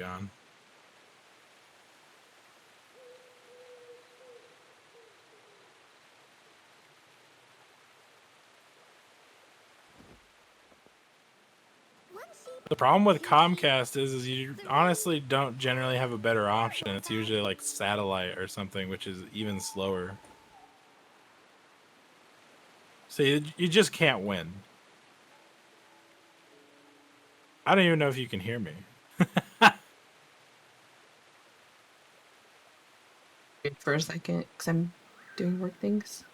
gone. The problem with Comcast is you honestly don't generally have a better option. It's usually like satellite or something, which is even slower. So you just can't win. I don't even know if you can hear me. For a second, because I'm doing work things.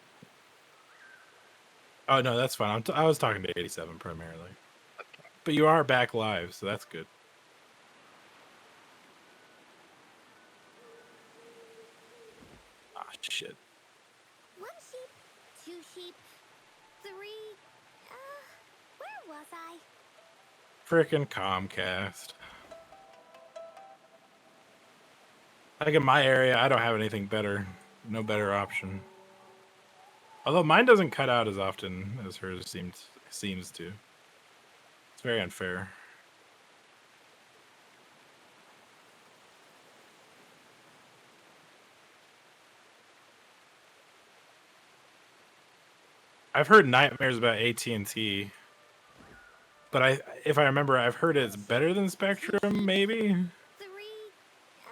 Oh, no, that's fine. I was talking to 87 primarily. But you are back live, so that's good. Ah, shit. 1 sheep, 2 sheep, 3... where was I? Frickin' Comcast. Like in my area, I don't have anything better. No better option. Although mine doesn't cut out as often as hers seems to. It's very unfair. I've heard nightmares about AT&T, but if I remember, I've heard it's better than Spectrum. Maybe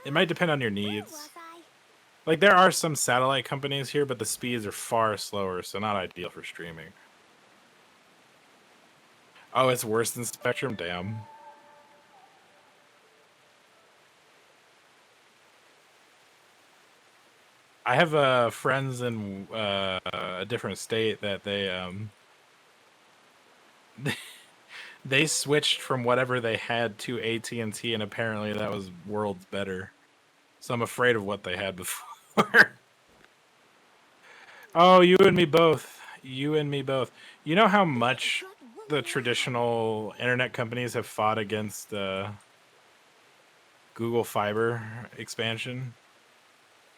it might depend on your needs. Like there are some satellite companies here, but the speeds are far slower, so not ideal for streaming. Oh, it's worse than Spectrum. Damn. I have friends in a different state that they switched from whatever they had to AT&T, and apparently that was worlds better. So I'm afraid of what they had before. Oh, you and me both. You and me both. You know how much the traditional internet companies have fought against Google Fiber expansion?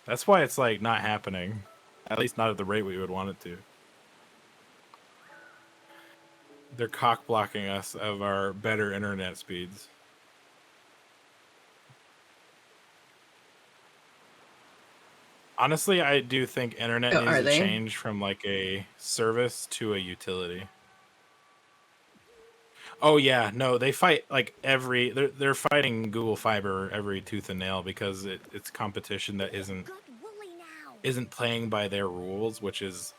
That's why it's like not happening. At least not at the rate we would want it to. They're cock blocking us of our better internet speeds. Honestly, I do think internet needs to change from like a service to a utility. Oh yeah, no, they fight like they're fighting Google Fiber every tooth and nail because it's competition that isn't playing by their rules, which is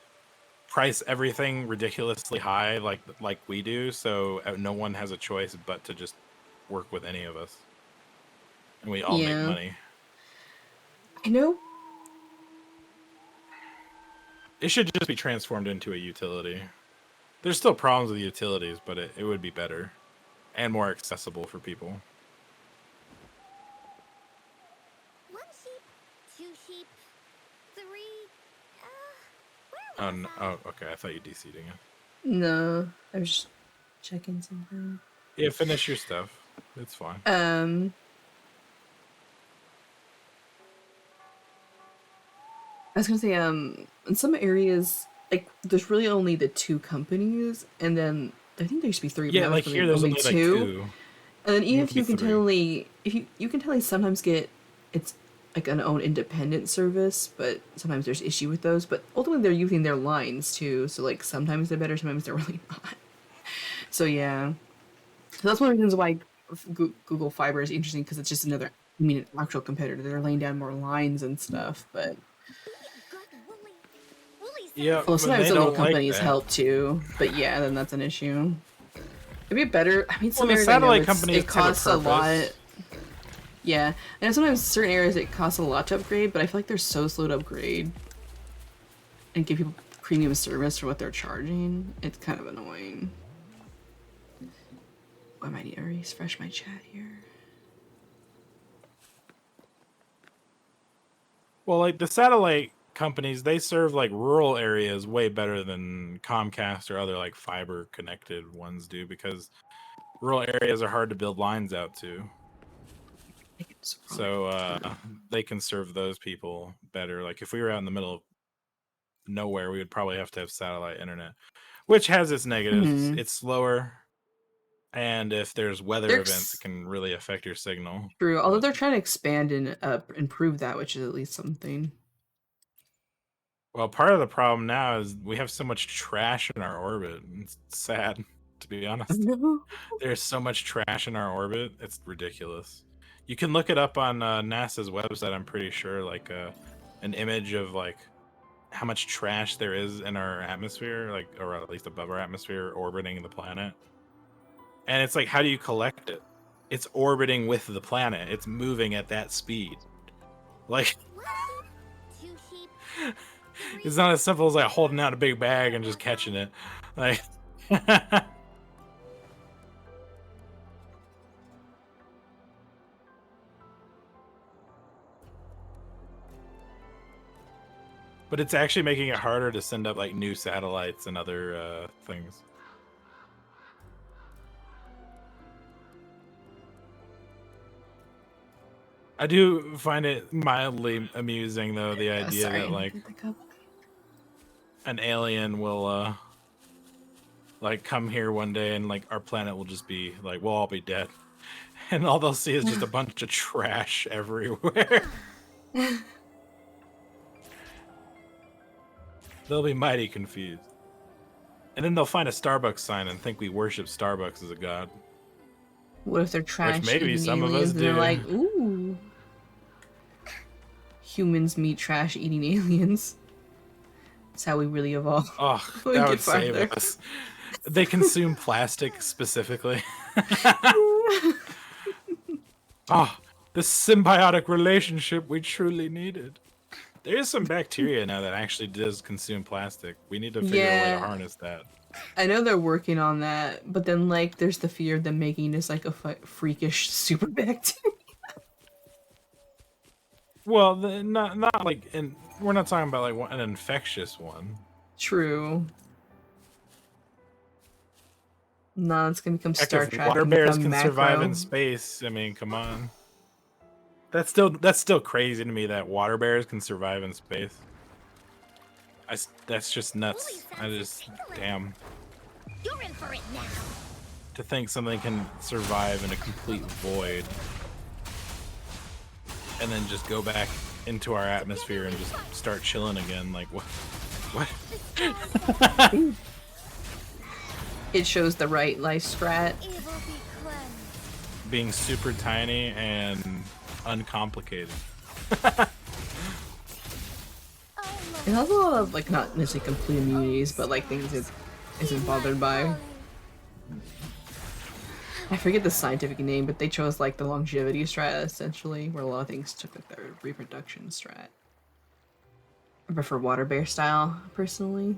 price everything ridiculously high like we do, so no one has a choice but to just work with any of us. And we all make money. I know. It should just be transformed into a utility. There's still problems with utilities, but it would be better and more accessible for people. 1 sheep, 2 sheep, 3... Oh, no. Oh, okay. I thought you DC'd again. No, I was just checking something. Yeah, finish your stuff. It's fine. I was gonna say, in some areas, like there's really only the 2 companies, and then I think there used to be 3. Yeah, like here there's only like 2. And then even if you can 3. you can tell you sometimes get it's like an own independent service, but sometimes there's issue with those. But ultimately they're using their lines too, so like sometimes they're better, sometimes they're really not. So yeah, so that's one of the reasons why Google Fiber is interesting, because it's just another, an actual competitor. They're laying down more lines and stuff, but yeah, well, sometimes the little companies like help too. But yeah, then that's an issue. It'd be better. I mean, some the areas satellite I know companies it costs a lot. Yeah, and sometimes certain areas it costs a lot to upgrade, but I feel like they're so slow to upgrade and give people premium service for what they're charging. It's kind of annoying. I might need to refresh my chat here. Well, like the satellite companies, they serve like rural areas way better than Comcast or other like fiber connected ones do, because rural areas are hard to build lines out to. So they can serve those people better. Like if we were out in the middle of nowhere, we would probably have to have satellite internet, which has its negatives. It's slower. And if there's weather They're events, it can really affect your signal. true. Although But, they're trying to expand and improve that, which is at least something. well, part of the problem now is we have so much trash in our orbit. It's sad, to be honest. No. There's so much trash in our orbit. It's ridiculous. You can look it up on NASA's website, I'm pretty sure, like an image of like how much trash there is in our atmosphere, like, or at least above our atmosphere, orbiting the planet. And it's like, how do you collect it? It's orbiting with the planet. It's moving at that speed. Like, Two sheep. it's not as simple as like holding out a big bag and just catching it. Like, but it's actually making it harder to send up like new satellites and other things. I do find it mildly amusing though, the idea Sorry. that like an alien will like come here one day and like our planet will just be like, we'll all be dead. And all they'll see is just a bunch of trash everywhere. They'll be mighty confused. And then they'll find a Starbucks sign and think we worship Starbucks as a god. What if they're trash maybe eating some of aliens us and they're do. like, ooh. Humans meet trash eating aliens. That's how we really evolve. Oh, We that get would save farther. us. They consume plastic specifically. Oh, the symbiotic relationship we truly needed. There is some bacteria now that actually does consume plastic. We need to figure out a way to Yeah. harness that. I know they're working on that, but then like there's the fear of them making this like a freakish super bacteria. Well, not like, and we're not talking about like an infectious one. True. No, it's gonna become Heck, Star if Trek. water and bears become can survive macro. in space, I mean, come on. That's still crazy to me that water bears can survive in space. That's just nuts. I just, damn. You're in for it now. To think something can survive in a complete void and then just go back into our atmosphere and just start chilling again, like what? It shows the right life strat. Evil be cleansed. Being super tiny and uncomplicated. It has a lot of like not necessarily complete immunities, but like things it isn't bothered by. I forget the scientific name, but they chose like the longevity strat essentially, where a lot of things took like their reproduction strat. I prefer water bear style personally.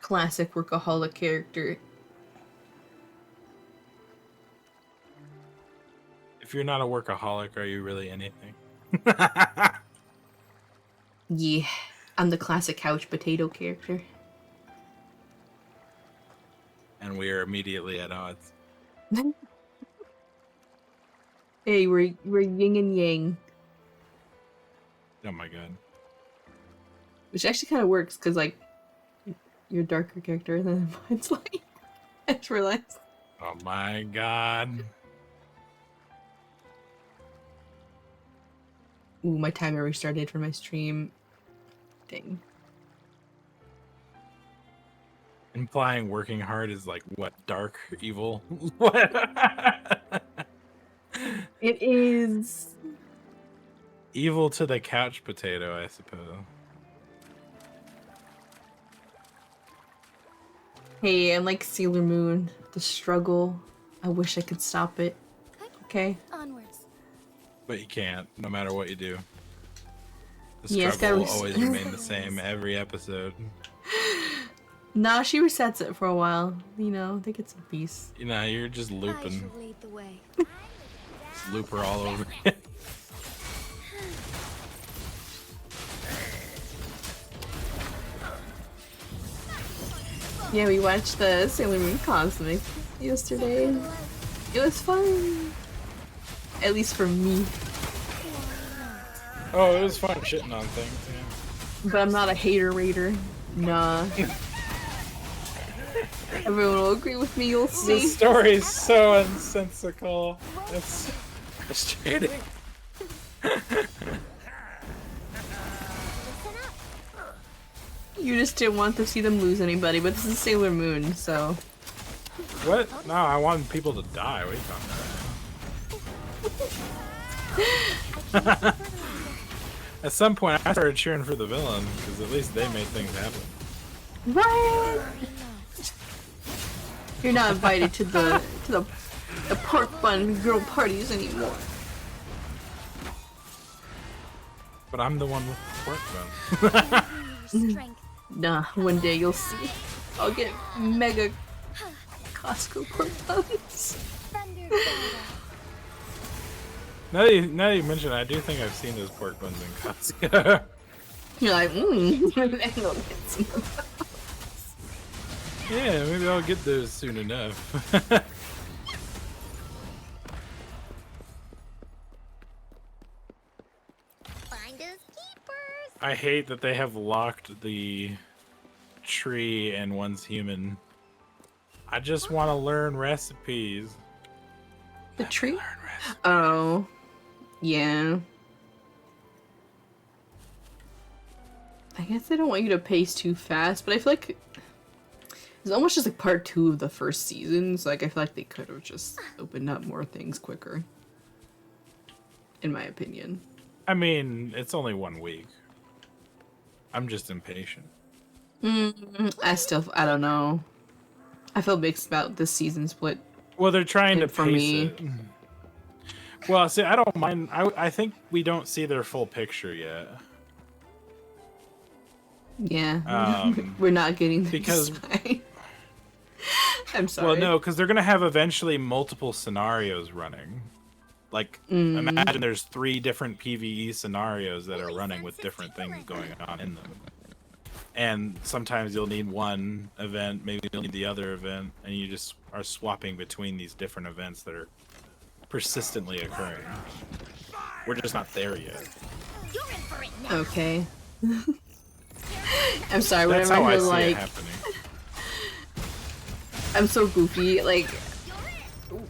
Classic workaholic character. If you're not a workaholic, are you really anything? Yeah, I'm the classic couch potato character. And we are immediately at odds. Hey, we're yin and yang, Oh my god. which actually kind of works because like you're a darker character than mine's light. I just realized. Oh my god. Ooh, my timer restarted for my stream. Dang. Implying working hard is like what, dark evil? What? It is. Evil to the couch potato, I suppose. Hey, I'm like Sailor Moon. The struggle. I wish I could stop it. Okay. Onwards. But you can't, no matter what you do. The Yeah, it's struggle will gotta always remain the same every episode. Nah, she resets it for a while. You know, they get some peace. You know, you're just I looping. shall lead the way. Just loop her all over. Yeah, we watched the Sailor Moon Cosmic yesterday. It was fun. At least for me. Oh, it was fun shitting on things, yeah. But I'm not a hater raider. Nah. Everyone will agree with me, you'll see. This story is so unsensical. It's frustrating. You just didn't want to see them lose anybody, but this is Sailor Moon, so. What? No, I want people to die. What are you talking about? At some point, I started cheering for the villain, because at least they made things happen. What? You're not invited to the pork bun girl parties anymore. But I'm the one with the pork bun. Strength. Nah, one day you'll see. I'll get mega Costco pork buns. Thunder Battle. Now that you mention it, I do think I've seen those pork buns in Costco. You're like, maybe I'll get some. Yeah, maybe I'll get those soon enough. Finders keepers. I hate that they have locked the tree and one's human. I just want to learn recipes. The tree? Learn recipes. Oh, yeah. I guess they don't want you to pace too fast, but I feel like it's almost just like part 2 of the first season, so like I feel like they could have just opened up more things quicker. In my opinion. I mean, it's only 1 week. I'm just impatient. I don't know. I feel mixed about this season split. Well, they're trying to For pace me. it. Well, see, I don't mind. I think we don't see their full picture yet. Yeah. We're not getting this because- time. I'm sorry. Well, no, because they're gonna have eventually multiple scenarios running. Like, imagine there's 3 different PvE scenarios that are running with different things going on in them. And sometimes you'll need one event, maybe you'll need the other event, and you just are swapping between these different events that are persistently occurring. We're just not there yet. You're in for it now. Okay. I'm sorry, That's whenever how I I hear see it like happening. I'm so goofy, like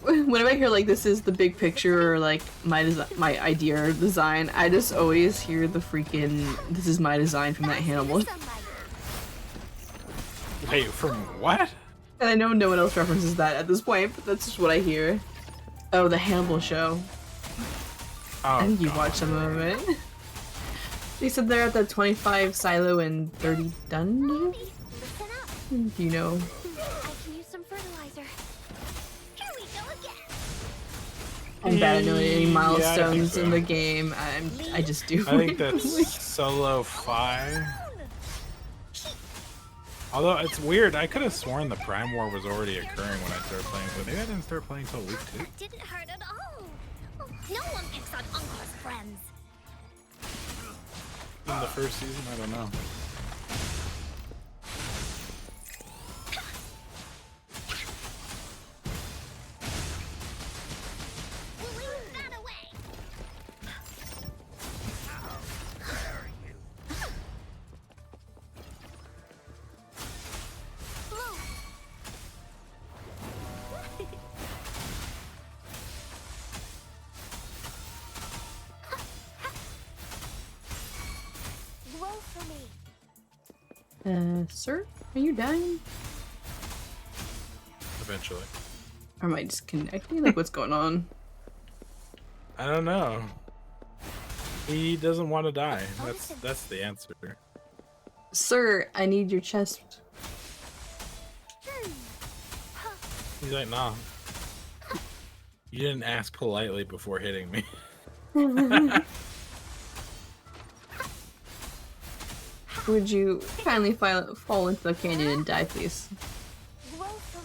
whenever I hear like this is the big picture or like my idea or design, I just always hear the freaking this is my design from that Hannibal. Wait, from what? And I know no one else references that at this point, but that's just what I hear. Oh, the Hannibal show. Oh, I think you God. watched some of it. They said they're at the 25 silo and 30 dungeon? Listen up. Do you know? I can use some fertilizer. Here we go again. I'm bad at knowing any Yeah, I milestones think in so. the game. I just do. I think that's solo 5. Although it's weird, I could have sworn the Prime War was already occurring when I started playing, but maybe I didn't start playing until week 2. That didn't hurt at all. No one picks on Uncle's friends. In the first season, I don't know. We'll that away. Blow. Blow for me. Sir? Are you dying? Eventually. Or am I disconnecting? Like, what's going on? I don't know. He doesn't want to die. That's the answer. Sir, I need your chest. He's like, nah. You didn't ask politely before hitting me. Would you kindly fall into the canyon and die, please? Blow for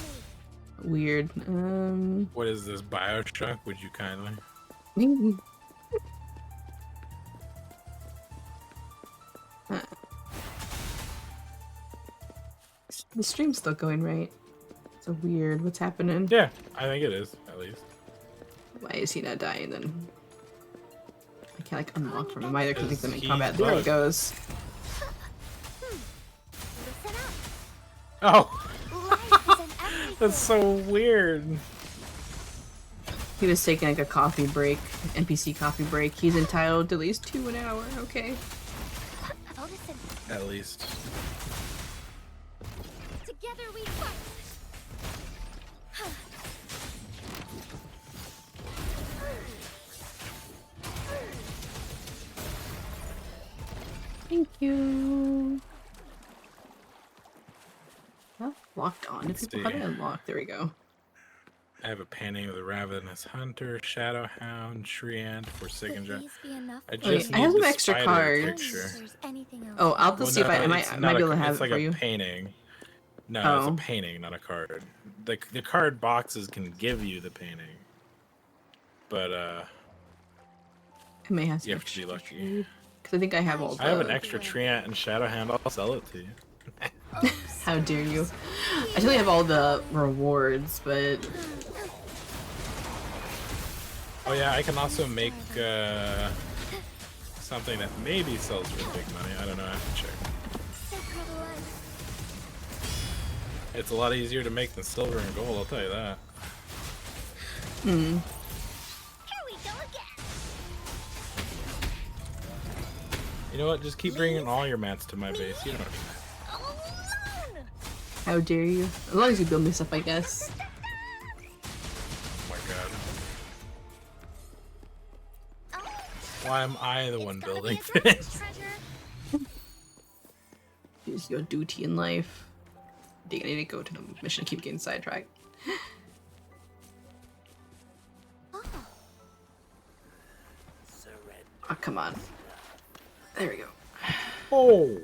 me. Weird. What is this, Bioshock? Would you kindly? Maybe. The stream's still going, right? So weird. What's happening? Yeah, I think it is, at least. Why is he not dying then? I can't like unlock from him either because I think them in He's combat. There it bugged. goes. Listen up. Oh, Life is in everything. that's so weird. He was taking like a coffee break, NPC coffee break. He's entitled to at least 2 an hour. Okay. Oh, listen. At least. Together we fight. Thank you. Well, locked on. Let's How do I see. unlock? There we go. I have a painting of the Ravenous Hunter, Shadowhound, Shriant, Forsaken Would Giant. these be enough? I Wait, just I need have some the extra spider cards. picture. If there's anything else. Oh, I'll just see if I might it's be not able a- to have it's it like for a you. painting. No, it's a Oh. painting, not a card. The card boxes can give you the painting, but I may have some you have to be lucky. because I think I have all the. I have an extra Treant and Shadowhound. I'll sell it to you. How dare you? I totally have all the rewards, but Oh yeah, I can also make something that maybe sells for big money. I don't know. I have to check. Sacred life. It's a lot easier to make than silver and gold. I'll tell you that. Here we go again. You know what? Just keep bringing all your mats to my base. You don't have to. Alone. how dare you? As long as you build me stuff, I guess. Oh my god. Why am I the one Gotta be building a treasure, things? treasure. Use your duty in life. I think I need to go to the mission. Keep getting sidetracked. Oh, Oh, come on. There we go. Oh,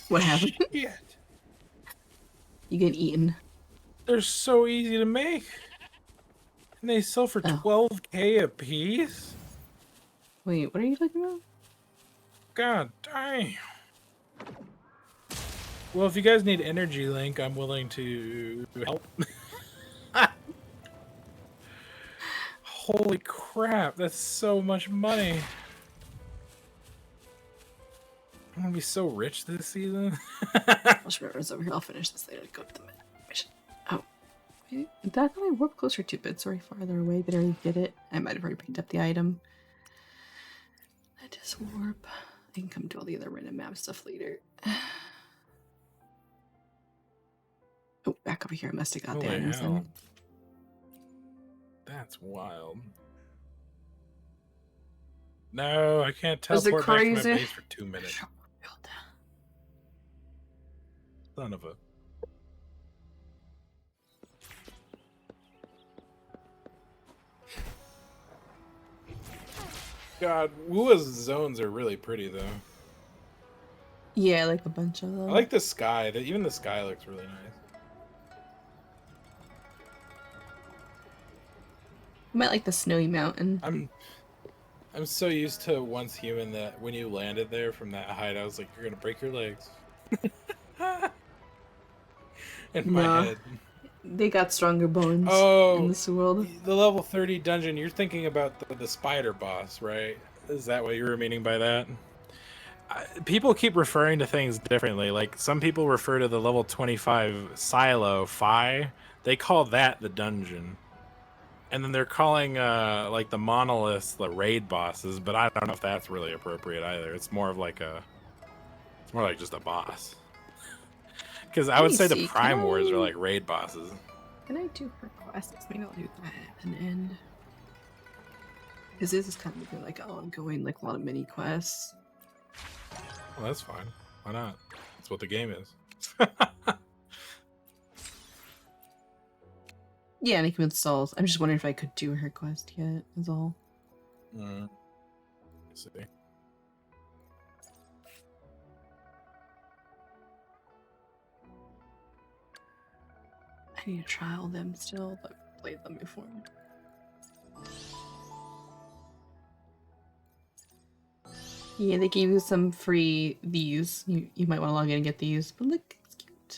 What happened? shit. You get eaten. They're so easy to make. And they sell for Oh. 12K a piece? Wait, what are you talking about? God damn. Well, if you guys need energy link, I'm willing to help. Holy crap, that's so much money. I'm gonna be so rich this season. I'll just remember it's over here. I'll finish this later. Go to the mission. Oh. Wait, did I thought I warped closer to it? Sorry, farther away. Did I already get it? I might have already picked up the item. Let us warp. I can come to all the other random map stuff later. Oh, back over here. I must have got the Holy items hell. then. That's wild. No, I can't Was it teleport back to my crazy? base for 2 minutes. Son of a... God, Wuwa's zones are really pretty, though. Yeah, I like a bunch of them. I like the sky. Even the sky looks really nice. I might like the snowy mountain. I'm so used to Once Human that when you landed there from that height, I was like, you're gonna break your legs. In my Nah. head. They got stronger bones Oh, in this world. the level 30 dungeon, you're thinking about the spider boss, right? Is that what you were meaning by that? People keep referring to things differently. Like, some people refer to the level 25 silo, Phi. They call that the dungeon. And then they're calling, like, the monoliths the raid bosses, but I don't know if that's really appropriate either. It's more of like it's more like just a boss. Because I Let would me say see, the can Prime Wars I- are like raid bosses. Can I do her quests? Maybe I'll do that at an end. Because this is kind of like ongoing, like a lot of mini quests. Well, that's fine. Why not? That's what the game is. Yeah, and I can install. I'm just wondering if I could do her quest yet. Is all. Let's see. I need to trial them still, but played them before. Yeah, they gave you some free these. You might want to log in and get these. But look, it's cute.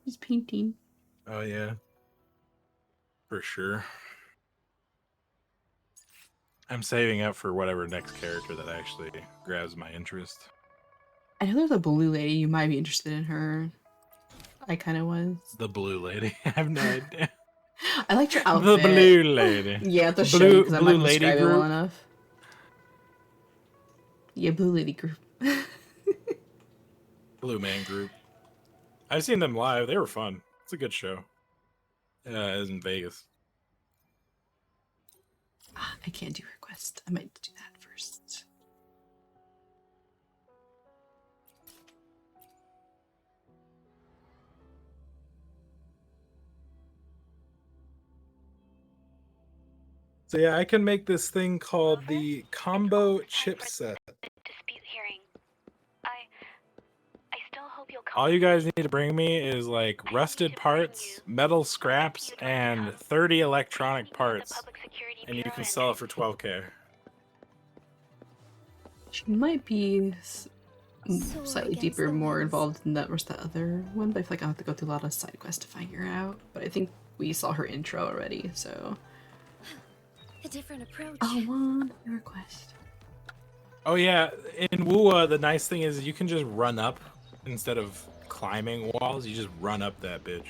He's painting. Oh yeah, for sure. I'm saving up for whatever next character that actually grabs my interest. I know there's a blue lady. You might be interested in her. I kind of was. The blue lady. I have no idea. I liked your outfit. The blue lady. Yeah, the show because I might blue lady describe it well group. enough. Yeah, blue lady group. Blue man group. I've seen them live. They were fun. It's a good show. It was in Vegas. I can't do request. I might do that first. So yeah, I can make this thing called the combo chipset. Dispute hearing. I still hope you'll All you guys need to bring me is like rusted parts, metal scraps, and 30 electronic parts, and you can sell it for $12K. She might be So slightly against deeper, the more winds. involved than that versus the other one, but I feel like I'll have to go through a lot of side quests to find her out. But I think we saw her intro already, so. A different approach. I want a request. Oh yeah, in Wuwa, the nice thing is you can just run up instead of climbing walls. You just run up that bitch,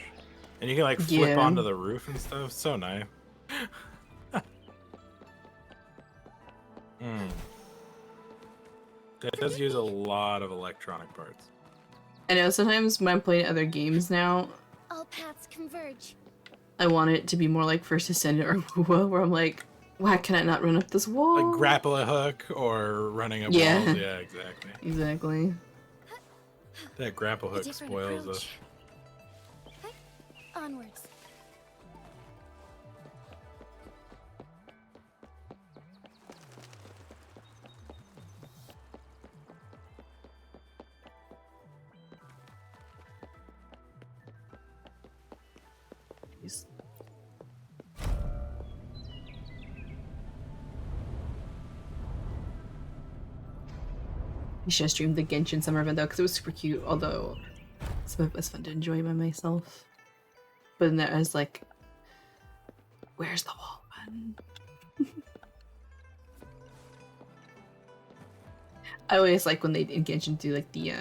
and you can like flip Yeah. onto the roof and stuff. So nice. It does use a lot of electronic parts. I know sometimes when I'm playing other games now, All paths converge. I want it to be more like First Ascendant or Wuwa, where I'm like, why can I not run up this wall? Like grapple a hook or running up Yeah. walls. Yeah, exactly. Exactly. That grapple A hook different spoils approach. us. Okay. Onwards. Jeez. I should have streamed the Genshin summer event though, because it was super cute, although some of it was fun to enjoy by myself. But then there was like, where's the wall button? I always like when they in Genshin do like the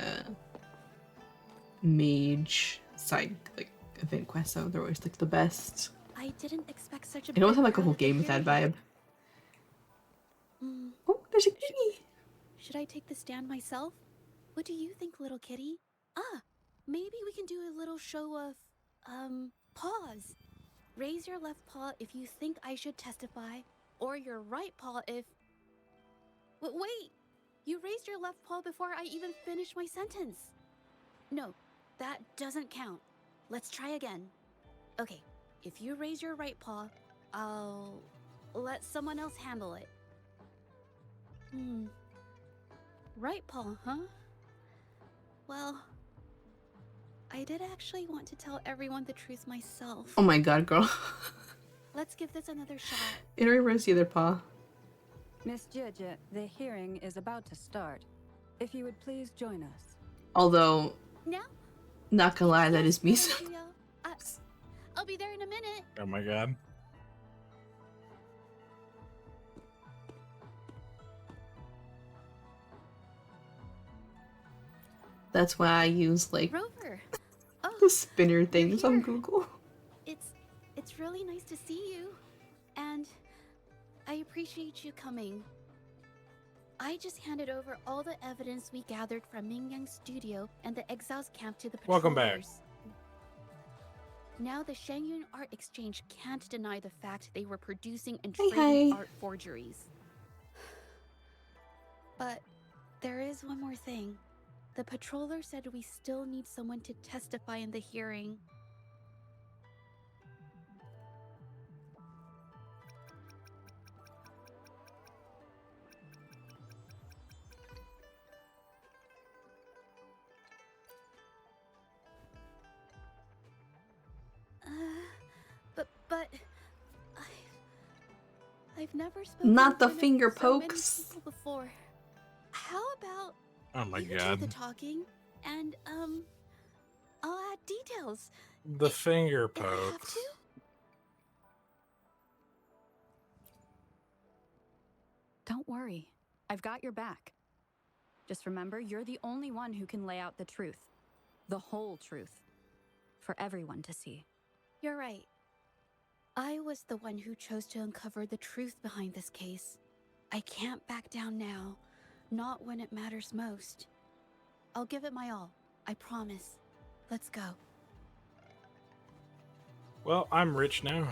mage side like event quests, so they're always like the best. I didn't expect such a It almost big have like a crowd whole at the game with that fair vibe. here. Hmm. Oh, there's a kitty! Should I take the stand myself? What do you think, little kitty? Ah, maybe we can do a little show of, paws. Raise your left paw if you think I should testify, or your right paw if... Wait! You raised your left paw before I even finished my sentence. No, that doesn't count. Let's try again. Okay, if you raise your right paw, I'll let someone else handle it. Right paw, huh? Well, I did actually want to tell everyone the truth myself. Oh my god, girl. Let's give this another shot. In reverse the other paw. Miss Jeje, the hearing is about to start. If you would please join us. Although, Now? not gonna lie, that is me. Yes, Julia. I'll be there in a minute. Oh my god. That's why I use like Rover. the Oh, spinner things on here. Google. it's really nice to see you. And I appreciate you coming. I just handed over all the evidence we gathered from Mingyang's studio and the exiles camp to the patrollers. Welcome back. Now the Shangyun Art Exchange can't deny the fact they were producing and Hey, trading hey. art forgeries. But there is one more thing. The patroller said we still need someone to testify in the hearing. But I've never spoken Not in the front of finger so many pokes. people before. How about Oh my you do god. the talking and I'll add details. The finger If I have pokes. to. Don't worry. I've got your back. Just remember, you're the only one who can lay out the truth. The whole truth. For everyone to see. You're right. I was the one who chose to uncover the truth behind this case. I can't back down now. Not when it matters most. I'll give it my all. I promise. Let's go. Well, I'm rich now.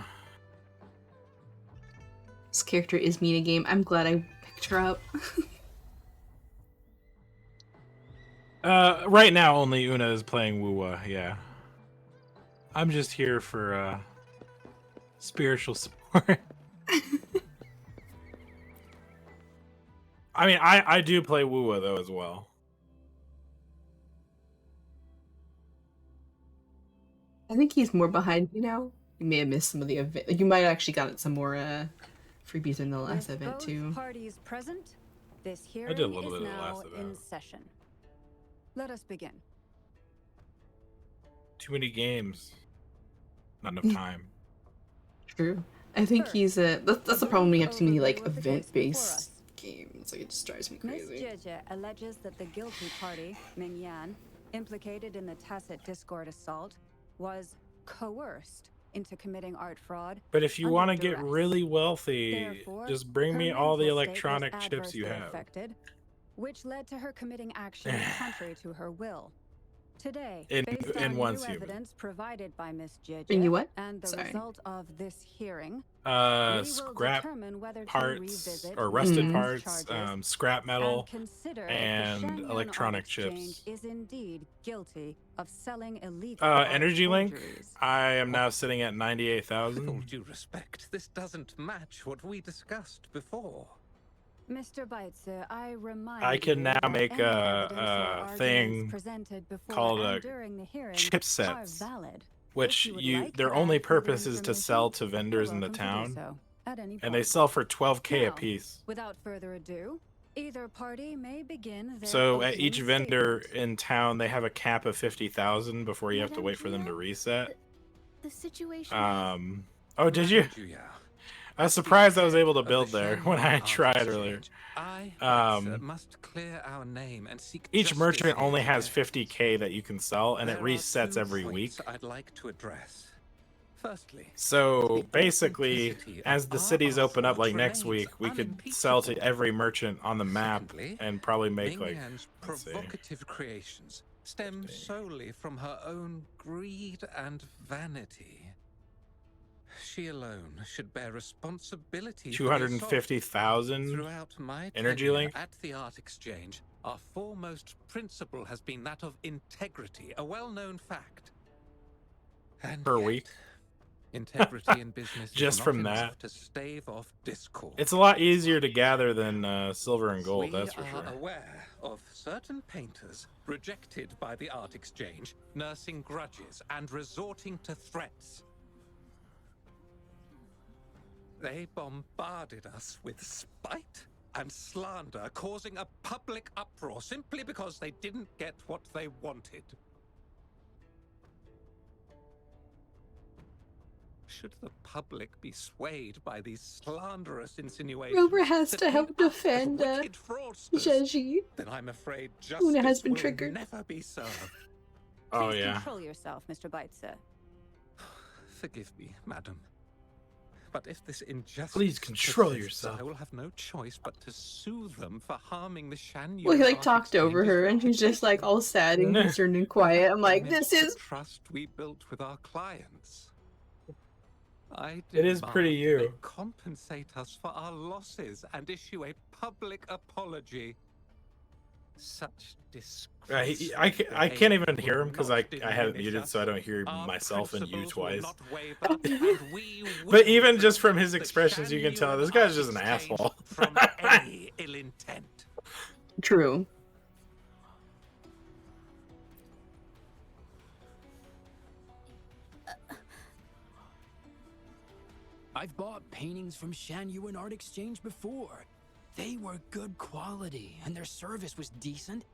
This character is mean a game. I'm glad I picked her up. Right now, only Una is playing Wuwa, yeah. I'm just here for, spiritual support. I mean, I do play Wuwa, though, as well. I think he's more behind me now. You may have missed some of the event. Like, you might have actually got some more freebies in the last With event both too. parties present, this I hearing did a little is bit of the now last in event. session. Let us begin. Too many games. Not enough time. True. I think First, he's a. That's the problem when you have too many like overview of the case before us. event-based games. Like it just drives me Miss crazy. Jeje alleges that the guilty party, Ming Yan, implicated in the tacit discord assault, was coerced into committing art fraud. But if you under want to get duress. really wealthy, Therefore, just bring her me all the mental state was electronic chips you adversely have. affected, which led to her committing actions contrary to her will. Today, In based on one new human. evidence provided by Miss Bring you Jeje what? and the Sorry. result of this hearing, we will Scrap determine whether to parts revisit or Ming rusted Yan's parts, charges scrap metal, and consider and if the Shanyan electronic Art Exchange chips. is indeed guilty of selling illegal art Energy Link. forgeries. I am now sitting at With all 98,000. due respect, this doesn't match what we discussed before. Mr. Beitzer, I remind I can you now that make any evidence or a arguments thing presented before called and a during the hearing chipsets, are valid. which If would you like their to only add further purpose is to sell to information, vendors you're in the welcome to do town, so at any and they point. sell for 12K a Now, piece. Without further ado, either party may begin their So at opening each vendor statement. in town, they have a cap of 50,000 before you have to Madame wait for them to Gio, reset. The situation has... Oh, did you? Juya, I was at the surprised I was head able to of the build there when Shanyan I Art tried Exchange, earlier. I, must clear our name and seek Each justice merchant here only has today. 50K that you can sell, and it There are resets two every week. points I'd like to address. Firstly, So the basically, authenticity of as the our cities art open up, like forge next remains week, we could sell to unimpeachable. every merchant on the map Secondly, and probably make Ming like, Yan's let's see. provocative creations stem solely from her own greed and vanity. She alone should bear responsibility for the assault. 250,000 Throughout my Energy tenure Link? at the Art Exchange, our foremost principle has been that of integrity, a well-known fact. And per yet, week. integrity in business Just is not from enough that. to stave off discord. It's a lot easier to gather than silver and gold, We that's for are sure. aware of certain painters rejected by the Art Exchange, nursing grudges and resorting to threats. They bombarded us with spite and slander, causing a public uproar simply because they didn't get what they wanted. Should the public be swayed by these slanderous insinuations? Rover has that to paint help us as defend wicked fraudsters? Jeji. Then I'm afraid Una has justice been will triggered. never be served. Oh Please yeah. control yourself, Mr. Beitzer. Forgive me, madam. But if this injustice Please control persists, yourself. I will have no choice but to sue them for harming the Shanyan. Well, he like Art talked over Exchange's her, and she's just like all sad and concerned and quiet. I'm like, damage this the is trust we built with our clients. I It is pretty demand you. they compensate us for our losses and issue a public apology. Such disgrace. I can't even hear him because I have it muted so I don't hear Our myself and you principles will twice. not waver, and we But will even just from protect his the expressions, you can tell Shanyan this guy's Art just an Exchange asshole. from any ill intent. true. I've bought paintings from Shanyuan Art Exchange before. They were good quality, and their service was decent.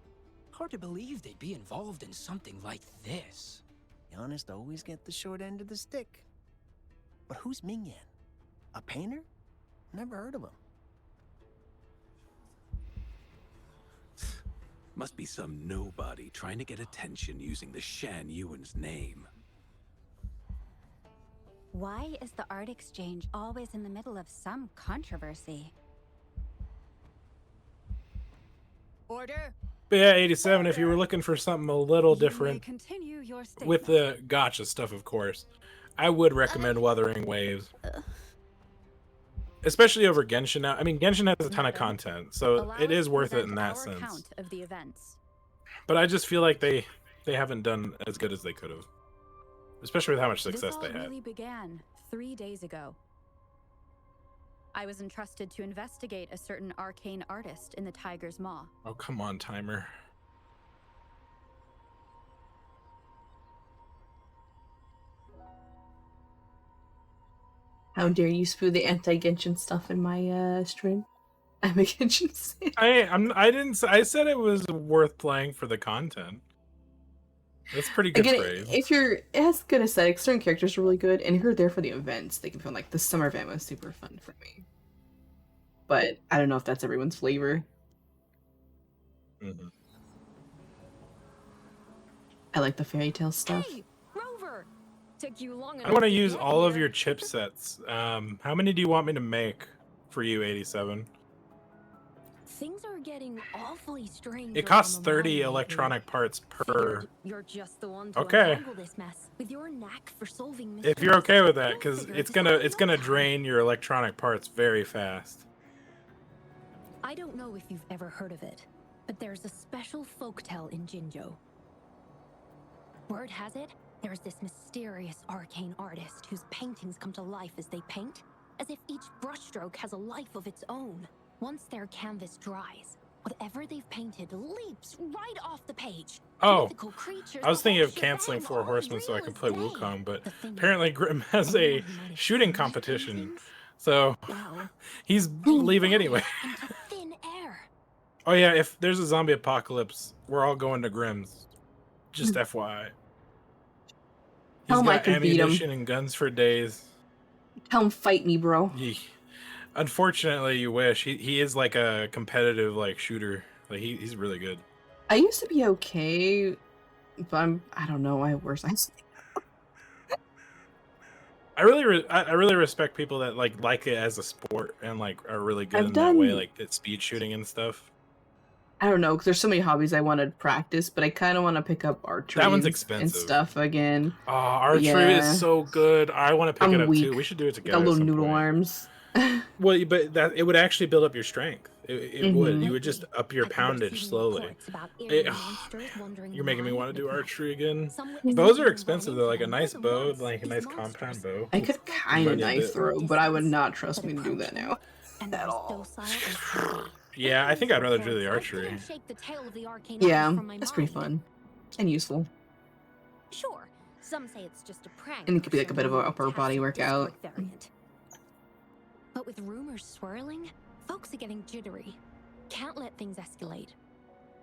Hard to believe they'd be involved in something like this. The honest always get the short end of the stick. But who's Ming Yan? A painter? Never heard of him. Must be some nobody trying to get attention using the Shan Yuan's name. Why is the art exchange always in the middle of some controversy? Order. But yeah, 87, if you were looking for something a little different Continue your statement. with the gotcha stuff, of course, I would recommend Wuthering Waves. Especially over Genshin now. I mean, Genshin has a ton of content, so it is worth it in that sense. Of the events. But I just feel like they haven't done as good as they could have. Especially with how much success they This had. all really began 3 days ago. I was entrusted to investigate a certain arcane artist in the Tiger's Maw. Oh, come on, timer. How dare you spew the anti-Genshin stuff in my stream? I'm a Genshin fan. I said it was worth playing for the content. That's pretty good Again, phrase. it has good aesthetics, certain characters are really good, and if you're there for the events, they can feel like the summer event was super fun for me. But I don't know if that's everyone's flavor. Mm-hmm. I like the fairy tale stuff. Hey, Rover! Took you long enough I want to to use get all of here. your chipsets. How many do you want me to make for you, 87? Things are getting awfully strange. It costs around the 30 mine electronic parts per. Figured you're just the one to Okay. untangle this mess. With your knack for solving If you're mysteries, okay with that, you'll because figure it's this out gonna in it's no gonna time. drain your electronic parts very fast. I don't know if you've ever heard of it, but there's a special folktale in Jinzhou. Word has it, there's this mysterious arcane artist whose paintings come to life as they paint, as if each brushstroke has a life of its own. Once their canvas dries, whatever they've painted leaps right off the page. Oh, Mythical creatures, I was the thinking whole of canceling shebang, Four all Horsemen so I real could as play day. Wukong, but The thing apparently is, Grim has anyone a who might have shooting seen these competition, paintings, so well, he's they leaving vanish anyway. into thin air. Oh yeah, if there's a zombie apocalypse, we're all going to Grim's. Just FYI. He's Tell him I got could beat him. ammunition and guns for days. Tell him fight me, bro. Unfortunately, you wish. He is like a competitive like shooter. Like he's really good. I used to be okay, but I don't know, I have worse eyes. I really respect people that like it as a sport and like are really good in that way, like at speed shooting and stuff. I don't know, because there's so many hobbies I want to practice, but I kind of want to pick up archery That one's and expensive. stuff again. Oh, archery Yeah. is so good. I want to pick I'm it up weak. too. We should do it Got together. little at some noodle point. arms. Well, but that it would actually build up your strength. It would. Mhm. You would just up your poundage slowly. You're making me want to do archery again. Bows are expensive though. Like a nice bow, like a nice compound bow. I could kind of Money a knife bit. throw, but I would not trust me to do that now. At all. Yeah, I think I'd rather do the archery. Yeah, that's pretty fun and useful. Sure, some say it's just a prank. And it could be or like a bit of some an upper body fantastic workout. Discord variant. But with rumors swirling, folks are getting jittery. Can't let things escalate.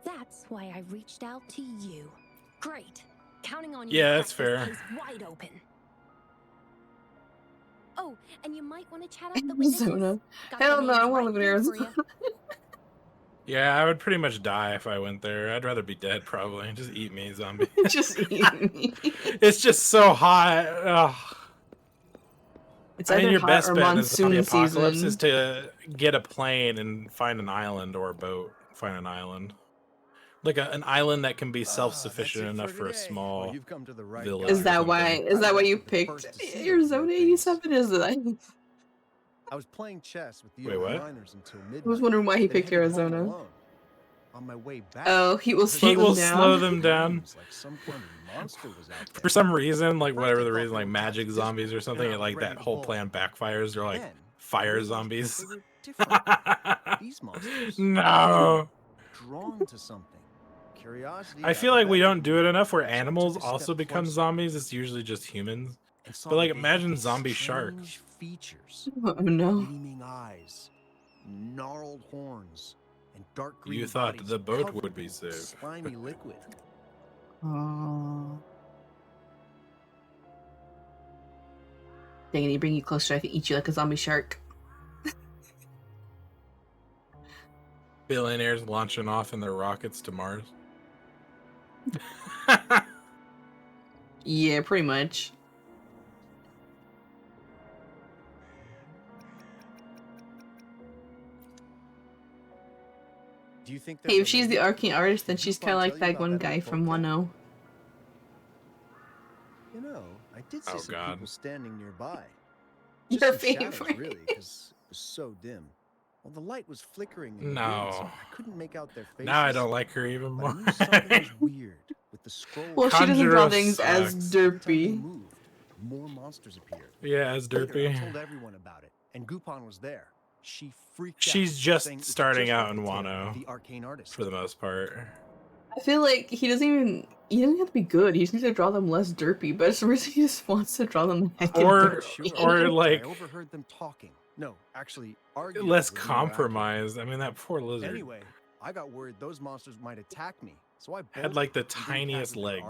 That's why I reached out to you. Great. Counting on you. Yeah, to that's crack this fair. case wide open. Oh, and you might want to chat out the witnesses. Arizona. Got the Hell no, I names want to right live in here for Arizona. you. Yeah, I would pretty much die if I went there. I'd rather be dead probably. Just eat me, zombie. Just eat me. It's just so hot. Ugh. It's I mean, either your hot best or bet in a zombie monsoon apocalypse season. is to get a plane and find an island or a boat. Find an island. Like an island that can be self-sufficient enough for a small You've come to the right village. guy. Is that why? something. Is that why you The picked first to see Arizona those 87? Is that? I was playing chess with the Wait, what? miners until midnight. I was wondering why he then picked headed home Arizona. alone. On my way back, Oh, he will I slow Heat them will down. slow them down. like some kind of monster was out there. For some reason, like whatever the First I reason, thought like they were magic tactics, zombies or something, and I and was like ready that to whole pull. plan backfires. They're like Then, fire I realized zombies. they were different. These monsters. No. Drawn to something. Curiosity. I feel got the like we better don't of do me, it enough where so I took animals a step also become closer zombies. It's usually just humans. and saw But like that they imagine had zombie sharks. strange features. Oh no. Gleaming eyes, gnarled horns, and dark green You thought bodies the boat covered would be in safe. slimy liquid. Oh. Dang it, bring you closer, I can eat you like a zombie shark. Billionaires launching off in their rockets to Mars. Yeah, pretty much. Do you think Hey, if she's the arcane artist, then she's kind of like that one guy from Wano. You know, I did see some people standing nearby. Your Just some favorite. shadows, really, because it was so dim. Well, the light was flickering in the wind, so I couldn't make out their faces. Now I don't like her even more. I knew something was weird with the scroll. Well, she doesn't draw things sucks. as derpy. Moved, more monsters appeared. Yeah, as derpy. I told everyone about it, and Gupon was there. She freaked out. She's just starting out in Wano, the arcane artist. for the most part. I feel like he doesn't have to be good. He just needs to draw them less derpy, but for some reason he just wants to draw them heckin' derpy. Or like, I overheard them talking. No, actually, less compromised. I mean, that poor lizard. Anyway, I got worried those monsters might attack me, so I had like the tiniest legs.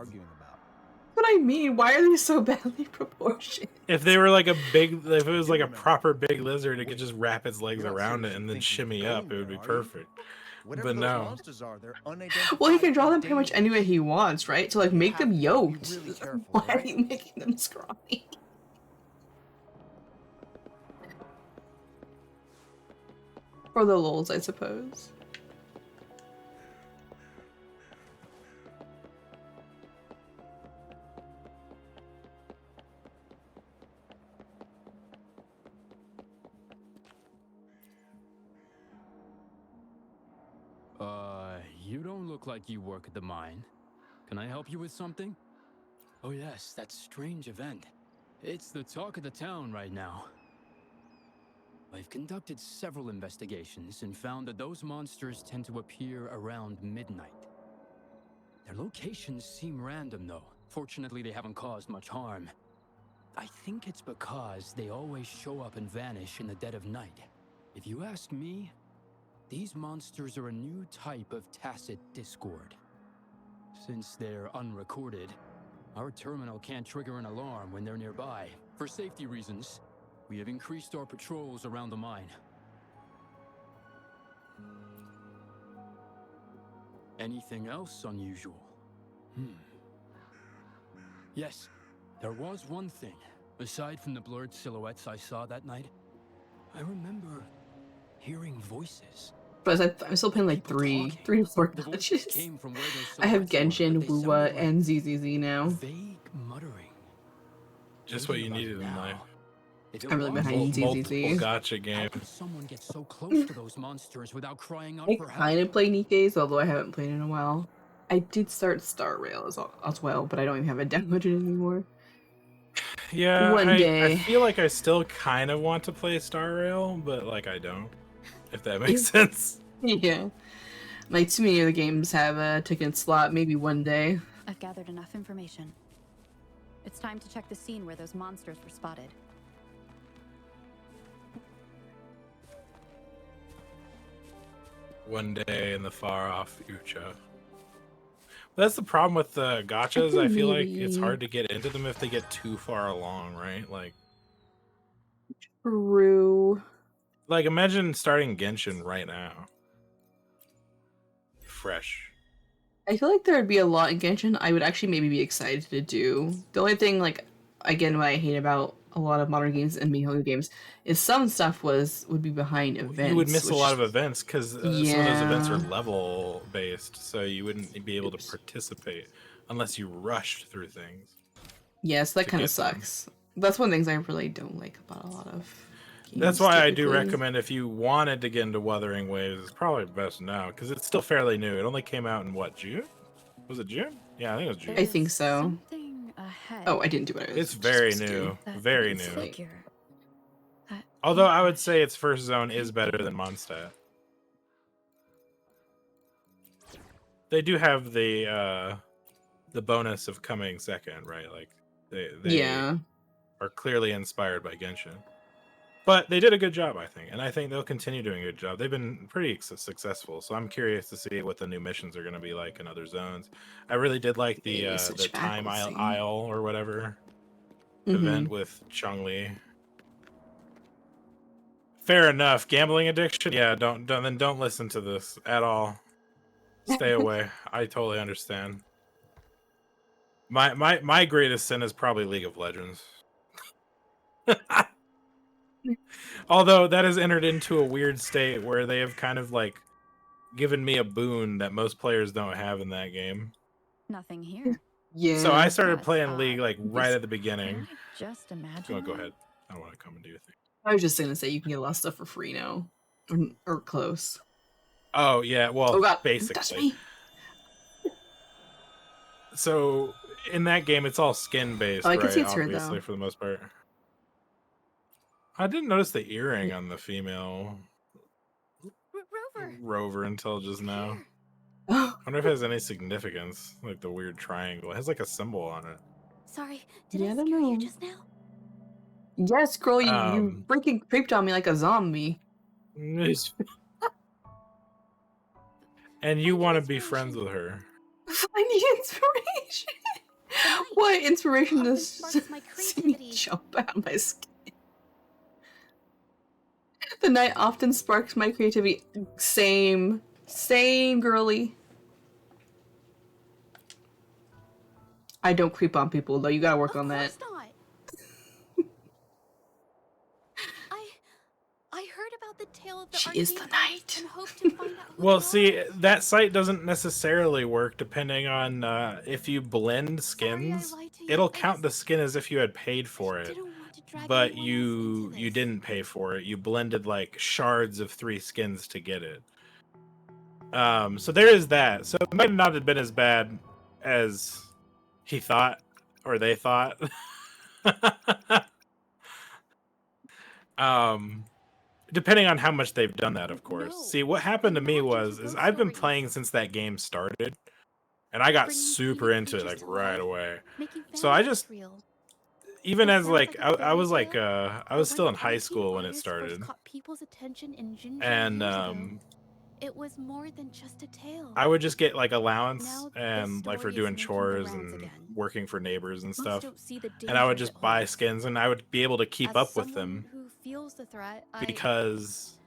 What I mean, why are they so badly proportioned? If they were like if it was like a proper big lizard, it could just wrap its legs around it and then shimmy up. It would be perfect. But no. Well, he can draw them pretty much any way he wants, right? So like, make them yoked. Why are you making them scrawny? For the lulz, I suppose. You don't look like you work at the mine. Can I help you with something? Oh yes, that strange event. It's the talk of the town right now. I've conducted several investigations and found that those monsters tend to appear around midnight. Their locations seem random though. Fortunately, they haven't caused much harm. I think it's because they always show up and vanish in the dead of night. If you ask me, these monsters are a new type of tacit discord. Since they're unrecorded, our terminal can't trigger an alarm when they're nearby. For safety reasons, we have increased our patrols around the mine. Anything else unusual? Yes, there was one thing. Aside from the blurred silhouettes I saw that night, I remember hearing voices. But I'm still playing like three to four matches. I have Genshin, Wuwa, and ZZZ now. Vague muttering. Just what you needed in life. I'm really behind ZZZ. Gotcha game. Someone gets so close to those monsters without crying out I for help. kind of play Nikke's, although I haven't played in a while. I did start Star Rail as well, but I don't even have it downloaded anymore. Yeah, One day. I feel like I still kind of want to play Star Rail, but like I don't. If that makes sense. Yeah. Like, too many of the games have a ticket slot, maybe one day. I've gathered enough information. It's time to check the scene where those monsters were spotted. One day in the far off future. That's the problem with the gachas. I feel like it's hard to get into them if they get too far along, right? Like, True. Like, imagine starting Genshin right now. Fresh. I feel like there would be a lot in Genshin I would actually maybe be excited to do. The only thing, like, again, what I hate about a lot of modern games and Mihoyo games is some stuff would be behind events. You would miss a lot of events because some of those events are Yeah. level based, so you wouldn't be able to participate unless you rushed through things. Yes, that to kind of get them. sucks. That's one of the things I really don't like about a lot of games. That's why I do typically. recommend if you wanted to get into Wuthering Waves, it's probably best now because it's still fairly new. It only came out in what, June? Was it June? Yeah, I think it was June. I think so. Something ahead. Oh, I didn't do it. It's very just new, That very big new. figure. That Although I would say its first zone is better than Mondstadt. They do have the bonus of coming second, right? Like they Yeah. are clearly inspired by Genshin. But they did a good job, I think, and I think they'll continue doing a good job. They've been pretty successful, so I'm curious to see what the new missions are going to be like in other zones. I really did like the Maybe switch back, time we'll see. aisle or whatever Mhm. event with Chongli. Fair enough. Gambling addiction? Yeah, don't listen to this at all. Stay away. I totally understand. My greatest sin is probably League of Legends. Although that has entered into a weird state where they have kind of like given me a boon that most players don't have in that game. Nothing here. So I Yeah. started That's playing League odd. like right at the Did beginning. I just imagine Go that? ahead. I don't want to come and do your thing. I was just gonna say you can get a lot of stuff for free now, or close. Oh yeah, well, Oh God! Don't touch basically. me. So in that game, it's all skin based, Oh, I can right? see it's her, Obviously, though. for the most part. I didn't notice the earring on the female Rover. rover until just now. Here. I wonder if it has any significance, like the weird triangle. It has like a symbol on it. Sorry, did Yeah, I I don't scare you know. just now? Yes, girl, you freaking creeped on me like a zombie. And you Find want to an be friends inspiration. with her. Finding inspiration. The night What inspiration often does sparks my see me creativity. jump out of my skin? The night often sparks my creativity. Same, girly. I don't creep on people though. You gotta work Of on that. course not. I heard about the tale of the She is the arcane night. artist and hoped to find out who Well, they see, are. that site doesn't necessarily work depending on if you blend Sorry I skins. lied to you. It'll I count the just- skin as if you had paid I for it. didn't want to drag But anyone else into you this. didn't pay for it. You blended like shards of 3 skins to get it. So there is that. So it might not have been as bad as he thought or they thought. Depending on how much they've done that, of course. No, See, what happened to I'm me not was into is ghost I've been stories. playing since that game started, and I got Bringing super scenic into it creatures like to right life, away. making So I fantasies just real. even It as sounds like like a I was fairy like tale, I but was when still the in high arcane school when it artist started, first caught people's attention in Jinzhou and years ago, it was more than just a tale. I would just get like allowance Now this and like for story is doing making the chores rounds and again. working for neighbors and Most stuff. don't see the And I would dangers just it buy holds. skins, and I would be able to keep As up with someone them who feels the threat, because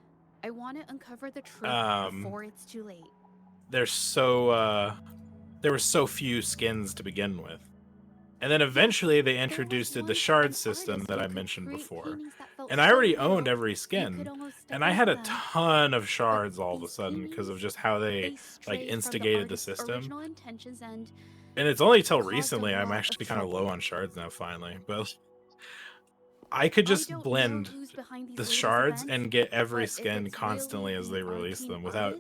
I want to uncover the truth before it's too late. there's so there were so few skins to begin with. And then eventually they introduced the shard system that I mentioned before. And I already owned every skin. And I had a ton of shards all of a sudden because of just how they like instigated the system. And it's only till recently I'm actually kind of low on shards now finally. But I could just blend the shards and get every skin constantly as they release them without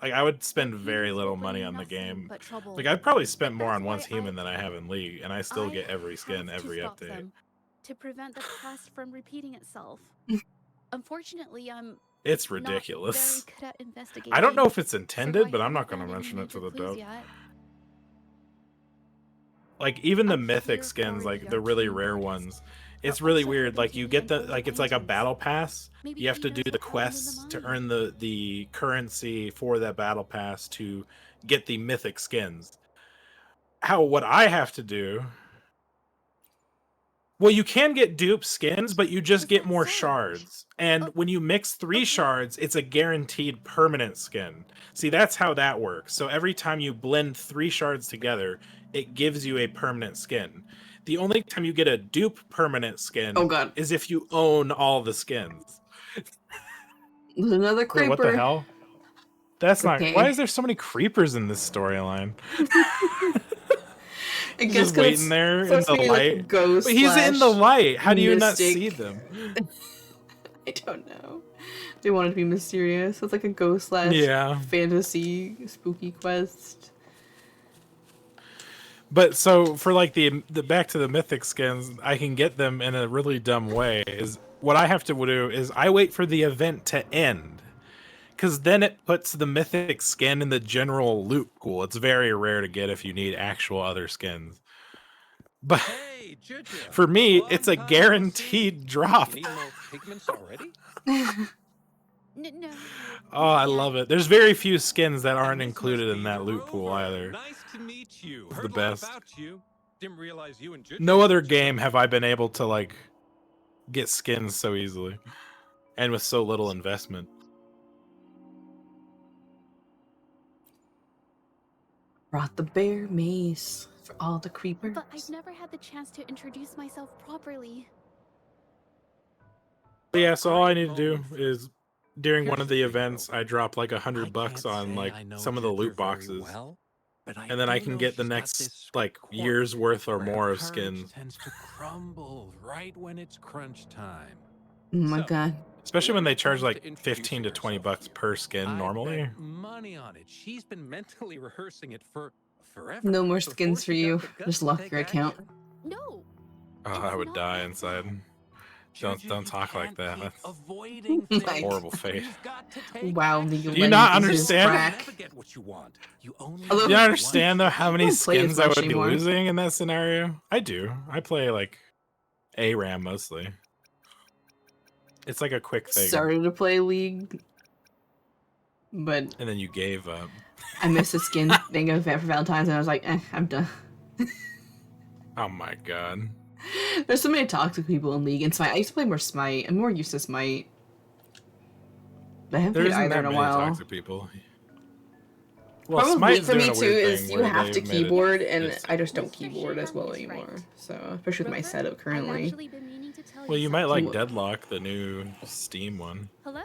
like I would spend very little money on the game. Like I've probably spent more on Once Human than I have in League, and I still get every skin every update. To prevent the past from repeating itself. Unfortunately, It's not ridiculous. very good at investigating. I don't know if it's so intended, I but I'm not haven't going to found any mention it to major the clues dub. yet. Like even the I'm mythic here skins, for like the the really arcane rare artist, ones, but it's really also weird. hoping Like to you get the uncover like it's like a legends. battle pass. Maybe You have to even do there's the a portal in quests the to mine. earn the currency for that battle pass to get the mythic skins. What I have to do. Well, you can get dupe skins, but you just Is get that more so? shards. And Oh, when you mix 3 okay. shards, it's a guaranteed permanent skin. See, that's how that works. So every time you blend 3 shards together, it gives you a permanent skin. The only time you get a dupe permanent skin Oh God! is if you own all the skins. There's another Wait, creeper. what the hell? That's not. Okay. Why is there so many creepers in this storyline? I He's guess just 'cause waiting it's there in supposed the to be like a light. ghost. But he's in the slash light. How do you not mystic. see them? I don't know. They wanted to be mysterious. It's like a ghost slash Yeah. fantasy spooky quest. But so for like the back to the mythic skins, I can get them in a really dumb way. Is what I have to do is I wait for the event to end, because then it puts the mythic skin in the general loot pool. It's very rare to get if you need actual other skins. But Hey, Juju. for me, Long it's a time no guaranteed see. drop. You need more pigments already? No. Oh, I Yeah. love it. There's very few skins that aren't And this included must in be that the loot pool Rover. either. Nice to meet you. It's Heard the a lot best. about you. Didn't realize you and Juju No knew other each game other. have I been able to like get skins so easily. and with so little investment. Brought the bear mace for all the creepers. But I've never had the chance to introduce myself properly. But yeah, so all I need to do is during one of the events, I drop like $100 on like some of the loot boxes, and then I can get the next like year's worth or more of skins. Tends to crumble right when it's crunch time. Oh my god. Especially when they charge like 15 to 20 bucks per skin normally. I bet money on it. She's been mentally rehearsing it for forever. No more skins for you. Just lock your account. No. Oh, I would die inside. Don't talk like that. That's avoiding a horrible fate. Wow, the Do you not understand? You understand though how many don't play as skins I much would be anymore. losing in that scenario? I do. I play like ARAM mostly. It's like a quick thing. Started to play League, but and then you gave up. I missed the skin thing of it for Valentine's, and I was like, I'm done. Oh my god. There's so many toxic people in League and Smite. I used to play more Smite. I'm more used to Smite. But I haven't There played isn't either that in a many while. toxic people. Well, Problem with League Smite's for me doing a too weird is thing you where have to they've made it- keyboard, and it's- I just don't Mr. keyboard as well Sheehan is anymore. right. So, especially with my Rover, setup I've currently. actually been meaning to tell Well, you you might like something. Deadlock, the new Steam one, Hello.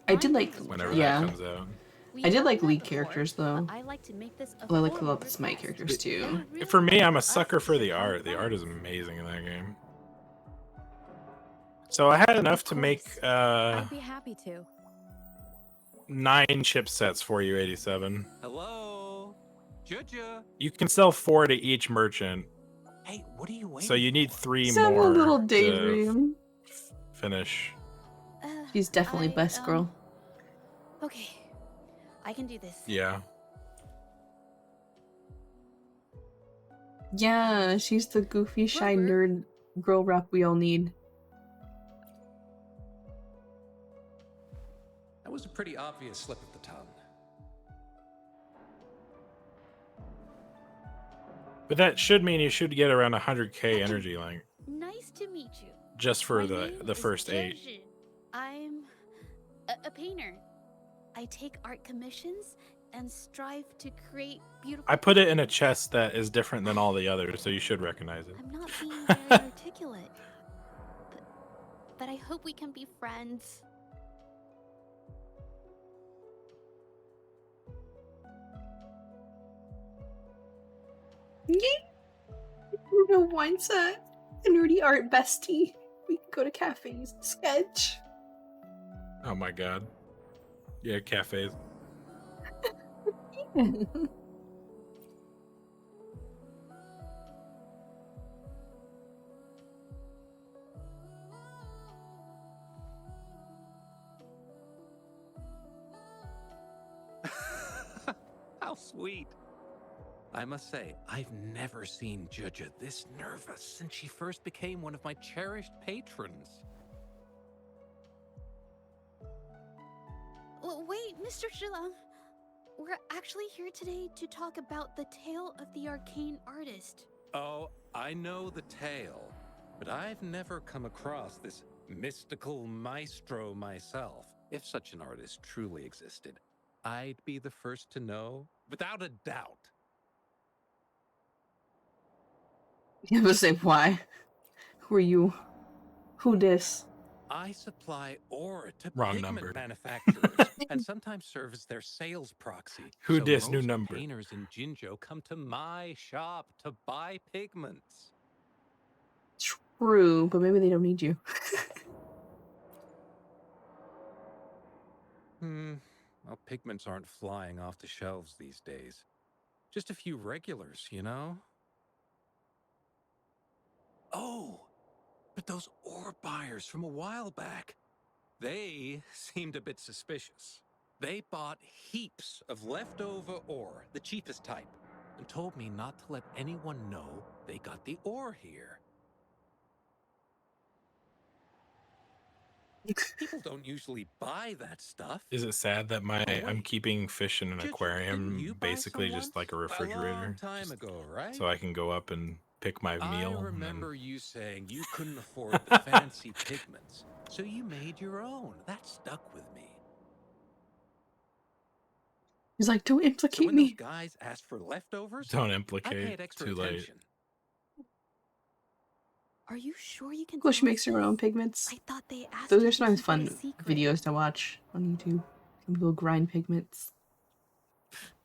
I did My like, name is whenever yeah. that comes out. We I did haven't like met League before, characters but though. I like to make this a Well, I like a formal lot of the Smite request. characters too. Really For me, I'm a us sucker for the to art. The come art is back. amazing in that game. So I had enough to make I'd be happy to. 9 chipsets for you, 87. Hello, Juju. You can sell 4 to each merchant, Hey, what are you waiting? so you need 3 Just have more a little to daydream. finish. Uh, She's definitely I, best girl. Okay, I can do this. Yeah. Yeah, she's the goofy, shy Rover. nerd girl rep we all need. That was a pretty obvious slip of the tongue. But that should mean you should get around 100k energy link Nice to meet you. just for My the name is first 8. Jeju. I'm a painter. I take art commissions and strive to create beautiful. I put it in a chest that is different than all the others, so you should recognize it. I'm not being very articulate, but I hope we can be friends. Yay! You know, wines a nerdy art bestie. We can go to cafes and sketch. Oh my god. Yeah, cafes. How sweet. I must say, I've never seen Juju this nervous since she first became one of my cherished patrons. Well, wait, Mr. Shilong. We're actually here today to talk about the tale of the arcane artist. Oh, I know the tale, but I've never come across this mystical maestro myself. If such an artist truly existed, I'd be the first to know, without a doubt. You have to say why. Who are you? Who this? I supply ore to Wrong pigment number. manufacturers and sometimes serve as their sales proxy. Who So dis? New most number. painters in Jinzhou come to my shop to buy pigments. True, but maybe they don't need you. Well, pigments aren't flying off the shelves these days. Just a few regulars, you know? Oh, but those ore buyers from a while back, they seemed a bit suspicious. They bought heaps of leftover ore, the cheapest type, and told me not to let anyone know they got the ore here. People don't usually buy that stuff. Is it sad that I'm keeping fish in an Didn't aquarium, you buy basically some just like a once? refrigerator, long time just ago, right? so I can go up and pick my meal? I and then- remember you saying you couldn't afford the fancy pigments, so you made your own. That stuck with me. He's like, don't So implicate when those me. guys asked for leftovers, Don't I implicate. paid extra Too late. attention. Are you sure you can Cool, tell she us makes her own this? pigments. I thought they asked Those you are to sometimes keep it a fun secret. videos to watch on YouTube. Some people grind pigments.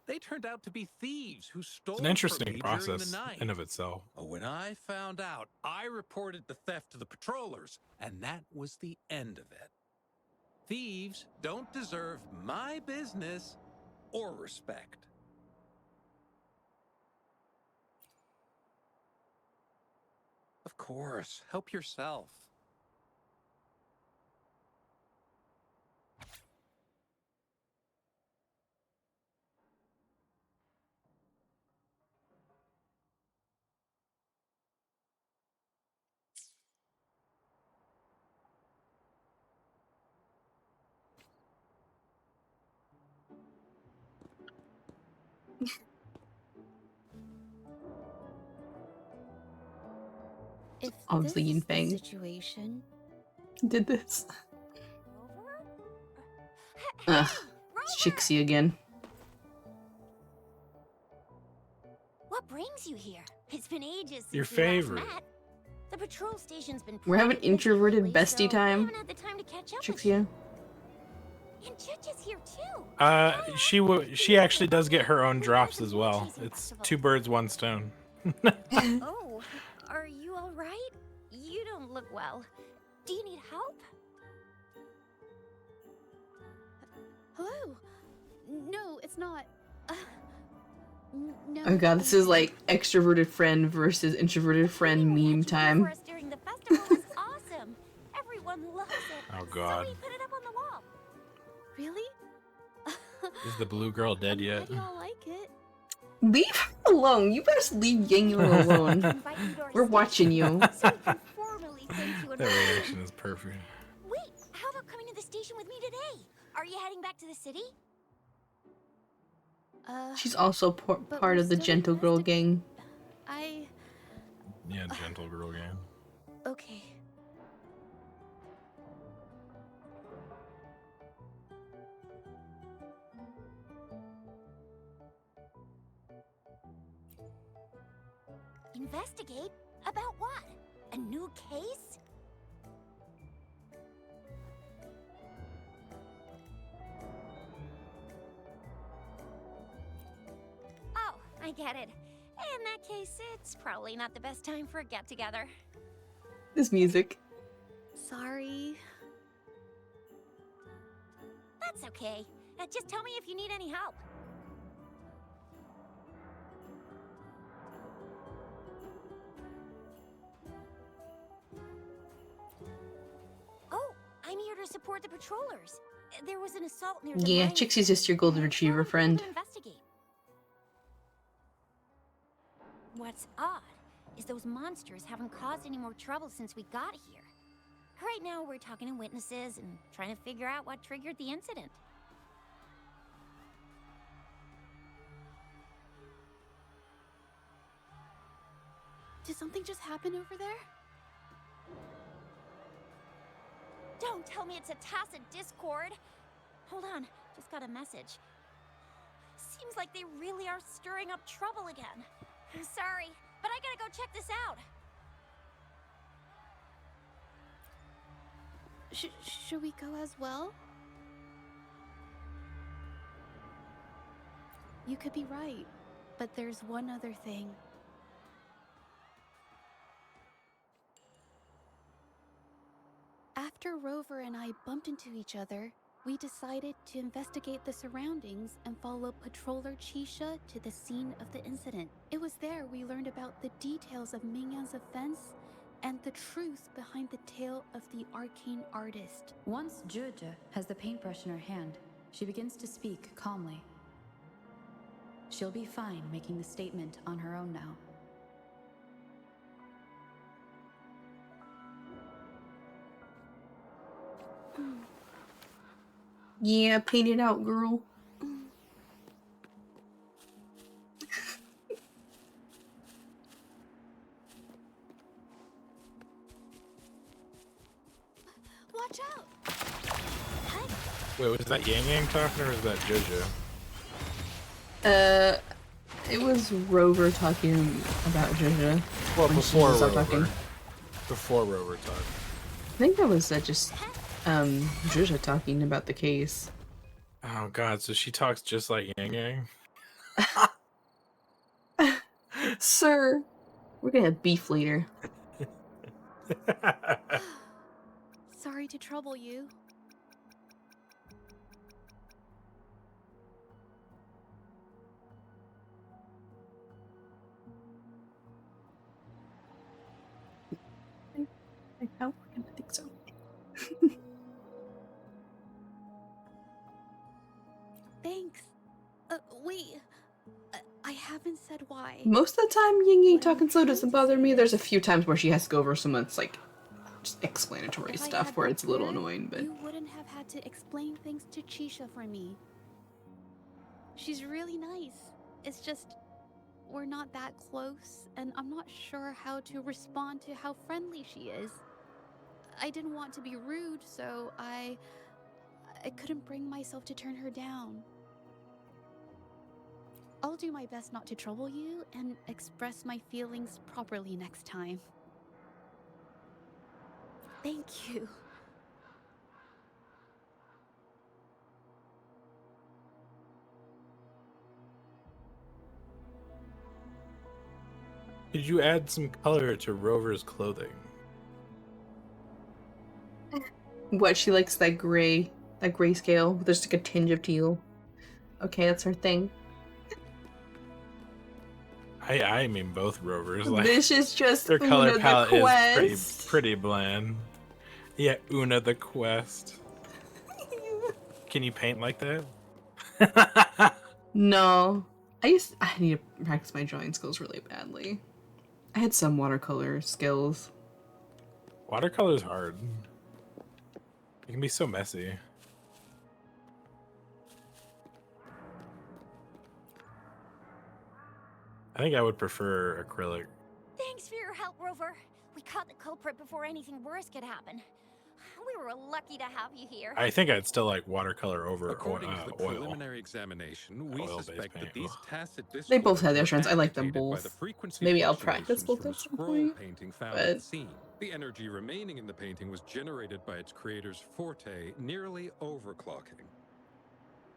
They turned out to be thieves who stole It's an from interesting me during the process night. in of itself. When I found out, I reported the theft to the patrollers, and that was the end of it. Thieves don't deserve my business or respect. Of course, help yourself. If Obviously, this Yin is the Fang situation, did this. Rover? Ugh, Rover! it's Chixie again. What brings you here? It's been ages since Your we last favorite. met. The patrol station's been We're having pretty busy introverted lately, bestie so time. I haven't had the time to catch up with you. Chixia. And Chucha's here too. She actually does get her own drops as well. It's 2 birds, 1 stone. Oh, are you all right? You don't look well. Do you need help? hello? No, it's not. No. Oh god, this is like extroverted friend versus introverted friend The painting we meme had you do time. for us during the festival was awesome. Everyone loves it. Oh, So God. we put it up on the wall. Really? Is the blue girl dead I'm yet? glad y'all like it. Leave her alone. You best leave Yangelo alone. Invite you to our We're station watching you. So we can formally thank you in That person. reaction is perfect. Wait, how about coming to the station with me today? Are you heading back to the city? She's also But part we're of the still Gentle Girl investi- gang. Yeah, gentle girl gang. Okay. Investigate? About what? A new case? Oh, I get it. In that case, it's probably not the best time for a get-together. This music. Sorry. That's okay. Just tell me if you need any help. Oh, I'm here to support the patrollers. There was an assault near the Yeah, mine. Chixie's just your golden retriever friend. To investigate. What's odd is those monsters haven't caused any more trouble since we got here. Right now, we're talking to witnesses and trying to figure out what triggered the incident. Did something just happen over there? Don't tell me it's a tacit discord. Hold on, just got a message. Seems like they really are stirring up trouble again. Sorry, but I gotta go check this out. Should we go as well? You could be right, but there's one other thing. After Rover and I bumped into each other, we decided to investigate the surroundings and follow Patroller Chisha to the scene of the incident. It was there we learned about the details of Mingyan's offense and the truth behind the tale of the arcane artist. Once Juja has the paintbrush in her hand, she begins to speak calmly. She'll be fine making the statement on her own now. Yeah, paint it out, girl. Watch Watch out! Hey, Wait, was that Yang Yang talking or was that JoJo? It was Rover talking about Jojo. Well, when she before stopped Rover. talking. Before Rover talked. I think that was just Jojo talking about the case. Oh god, so she talks just like Yang Yang? Sir, we're gonna have beef later. sorry to trouble you. I don't think so. Thanks. Wait. I haven't said why. Most of the time, Ying Ying What I'm talking slow trying doesn't to bother say me. There's a is- few times where she has to go over someone's like just explanatory If I stuff had where been it's a little heard, annoying, but you wouldn't have had to explain things to Chisha for me. She's really nice. It's just we're not that close, and I'm not sure how to respond to how friendly she is. I didn't want to be rude, so I couldn't bring myself to turn her down. I'll do my best not to trouble you and express my feelings properly next time. Thank you. Did you add some color to Rover's clothing? what she likes that gray scale. There's like a tinge of teal. Okay, that's her thing. I mean both Rovers. Like This is just their color Una palette the is quest. pretty bland. Yeah, Una the quest. Can you paint like that? No, I need to practice my drawing skills really badly. I had some watercolor skills. Watercolor's hard. It can be so messy. I think I would prefer acrylic. Thanks for your help, Rover. We caught the culprit before anything worse could happen. We were lucky to have you here. I think I'd still like watercolor over According to the oil. preliminary examination, we Oil-based suspect paint. that these tacit They both have their discords strengths. were I like them agitated by both. the frequency Maybe I'll practice fluctuations both from at the some scroll point, painting found but- at the scene. The energy remaining in the painting was generated by its creator's forte, nearly overclocking.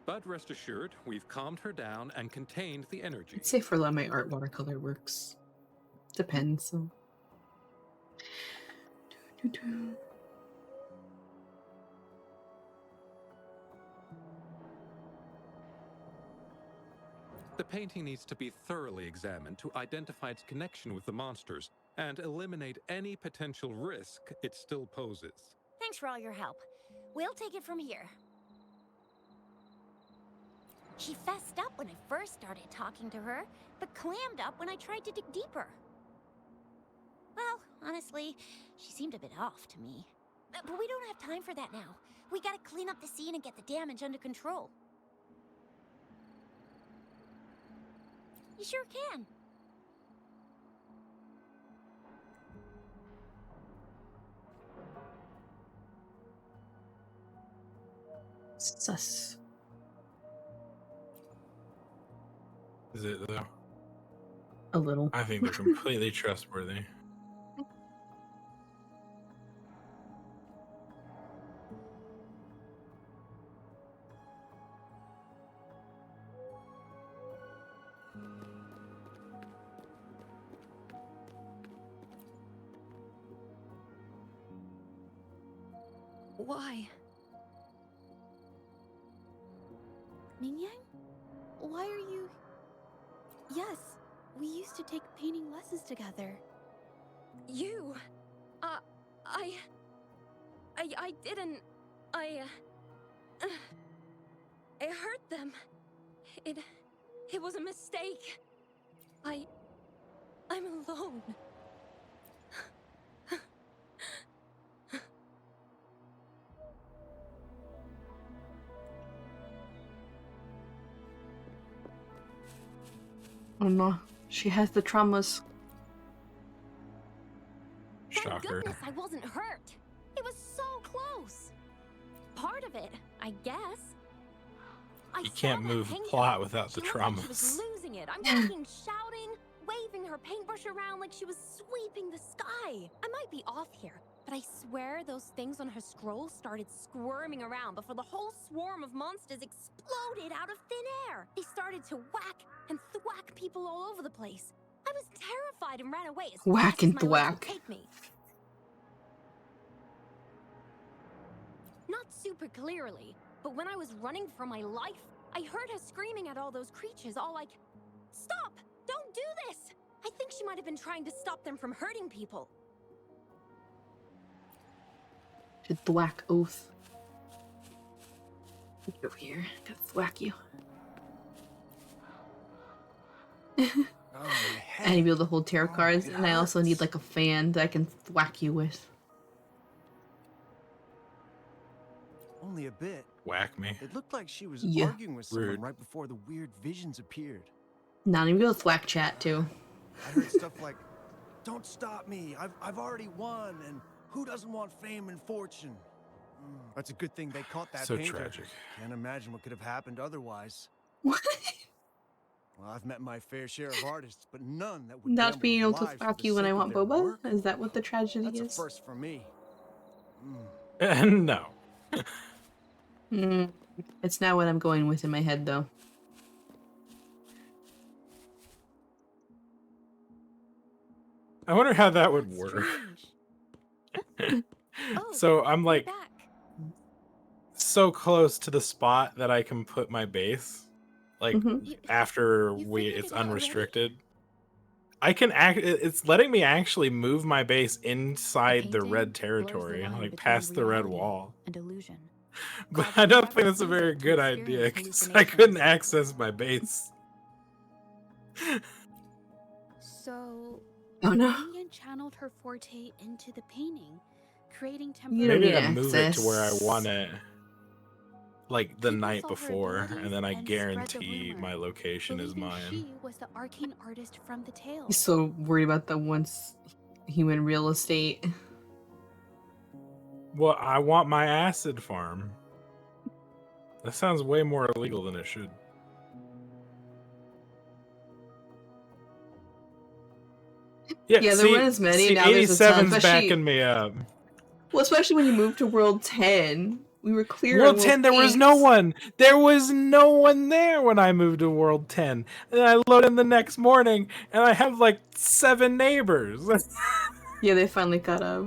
But rest assured, we've calmed her down and contained the energy. I'd say for a lot of my art, watercolor works. Depends. So. The painting needs to be thoroughly examined to identify its connection with the monsters and eliminate any potential risk it still poses. Thanks for all your help. We'll take it from here. She fessed up when I first started talking to her, but clammed up when I tried to dig deeper. Well, honestly, she seemed a bit off to me. But we don't have time for that now. We gotta clean up the scene and get the damage under control. You sure can. Sus. Is it though? A little. I think they're completely trustworthy. Why? Ming Yang? Why are you... Yes, we used to take painting lessons together. You? I didn't... I hurt them. It was a mistake. I'm alone. Oh no, she has the traumas. Thank Shocker. goodness I wasn't hurt. It was so close. of it, I guess. You can't move plot without the She looked like she was traumas. losing it. I'm talking shouting, waving her paintbrush around like she was sweeping the sky. I might be off here, but I swear those things on her scroll started squirming around before the whole swarm of monsters exploded out of thin air. They started to whack and thwack people all over the place. I was terrified and ran away as Whack fast as and my legs would thwack. take me. Not super clearly, but when I was running for my life, I heard her screaming at all those creatures, all like, "Stop! Don't do this!" I think she might have been trying to stop them from hurting people. To thwack oath. Get over here. Gotta thwack you. Oh, my head. I need to be able to hold tarot Oh, cards, it and I also need hurts. like a fan that I can thwack you with. Only a bit. Whack me. It looked like she was Yeah. arguing with someone Rude. right before the weird visions appeared. Now I'm gonna be able to thwack chat too. I heard stuff like, "Don't stop me. I've already won, and who doesn't want fame and fortune?" That's a good thing they caught that So painter. tragic. Can't imagine what could have happened otherwise. What? Well, I've met my fair share of artists, but none that would Not gamble being with able to lives for thwack the you when I sake of want their boba? work? Is that what the tragedy That's a is? first for me. No. It's not what I'm going with in my head though. I wonder how that would That's work. strange. Oh, So I'm you're like back. so close to the spot that I can put my base. Like Mhm. after You figured it's it out already? unrestricted. I can it's letting me actually move my base inside the painting red blurs the territory, line like between past the red reality wall. and illusion. But causing I don't whoever think that's a sees very it to good experience idea because I hallucinations. couldn't access my base. So, Oh no. Minion channeled her forte into the painting, creating You temporary. don't Maybe need I move it to where I access. want it, like the People night saw her before, abilities and then I and spread the guarantee rumor, my location is believing mine. she was the arcane artist from the tale. He's so worried about the once human real estate. Well, I want my acid farm. That sounds way more illegal than it should. Yeah, there see, weren't as many, see, now there's a ton, 87's especially- backing me up. Well, especially when you move to World 10. We were clear World on 10, there was no 8. one. There was no one there when I moved to World 10. And I load in the next morning, and I have like 7 neighbors. Yeah, they finally caught up.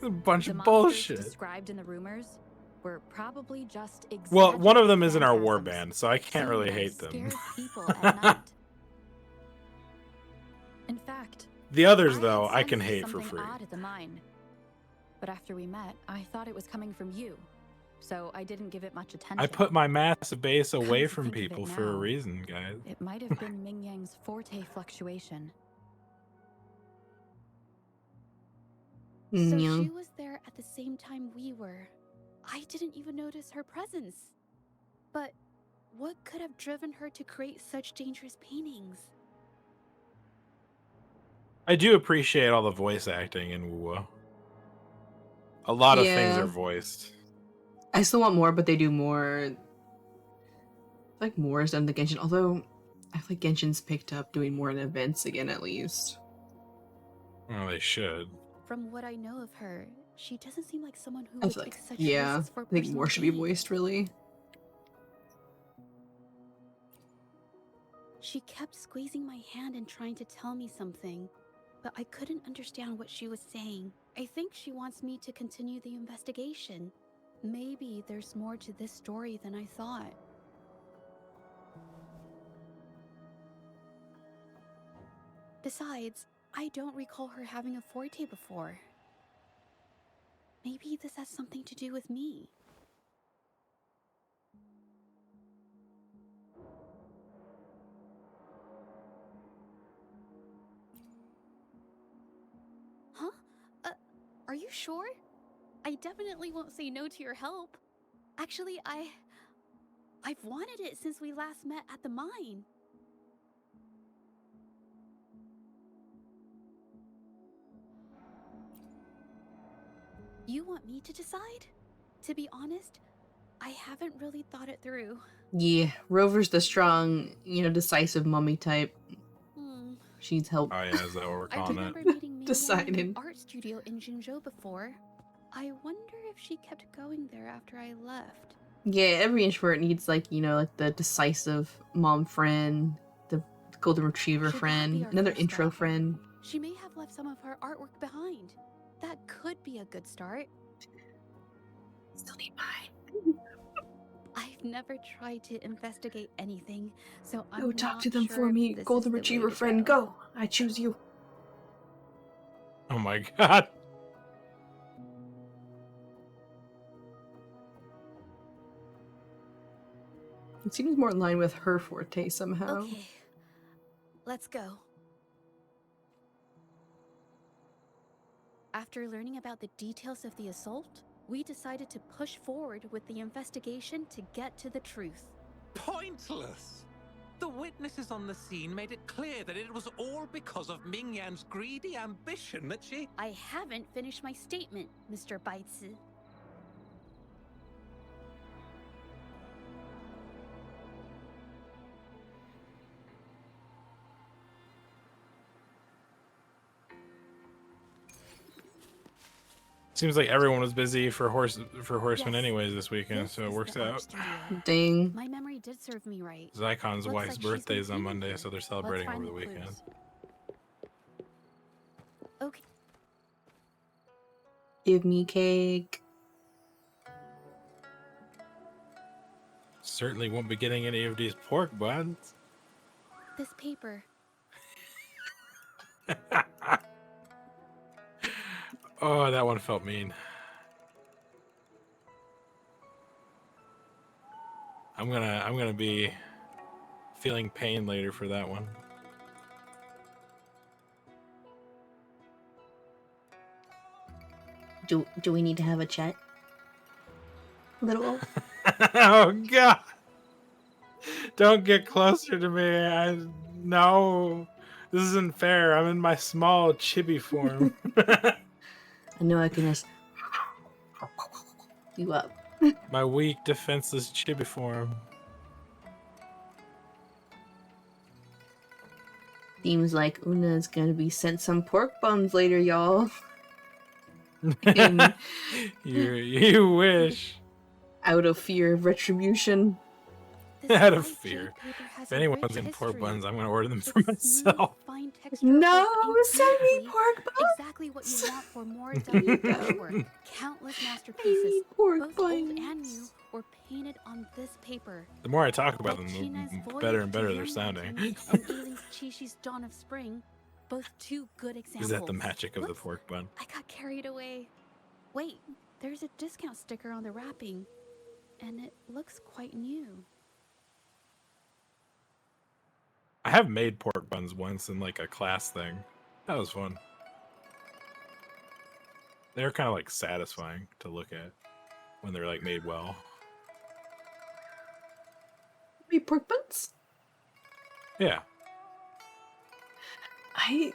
A bunch The of monsters bullshit. described in the rumors were probably just Well, one of them is in our exaggerated war phantasms, band, so I can't seen really by hate them. scared people at night. In fact, The others, I had though, I sensed can hate for something free. odd at the mine. But after we met, I thought it was coming from you, so I didn't give it much attention. I put my massive base away to from think of it people for a now, reason, guys. It might have been Ming Yang's forte fluctuation. So Yeah. she was there at the same time we were. I didn't even notice her presence. But what could have driven her to create such dangerous paintings? I do appreciate all the voice acting in Wuwa. A lot of things Yeah. are voiced. I still want more, but they do more. Like more is done to Genshin, although I feel like Genshin's picked up doing more in events again at least. Well, they should. From what I know of her, she doesn't seem like someone who I would feel take like, such yeah, risks for I think personal more should be gain. voiced really. She kept squeezing my hand and trying to tell me something, but I couldn't understand what she was saying. I think she wants me to continue the investigation. Maybe there's more to this story than I thought. Besides, I don't recall her having a forte before. Maybe this has something to do with me. Huh? Are you sure? I definitely won't say no to your help. Actually, I've wanted it since we last met at the mine. You want me to decide? To be honest, I haven't really thought it through. Yeah, Rover's the strong, decisive mummy type. Hmm. She needs help. Oh yeah, is that what we're I calling it? remember meeting Ming Yang in Deciding. an art studio in Jinzhou before. I wonder if she kept going there after I left. Yeah, every introvert needs like the decisive mom friend, the golden retriever Should that be friend, our another first intro stop? friend. She may have left some of her artwork behind. That could be a good start. Still need mine. I've never tried to investigate anything, so I'm Go talk not to them sure for if me, this is golden the way retriever to friend. Go. I choose you. Oh my god. It seems more in line with her forte somehow. Okay, let's go. After learning about the details of the assault, we decided to push forward with the investigation to get to the truth. Pointless! The witnesses on the scene made it clear that it was all because of Ming Yan's greedy ambition that she... I haven't finished my statement, Mr. Baizi. Seems like everyone was busy for Horseman Yes, anyways this weekend, this so it is works the art out. studio. Dang. My memory did serve me right. Zykon's Looks wife's like she's been birthday is on painting Monday, here. so they're Let's celebrating find over the clues. weekend. Okay. Give me cake. Certainly won't be getting any of these pork buns. This paper. Oh, that one felt mean. I'm gonna be feeling pain later for that one. Do we need to have a chat? Little. Oh god! Don't get closer to me. No, this isn't fair. I'm in my small chibi form. I know I can just you up. My weak, defenseless chibi form. Seems like Una's gonna be sent some pork buns later, y'all. And You wish. out of fear of retribution. This Out of white fear. jade paper has If a anyone's rich getting pork history. buns, I'm gonna order them for Its smooth, myself. fine texture No, holds ink send me beautifully. pork buns. Exactly what you want for more delicate brushwork. Countless masterpieces, pork both buns. old and new, were painted on this paper. The more I talk about Like them, China's the Voyage better and to better they're Young sounding. Mountain and Eileen's Qishi's Dawn of Spring, both two good examples. Is that the magic of the Whoops, pork bun? I got carried away. Wait, there's a discount sticker on the wrapping, and it looks quite new. I have made pork buns once in like a class thing. That was fun. They're kind of like satisfying to look at when they're like made well. Be pork buns? Yeah. I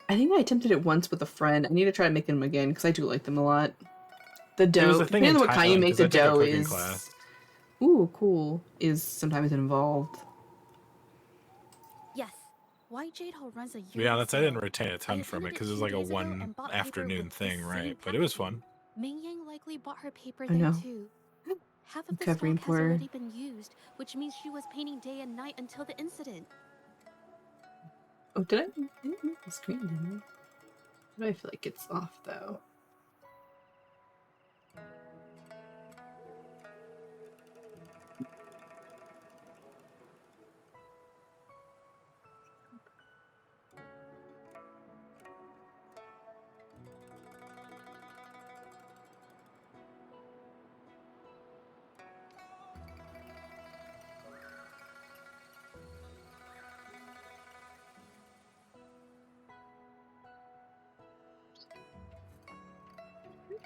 think I attempted it once with a friend. I need to try making them again because I do like them a lot. The There was dough, a thing depending in on what kind you Thailand, make, 'cause the I took a dough cooking is class. ooh cool. Is sometimes involved. Yes, White Jade Hall runs a To be yearly honest, I didn't sale. retain a ton I from it attended because it was 2 like a days ago one and bought paper afternoon with the thing, same right? But it was packaging. fun. Ming Yang likely bought her paper I there know. too. Half I'm of the covering stock has for her. already been used, which means she was painting day and night until the incident. Oh, did I? I didn't make the screen, didn't I? But I feel like it's off though.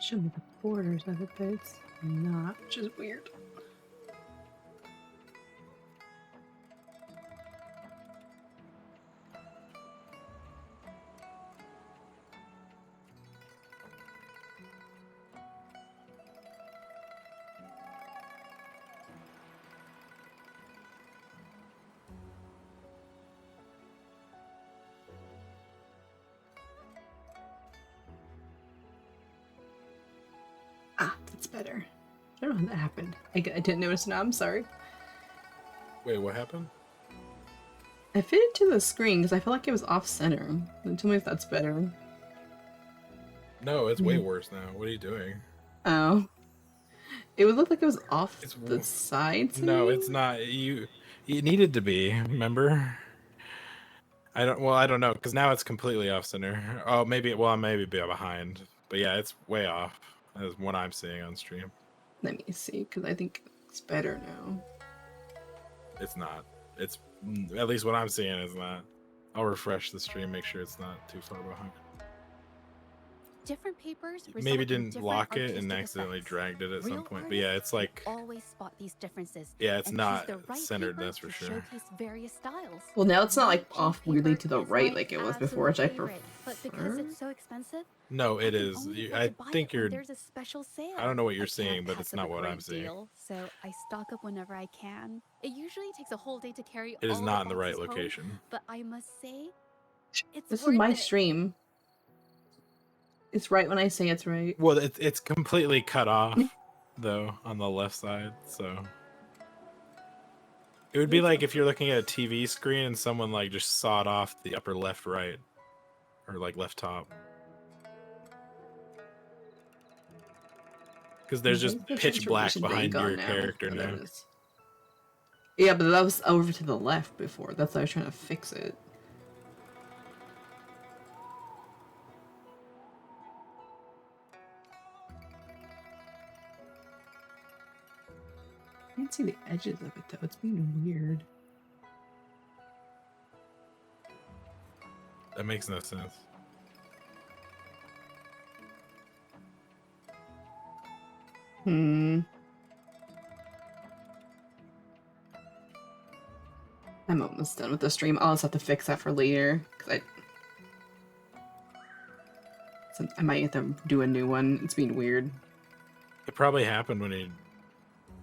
Show me the borders of it, but it's not, which is weird. That's better. I don't know how that happened. I didn't notice now. I'm sorry. Wait, what happened? I fit it to the screen because I felt like it was off center. Tell me if that's better. No, it's way worse now. What are you doing? Oh. It would look like it was off It's the side to No, me. it's not. It needed to be, remember? I don't know, because now it's completely off center. Oh, maybe, well, I maybe be behind. But yeah, it's way off. That's what I'm seeing on stream. Let me see, because I think it's better now. It's not. It's, at least what I'm seeing is not. I'll refresh the stream, make sure it's not too far behind. Different papers result Maybe in didn't different lock it and artistic accidentally effects. dragged it at some Real point. But yeah, artists it's like, will always spot these differences. yeah, it's and not choose the right centered, paper that's for to sure. showcase various styles. Well, now it's not My like off cheap weirdly paper to the is right my like it was before, which absolute I favorite, but because prefer. it's so expensive, No, I it can is. only afford I to buy think it when you're, there's a special sale. I don't know what you're I seeing, can't but pass it's up not a what I'm great seeing. deal, so I stock up whenever I can. It usually takes a whole day to carry It is all not the in the right boxes home, location. but I must say, it's This is worth my it. stream. It's right when I say it's right. Well, it's completely cut off, though, on the left side, so... It would be like if you're looking at a TV screen and someone, like, just sawed off the upper left right. Or, like, left top. Because there's just The pitch black transformation thing behind gone your now. character That now. was... Yeah, but that was over to the left before. That's why I was trying to fix it. I can't see the edges of it though. It's being weird. That makes no sense. I'm almost done with the stream. I'll just have to fix that for later because I might have to do a new one. It's being weird. It probably happened when you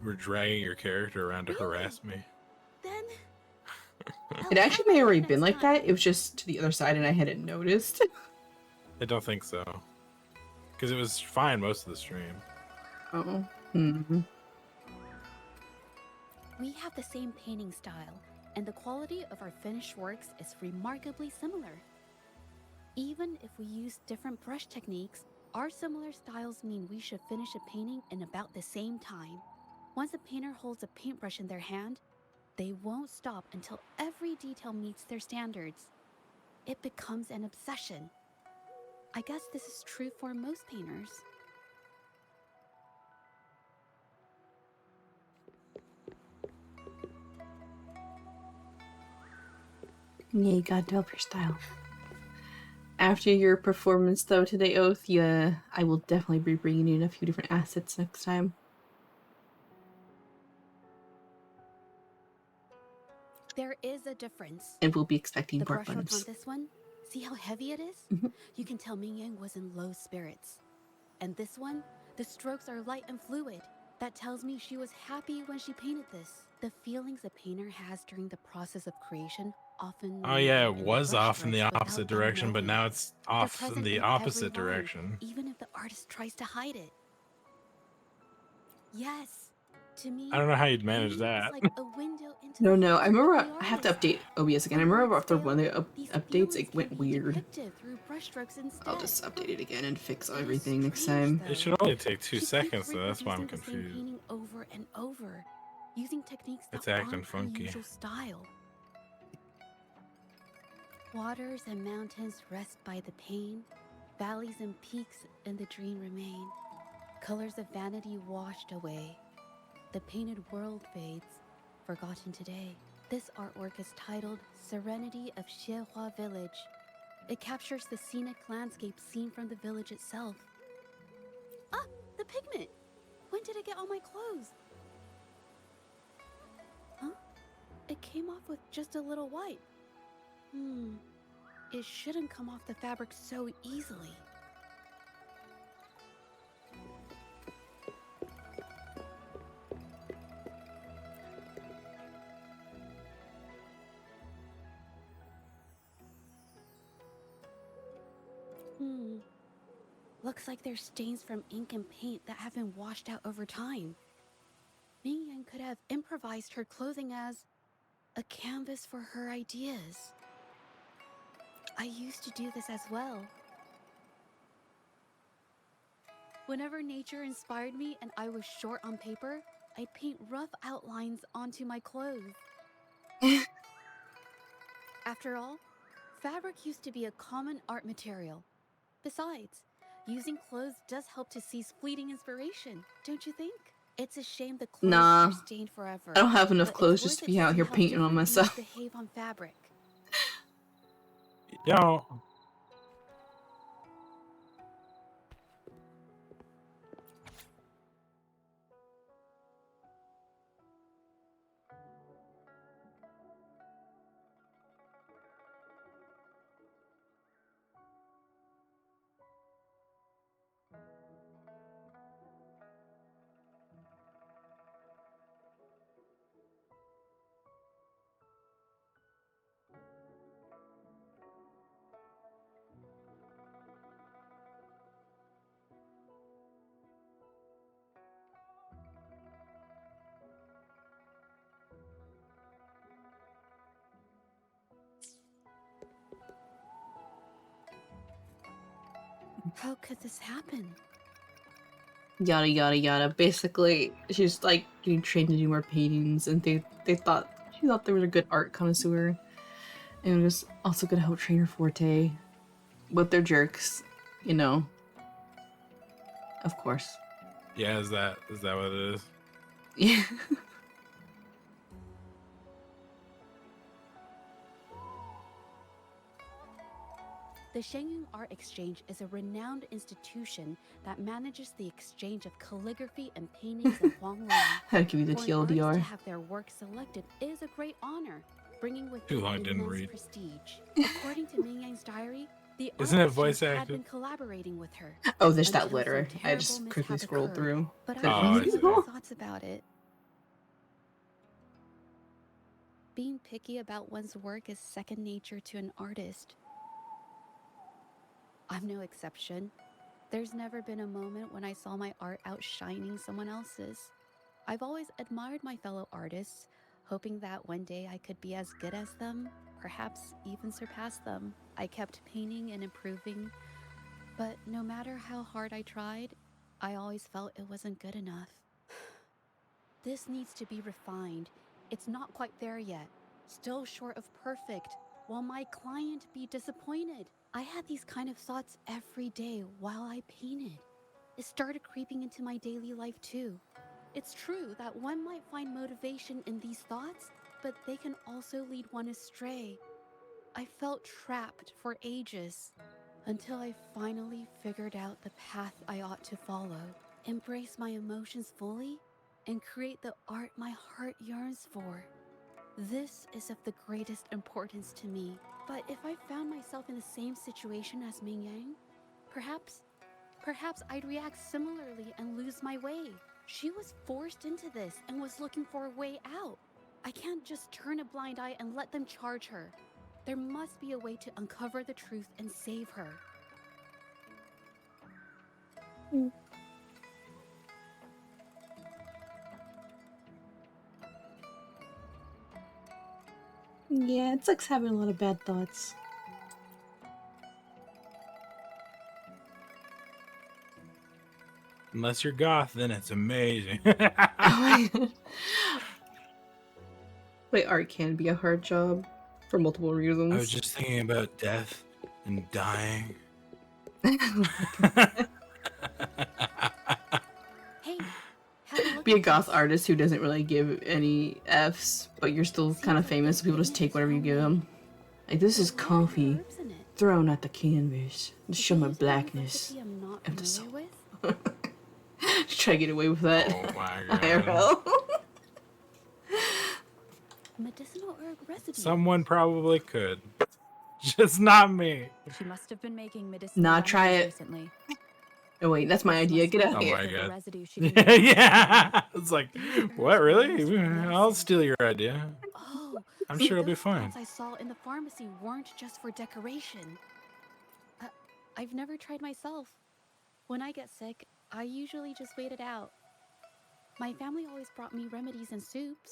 were dragging your character around to harass me. Then It actually may have already been like that. It was just to the other side and I hadn't noticed. I don't think so. Because it was fine most of the stream. Oh. we have the same painting style, and the quality of our finished works is remarkably similar. Even if we use different brush techniques, our similar styles mean we should finish a painting in about the same time. Once a painter holds a paintbrush in their hand, they won't stop until every detail meets their standards. It becomes an obsession. I guess this is true for most painters. Yeah, you gotta develop your style. After your performance, though, today, Oath, yeah, I will definitely be bringing in a few different assets next time. There is a difference. And we'll be expecting The pork brushwork on buns. this one, see how heavy it is? Mhm. You can tell Ming Yang was in low spirits. And this one, the strokes are light and fluid. That tells me she was happy when she painted this. The feelings a painter has during the process of creation often Oh yeah, it linger in the was off in the brushstrokes without opposite them direction, but knowing. now it's They're off in present the in opposite every line, direction. even if the artist tries to hide it. Yes, to me, I don't know how you'd manage painting is that. like a window into No, the I heart of remember the I have to artist. update OBS again. I When remember words after fail, one of the these updates, feelings it can went be weird. depicted through brushstrokes instead. I'll just update it again and fix It is everything next strange, time. It should only take 2 She keeps seconds, though. That's why I'm reproducing the same confused. painting over and over, using techniques that It's acting aren't her funky. usual style. Waters and mountains rest by the pain, valleys and peaks in the dream remain. Colors of vanity washed away. The painted world fades, forgotten today. This artwork is titled Serenity of Xiehua Village. It captures the scenic landscape seen from the village itself. Ah, the pigment! When did it get on my clothes? Huh? It came off with just a little white. It shouldn't come off the fabric so easily. looks like there's stains from ink and paint that have been washed out over time. Ming Yang could have improvised her clothing as a canvas for her ideas. I used to do this as well. Whenever nature inspired me and I was short on paper, I'd paint rough outlines onto my clothes. After all, fabric used to be a common art material. Besides, using clothes does help to seize fleeting inspiration, don't you think? It's a shame the clothes Nah, are stained forever. I don't have enough but it's clothes just worth to it be out see here how painting on different things myself. behave on fabric. Yo. How could this happen? Yada yada yada. Basically, she's like getting trained to do more paintings, and she thought they were a good art connoisseur, and it was also gonna help train her forte. But they're jerks, you know. Of course. Yeah, is that what it is? Yeah. The Shengyun Art Exchange is a renowned institution that manages the exchange of calligraphy and paintings in Huanglong. I'll give you the For an artist to TLDR. have their work selected is a great honor, bringing with Too it long, didn't immense read. prestige. According to Ming Yang's diary, the Isn't art it voice exchange had acted? been collaborating with her. Oh, there's that until letter. some I just terrible quickly mishap scrolled occurred. through. But Oh, I I have see. my thoughts about it. Being picky about one's work is second nature to an artist. I'm no exception. There's never been a moment when I saw my art outshining someone else's. I've always admired my fellow artists, hoping that one day I could be as good as them, perhaps even surpass them. I kept painting and improving, but no matter how hard I tried, I always felt it wasn't good enough. This needs to be refined. It's not quite there yet. Still short of perfect. Will my client be disappointed? I had these kind of thoughts every day while I painted. It started creeping into my daily life too. It's true that one might find motivation in these thoughts, but they can also lead one astray. I felt trapped for ages until I finally figured out the path I ought to follow. Embrace my emotions fully and create the art my heart yearns for. This is of the greatest importance to me. But if I found myself in the same situation as Ming Yang, perhaps I'd react similarly and lose my way. She was forced into this and was looking for a way out. I can't just turn a blind eye and let them charge her. There must be a way to uncover the truth and save her. Yeah, it sucks having a lot of bad thoughts. Unless you're goth, then it's amazing. Oh my god. Wait, art can be a hard job for multiple I reasons. was just thinking about death and dying. Hey, have a look Be a at goth this. artist who doesn't really give any Fs, but you're still kind of famous, so people just take whatever you give them. Like, this is But why are there coffee herbs in it? thrown at the canvas to Is show it my used in a blackness recipe I'm not of the familiar soul. with? Try to get away with that. Oh my god. IRL. Medicinal herb recipe. Someone probably could. Just not me. She must have been making medicinal Nah, try remedies it. recently. Oh wait, that's my This idea. must Get be out Oh of here. my the god. residue she can make. Yeah. It's like, These herbs what, were really? used for I'll medicine. steal your idea. Oh, I'm so sure it'll be those fine. plants I saw in the pharmacy weren't just for decoration. I've never tried myself. When I get sick, I usually just wait it out. My family always brought me remedies and soups.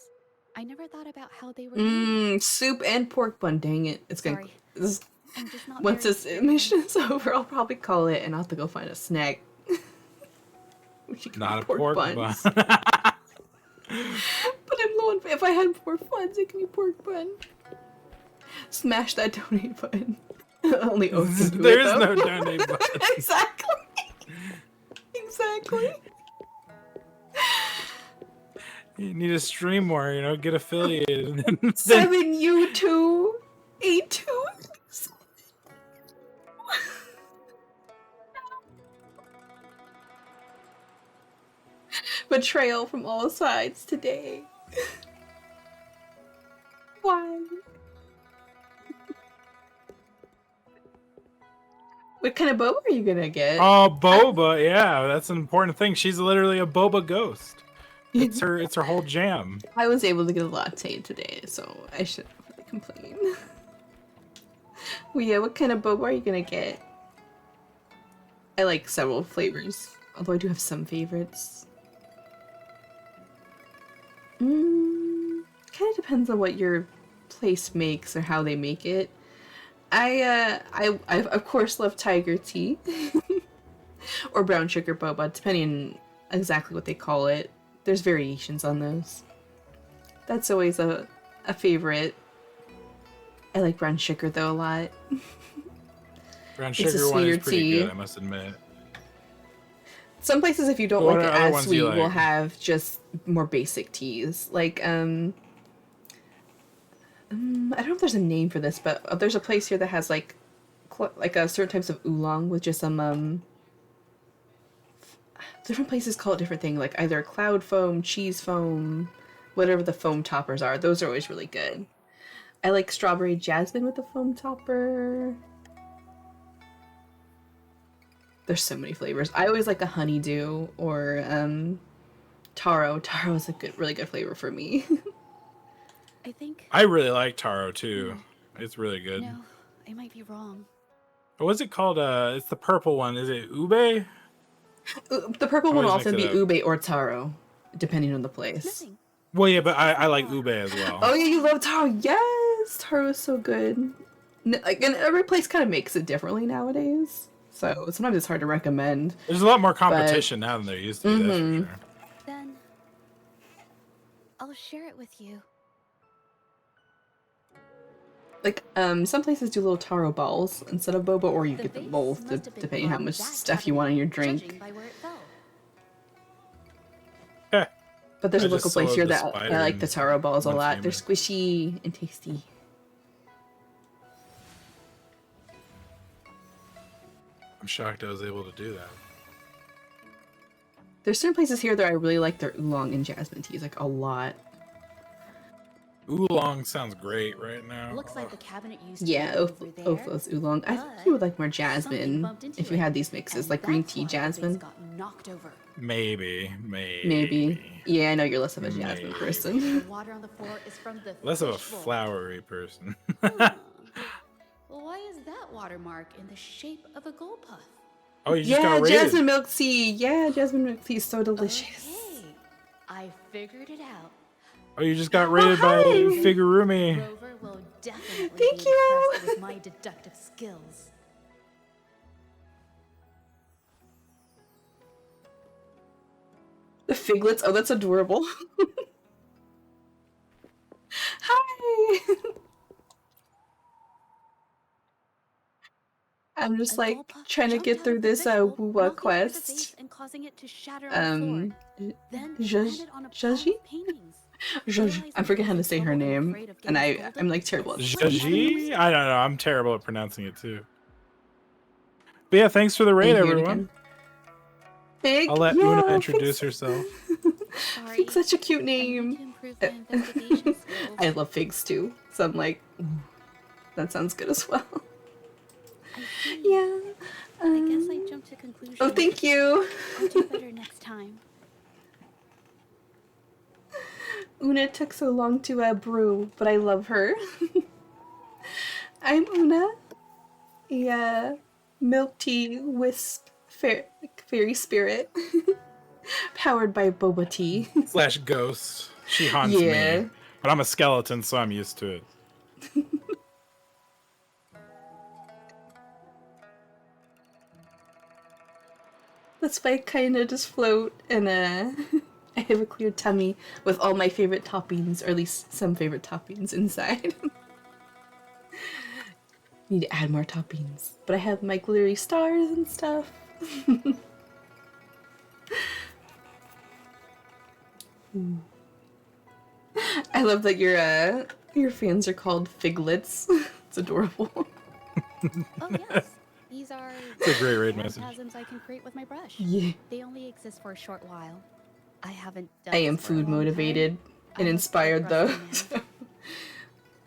I never thought about how they were made. Soup and pork bun. Dang it! It's gonna. Sorry. This, I'm just not once very this experienced. mission is over, I'll probably call it, and I'll have to go find a snack. Not a pork bun. But I'm low on. If I had more funds, it could be pork bun. Smash that donate button. Only Oath can do There's it, no donate button. Exactly. Exactly. You need to stream more, you know, get affiliated. 7U282. Betrayal from all sides today. Why? What kind of boba are you gonna get? Oh, boba, yeah, that's an important thing. She's literally a boba ghost. It's her whole jam. I was able to get a latte today, so I shouldn't really complain. Well, yeah, what kind of boba are you gonna get? I like several flavors, although I do have some favorites. Kind of depends on what your place makes or how they make it. I of course love tiger tea or brown sugar boba, depending on exactly what they call it. There's variations on those. That's always a favorite. I like brown sugar though a lot. Brown It's a sugar one sweeter is pretty tea. good, I must admit. Some places, if you don't What like are it other as ones sweet, you will like? have just more basic teas. Like, I don't know if there's a name for this, but there's a place here that has like a certain types of oolong with just some different places call it different thing, like either cloud foam, cheese foam, whatever the foam toppers are. Those are always really good. I like strawberry jasmine with the foam topper. There's so many flavors. I always like a honeydew or taro. Taro is a really good flavor for me. I think. I really like taro too. It's really good. No, I might be wrong. What's it called? It's the purple one. Is it ube? The purple one will Always often mix be it up. ube or taro, depending on the place. Nothing. Well, yeah, but I like ube as well. Oh yeah, you love taro. Yes, taro is so good. Like, and every place kind of makes it differently nowadays, so sometimes it's hard to recommend. There's a lot more competition now than there used to be. That's for sure. Then I'll share it with you. Like, some places do little taro balls instead of boba, or you The get them vase both, must have been depending on how on much that stuff you want in your judging drink. by where it fell. But there's I a local just place saw here the that spider I like the in taro balls a one lot. They're famous- squishy and tasty. I'm shocked I was able to do that. There's certain places here that I really like their oolong and jasmine teas, like a lot. Oolong sounds great right now. Looks like the cabinet used to Yeah, be over there. Ophos oolong. I think you would like more something jasmine bumped into if you it, had these mixes, and like green that's tea why the vase jasmine. got knocked over. Maybe. Maybe. Yeah, I know you're less of a jasmine Maybe. person. The water on the floor is from the Less of a fish bowl. flowery person. Huh. Well, why is that watermark in the shape of a gold puff? Oh, you just Yeah, got raided. jasmine milk tea. Yeah, jasmine milk tea is so delicious. Okay, I figured it out. Oh, you just got raided by hi. Figurumi. Rover will definitely Thank be you. impressed with my deductive skills. The figlets. Oh, that's adorable. Hi. I'm just A like gold puff trying to jumped get out through of the this fish bowl, Wuwa knocking over the quest. vase and causing it to shatter on the floor. Then it Jaji? landed on a pile of paintings. I forget how to say her name, and I'm like terrible at Jaji? I don't know. I'm terrible at pronouncing it too. But yeah, thanks for the raid, Thank you everyone. again. Fig, I'll let yeah, Una introduce herself. Sorry, Fig's such a cute I need to name. improve my investigation skills. I love figs too, so I'm like, ooh, that sounds good as well. I see. Yeah. I guess I jumped to conclusions. Oh, thank you. I'll do better next time. Una took so long to brew, but I love her. I'm Una, a milk tea wisp fairy spirit. Powered by boba tea. / ghost. She haunts me. But I'm a skeleton, so I'm used to it. That's why I kind of just float, and I have a clear tummy with all my favorite toppings, or at least some favorite toppings inside. Need to add more toppings. But I have my glittery stars and stuff. I love that your fans are called figlets. It's adorable. Oh yes, these are It's a great raid message. phantasms I can create with my brush. Yeah. They only exist for a short while. I haven't done I am this for a food long time. motivated and I'm a inspired though. rusty man.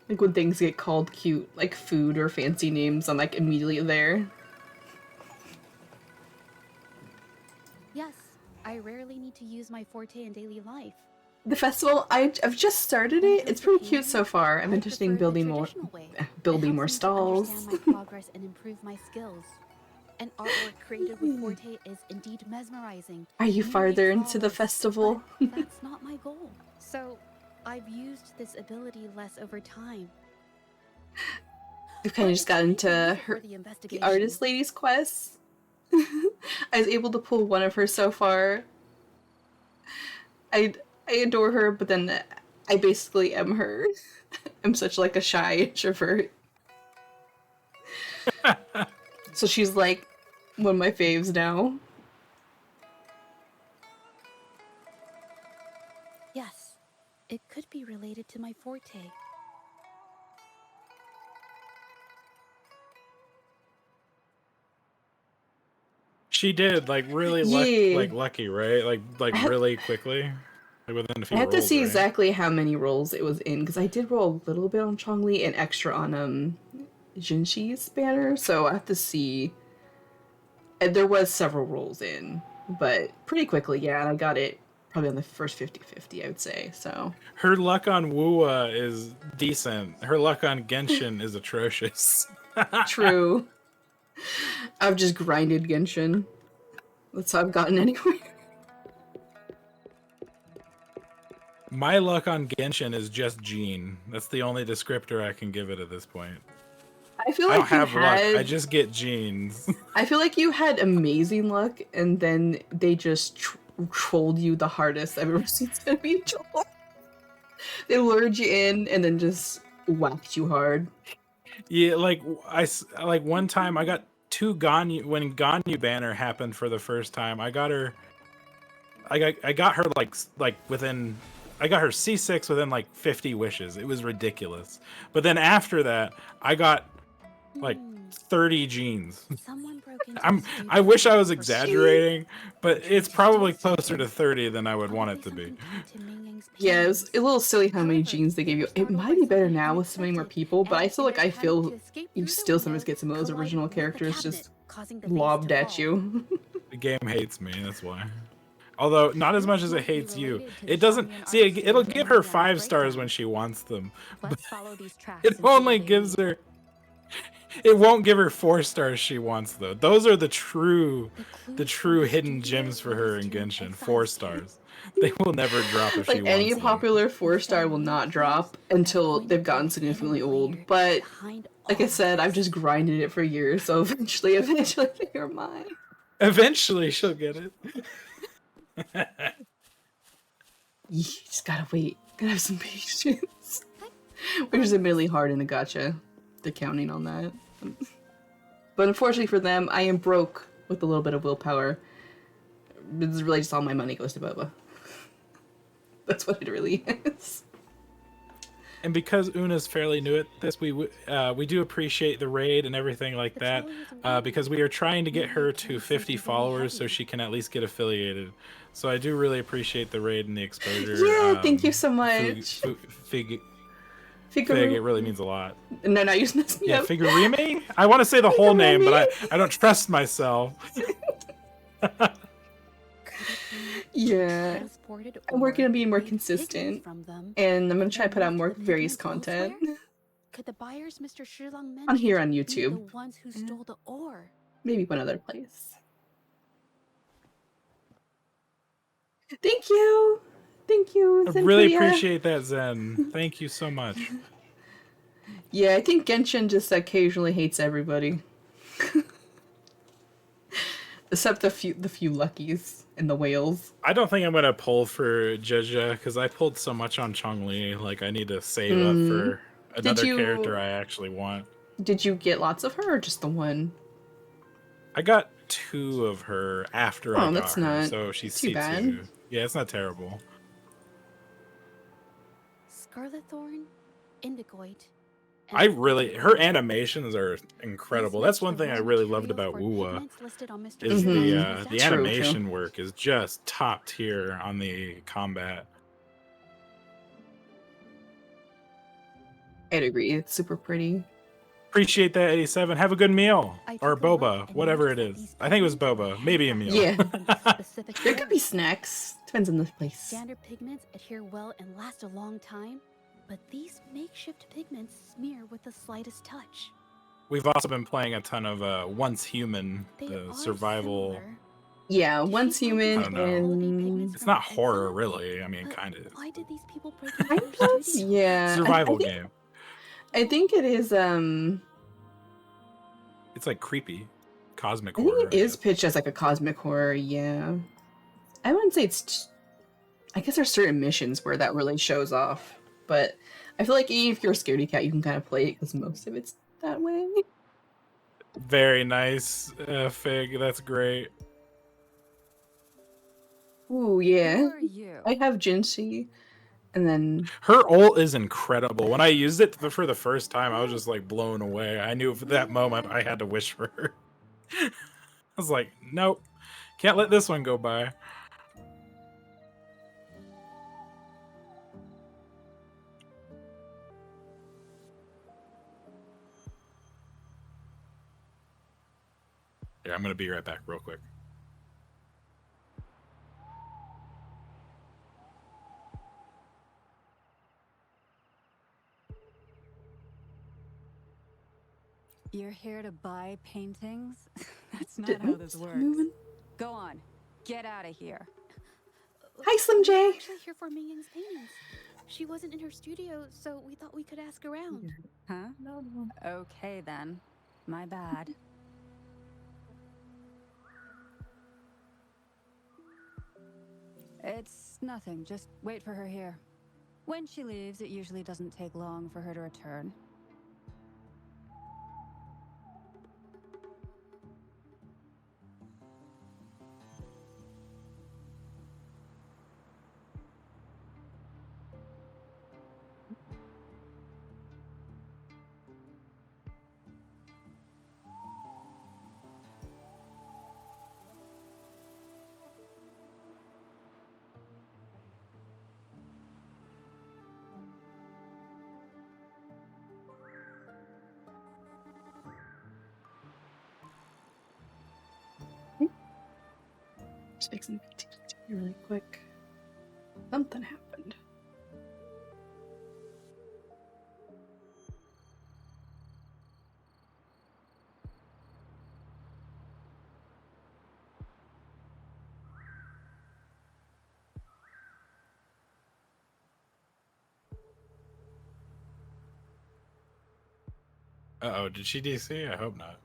Like when things get called cute, like food or fancy names, I'm like immediately there. Yes, I rarely need to use my forte in daily life. The festival, I've just started it. It's pretty cute so far. I'm interested in building more, building more stalls. Understand my progress and improve my skills. An artwork created with forte is indeed mesmerizing. Are you nearly farther into the flawless, festival? but that's not my goal. So, I've used this ability less over time. I've kind of just got into her, the artist lady's quest. I was able to pull one of her so far. I adore her, but then I basically am her. I'm such like a shy introvert. So she's like one of my faves now. Yes, it could be related to my forte. She did like really lucky, right? Like really quickly, like within a few. I have to rolls, see right? exactly how many rolls it was in, because I did roll a little bit on Chongli and extra on Jinshi's banner, so I have to see. And there was several rolls in, but pretty quickly, yeah, and I got it probably on the first 50-50, I would say. So Her luck on Wuwa is decent. Her luck on Genshin is atrocious. true. I've just grinded Genshin. That's how I've gotten anywhere. My luck on Genshin is just Gene. That's the only descriptor I can give it at this point. I feel I like don't you have had, luck. I just get genes. I feel like you had amazing luck, and then they just trolled you the hardest I've ever seen somebody troll. They lured you in and then just whacked you hard. Yeah, like one time I got 2 Ganyu when Ganyu banner happened for the first time. I got her like within. I got her C6 within like 50 wishes. It was ridiculous. But then after that, I got like 30 genes. Someone broke into I wish I was exaggerating, but it's probably closer to 30 than I would want it to be. Yeah, it was a little silly how many genes they gave you. It might be better now with so many more people, but I feel you still sometimes get some of those original characters just lobbed at you. The game hates me, that's why. Although, not as much as it hates you. It doesn't... See, it'll give her 5 stars when she wants them. But it only gives her... It won't give her 4 stars she wants, though. Those are the true hidden gems for her in Genshin. 4 stars. They will never drop if she Like wants any them. popular 4-star will not drop until they've gotten significantly old. But like I said, I've just grinded it for years, so eventually they are mine. Eventually she'll get it. You just gotta wait. Gotta have some patience. Which is admittedly hard in a gacha. They're counting on that. But unfortunately for them, I am broke with a little bit of willpower. It's really just all my money goes to Boba. That's what it really is. And because Una's fairly new at this, we do appreciate the raid and everything like that, because we are trying to get her to 50 followers so she can at least get affiliated. So I do really appreciate the raid and the exposure. Yeah, thank you so much. Fig, it really means a lot. No, not using this. Yeah, Figurime? I want to say the whole name, but I don't trust myself. Yeah, I'm working on being more consistent, and I'm gonna try to put out more various content Could the buyers Mr. Shilong on here on be YouTube. the ones who stole the ore? Maybe one other place. Thank you. Thank you, I Zen really Kuya. appreciate that, Zen. Thank you so much. Yeah, I think Genshin just occasionally hates everybody. Except the few luckies and the whales. I don't think I'm gonna pull for Jeja because I pulled so much on Chongli. Like I need to save up for Did another character you I actually want. did you get lots of her or just the one? I got 2 of her after I Oh, got that's her, not so she's too C2. bad. Yeah, it's not terrible. Scarlet Thorn, Indigoid. Her animations are incredible. That's one thing I really loved materials about for Wuwa. pigments listed on Mr. Is Scarlet's the True, animation work is just top tier on the combat. I'd agree. It's super pretty. Appreciate that, 87. Have a good meal. I Or took a look boba, and whatever it noticed that is. these I think it was pigments boba. are Maybe a meal. Yeah. handcrafted from this specific There could be source. snacks. Depends on the place. Standard pigments adhere well and last a long time, but these makeshift pigments smear with the slightest touch. We've also been playing a ton of Once Human, They the are survival. similar. Yeah, She once told me human I don't know. quality and pigments It's from not horror, Exodus, really. I mean, but kind of. why did these people break into kind our of, studio? yeah. Survival I think, game. I think it is. It's like creepy, cosmic I think horror. it is pitched as like a cosmic horror. Yeah, I wouldn't say it's. I guess there's certain missions where that really shows off, but I feel like even if you're a scaredy cat, you can kind of play it because most of it's that way. Very nice, Fig. That's great. Ooh, yeah. Who are you? I have Jinxie, and then Her ult is incredible. When I used it for the first time, I was just like blown away. I knew for that moment I had to wish for her. I was like, nope, can't let this one go by. Yeah, I'm gonna be right back real quick. You're here to buy paintings? That's not did how this works. moving. Go on. Get out of here. Hi, Slim We're J. actually here for Mingyan's paintings. She wasn't in her studio, so we thought we could ask around. Huh? Okay then. My bad. It's nothing. Just wait for her here. When she leaves, it usually doesn't take long for her to return. Just fixing the really quick. Something happened. Uh-oh, did she DC? I hope not.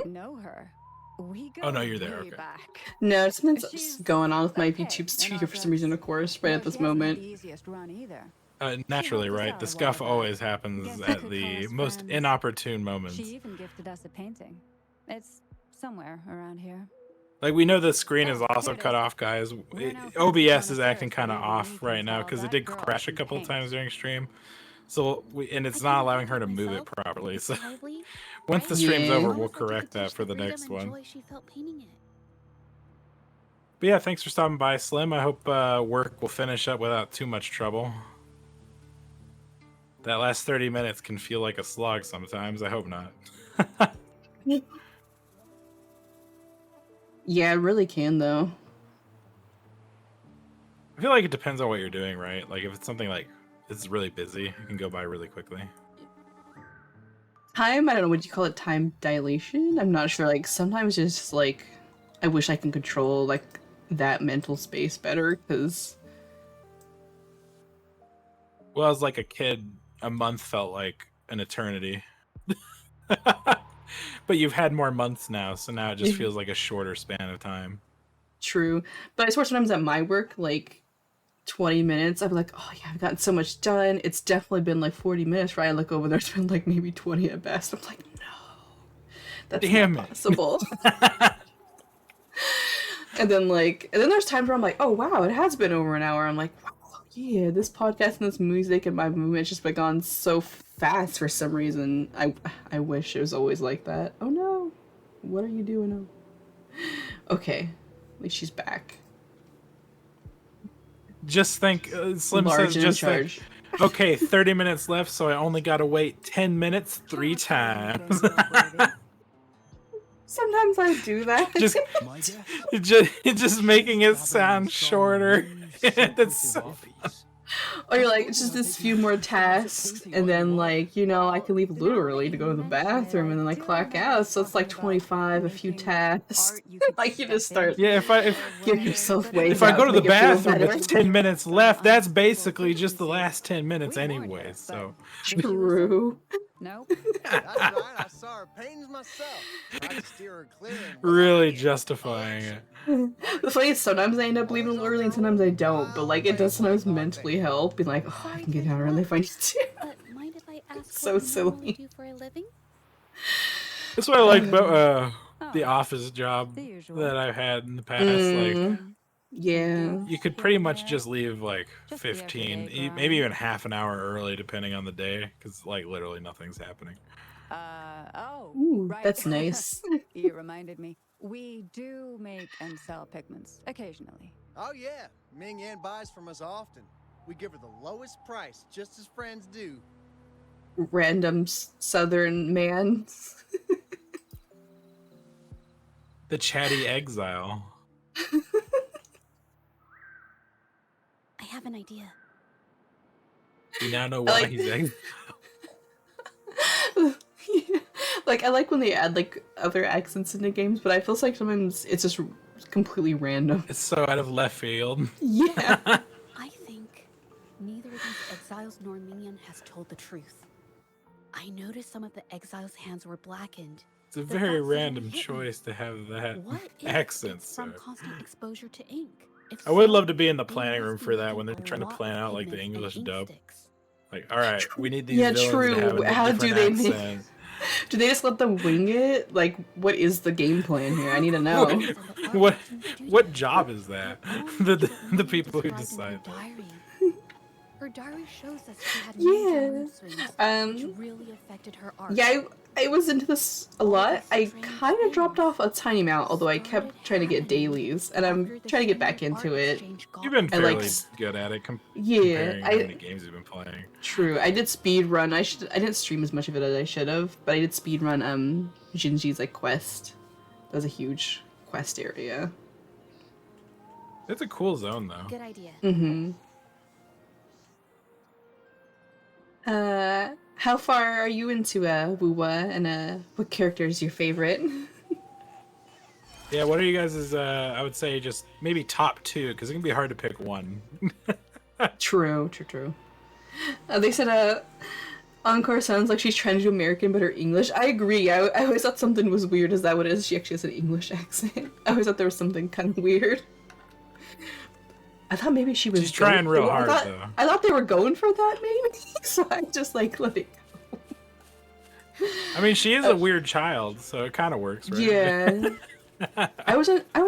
Know her. We go Oh, no, you're there, way okay. back. No, something's She's going on with my okay YouTube in studio our for some reason, of books. course, right Though at this she hasn't had moment. the easiest run either. Naturally, helped us right? out The a scuff while back. always happens Guess we at could the call us most friends. inopportune moments. She even gifted us a painting. It's somewhere around here. Like, we know the screen is Oh, also here it cut is. off, guys. We're no fancy OBS is acting connoisseurs, kind of but even we off can right now tell because it that did girl crash a can couple paint. times during stream. So, and it's I not couldn't allowing help her to it move it myself. properly. It's So, lively, once the bright, stream's Yeah. over, and we'll almost like you correct could that touch for the freedom next and one. joy she felt painting it. But yeah, thanks for stopping by, Slim. I hope work will finish up without too much trouble. That last 30 minutes can feel like a slog sometimes. I hope not. Yeah, it really can, though. I feel like it depends on what you're doing, right? Like, if it's something like it's really busy, it can go by really quickly. Time, I don't know, would you call it time dilation? I'm not sure. Like, sometimes it's just like, I wish I can control, like, that mental space better, because Well, as like a kid, a month felt like an eternity. But you've had more months now, so now it just feels like a shorter span of time. true. But I swear sometimes at my work, like 20 minutes, I'm like, oh yeah, I've gotten so much done. It's definitely been like 40 minutes, right? I look over there, it's been like maybe 20 at best. I'm like, no, that's Damn not it. possible. And then there's times where I'm like, oh wow, it has been over an hour. I'm like, wow, yeah, this podcast and this music and my movement just been gone so fast for some reason. I wish it was always like that. Oh no, what are you doing? Oh. Okay, at least she's back. Just think, Slim Large says, and in just think, charge. okay, 30 minutes left, so I only gotta wait 10 minutes 3 times. Sometimes I do that. just, just making it sound shorter. That's so Or you're like, it's just this few more tasks, and then like, you know, I can leave a little early to go to the bathroom and then like clock out, so it's like 25, a few tasks. Like you just start give yourself ways if I out go to the make it feel bathroom better. with 10 minutes left, that's basically just the last 10 minutes anyway, so. True. Nope. That's right, I saw her paintings myself. I had to steer her clear and Really justifying it. The funny is sometimes I end up leaving early and sometimes I don't, but like it does sometimes mentally help. Be like, oh, I can get out early if I need to. But mind if I ask So what you normally silly. do for a living? That's what I like about the office job that I've had in the past. Like, Yeah. you could pretty much just leave like 15, maybe even half an hour early, depending on the day, because like literally nothing's happening. Ooh, Right. that's nice. You reminded me. We do make and sell pigments occasionally. Oh yeah, Ming Yan buys from us often. We give her the lowest price, just as friends do. Random southern man. The chatty exile. I have an idea. You now know why like- he's exiled. Like I like when they add like other accents into games, but I feel like sometimes it's just completely random. It's so out of left field. Yeah. I think neither of these exiles nor Minion has told the truth. I noticed some of the exiles' hands were blackened. It's a The very thought random suddenly hit me. choice to have that What if accent, it's from sir. constant exposure to ink? If I would so, love to be in the they planning must room be for that making when they're a trying to lot plan of out like the pigments and English ink dub. sticks. Like, all right, we need these Yeah, villains true. to have a How different do they make- accent. Do they just let them wing it? Like, what is the game plan here? I need to know. What job is that? The people who decide that. Her diary shows us she had Yeah. major mood swings, which really affected her art. Yeah, I was into this a lot. I kind of dropped off a tiny amount, although I kept trying to get dailies, and I'm trying to get back into it. You've been I fairly like- good at it. Yeah, Comparing how many games you've been playing. True. I did speed run. I didn't stream as much of it as I should have, but I did speed run Jinji's like quest. That was a huge quest area. It's a cool zone though. Good idea. Mm-hmm. How far are you into Wuwa, and what character is your favorite? Yeah, what are you guys' I would say just maybe top 2, because it can be hard to pick one. True. They said Encore sounds like she's trying to do American, but her English. I agree. I always thought something was weird. Is that what it is? She actually has an English accent. I always thought there was something kind of weird. I thought maybe she was. She's trying real hard, I though. I thought they were going for that, maybe. So I just like let it go. I mean, she is a weird child, so it kind of works, right? Yeah. I wasn't. I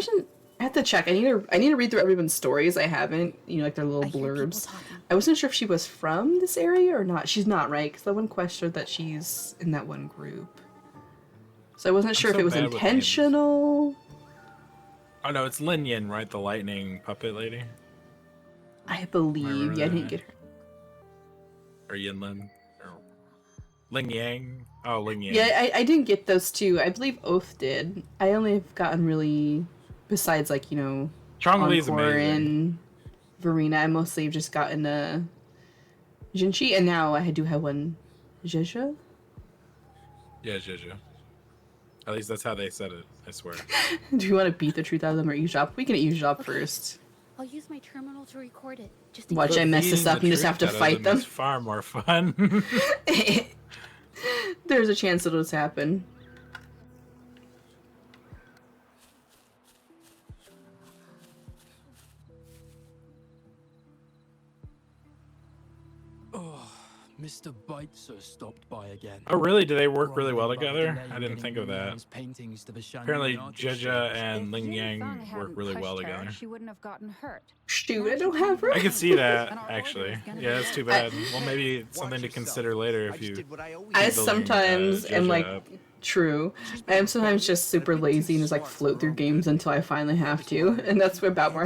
have to check. I need to read through everyone's stories. I haven't. You know, like their little blurbs. I wasn't sure if she was from this area or not. She's not, right? Because the one quest showed that she's in that one group. So I wasn't sure if so it was bad with names. intentional. Oh no, it's Lin Yin, right? The lightning puppet lady? I believe. remember Yeah, I that. didn't get her. Or Yin Lin? Or Ling Yang? Oh, Ling Yang. Yeah, I didn't get those two. I believe Oath did. I only have gotten really, besides like, you know, Chong-Li's Encore amazing. and Verena, I mostly have just gotten Jinchi, and now I do have one Jeja. Yeah, Jeju. At least that's how they said it. I swear. Do you want to beat the truth out of them or eavesdrop? We can eavesdrop first. I'll use my terminal to record it. Just in Watch, case. I mess this Beating up the and just have to truth out of fight them. is far more fun. There's a chance it'll just happen. Oh, Mr. Beitzer stopped by again. Oh, really? Do they work really well Wondering about together? the delay I in didn't getting think of Ling that. Yang's paintings to the Shanghai Apparently, Art Jeja Exchange. and Ling Yang work really well together. She wouldn't have gotten hurt. Shoot, I don't have her. I could see that, And our actually. order is gonna Yeah, be that's too met. bad. Well, maybe it's something to consider later if you... I building, sometimes am Jeja like, up. true. I am sometimes just super lazy and just like float through games until I finally have to, and that's what about more.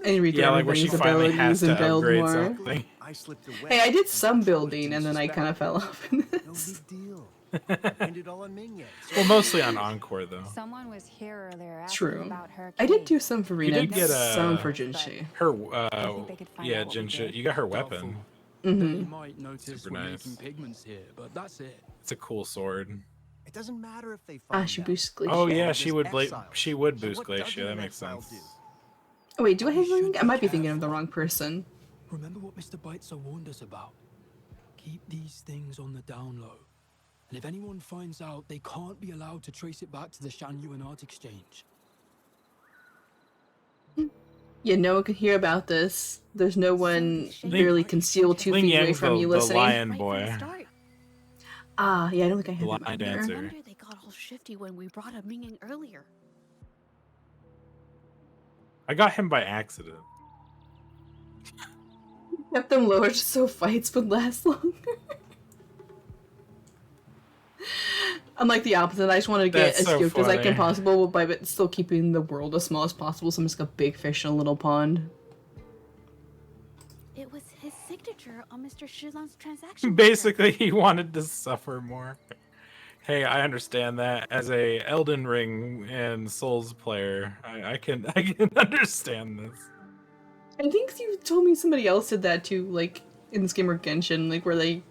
And read through Yeah, like where she everybody's finally has abilities and to build upgrade more. something. Hey, I did some building and then I kind of fell off in this. Well, mostly on Encore, though. Someone was here earlier asking True. about her I did cave. do some for You Rena, did get some for Jinshi. her, think they could find yeah, out what we Jinshi. did. You got her weapon. They Mm-hmm. might notice Super we're nice. making pigments here, but that's it. It's a cool sword. It doesn't matter if they Ah, find she out. boosts Glacier. Oh yeah, There's she would exiles. she would So boost what Glacier. doesn't That an makes exile sense. do? Oh wait, do I have You anything? should I might be be thinking of the careful. wrong person. Remember what Mr. Beitzer warned us about? Keep these things on the down low. And if anyone finds out, they can't be allowed to trace it back to the Shanyuan Art Exchange. Yeah, no one could hear about this. There's no one Ling- barely concealed 2 Ling feet away Yang's from you the listening. lion Right boy. from the start. Ah, yeah, I don't think I The had that lion under. dancer. No wonder they got all shifty when we brought up Ming Yang earlier. I got him by accident. Kept them lower just so fights would last longer. I'm like the opposite. I just want to get That's as so yoked as I can funny. possible, but still keeping the world as small as possible. So I'm just a big fish in a little pond. It was his signature on Mr. Shizan's transaction. Basically, he wanted to suffer more. Hey, I understand that. As a Elden Ring and Souls player, I can understand this. I think you told me somebody else did that too, like in this game or Genshin, like where they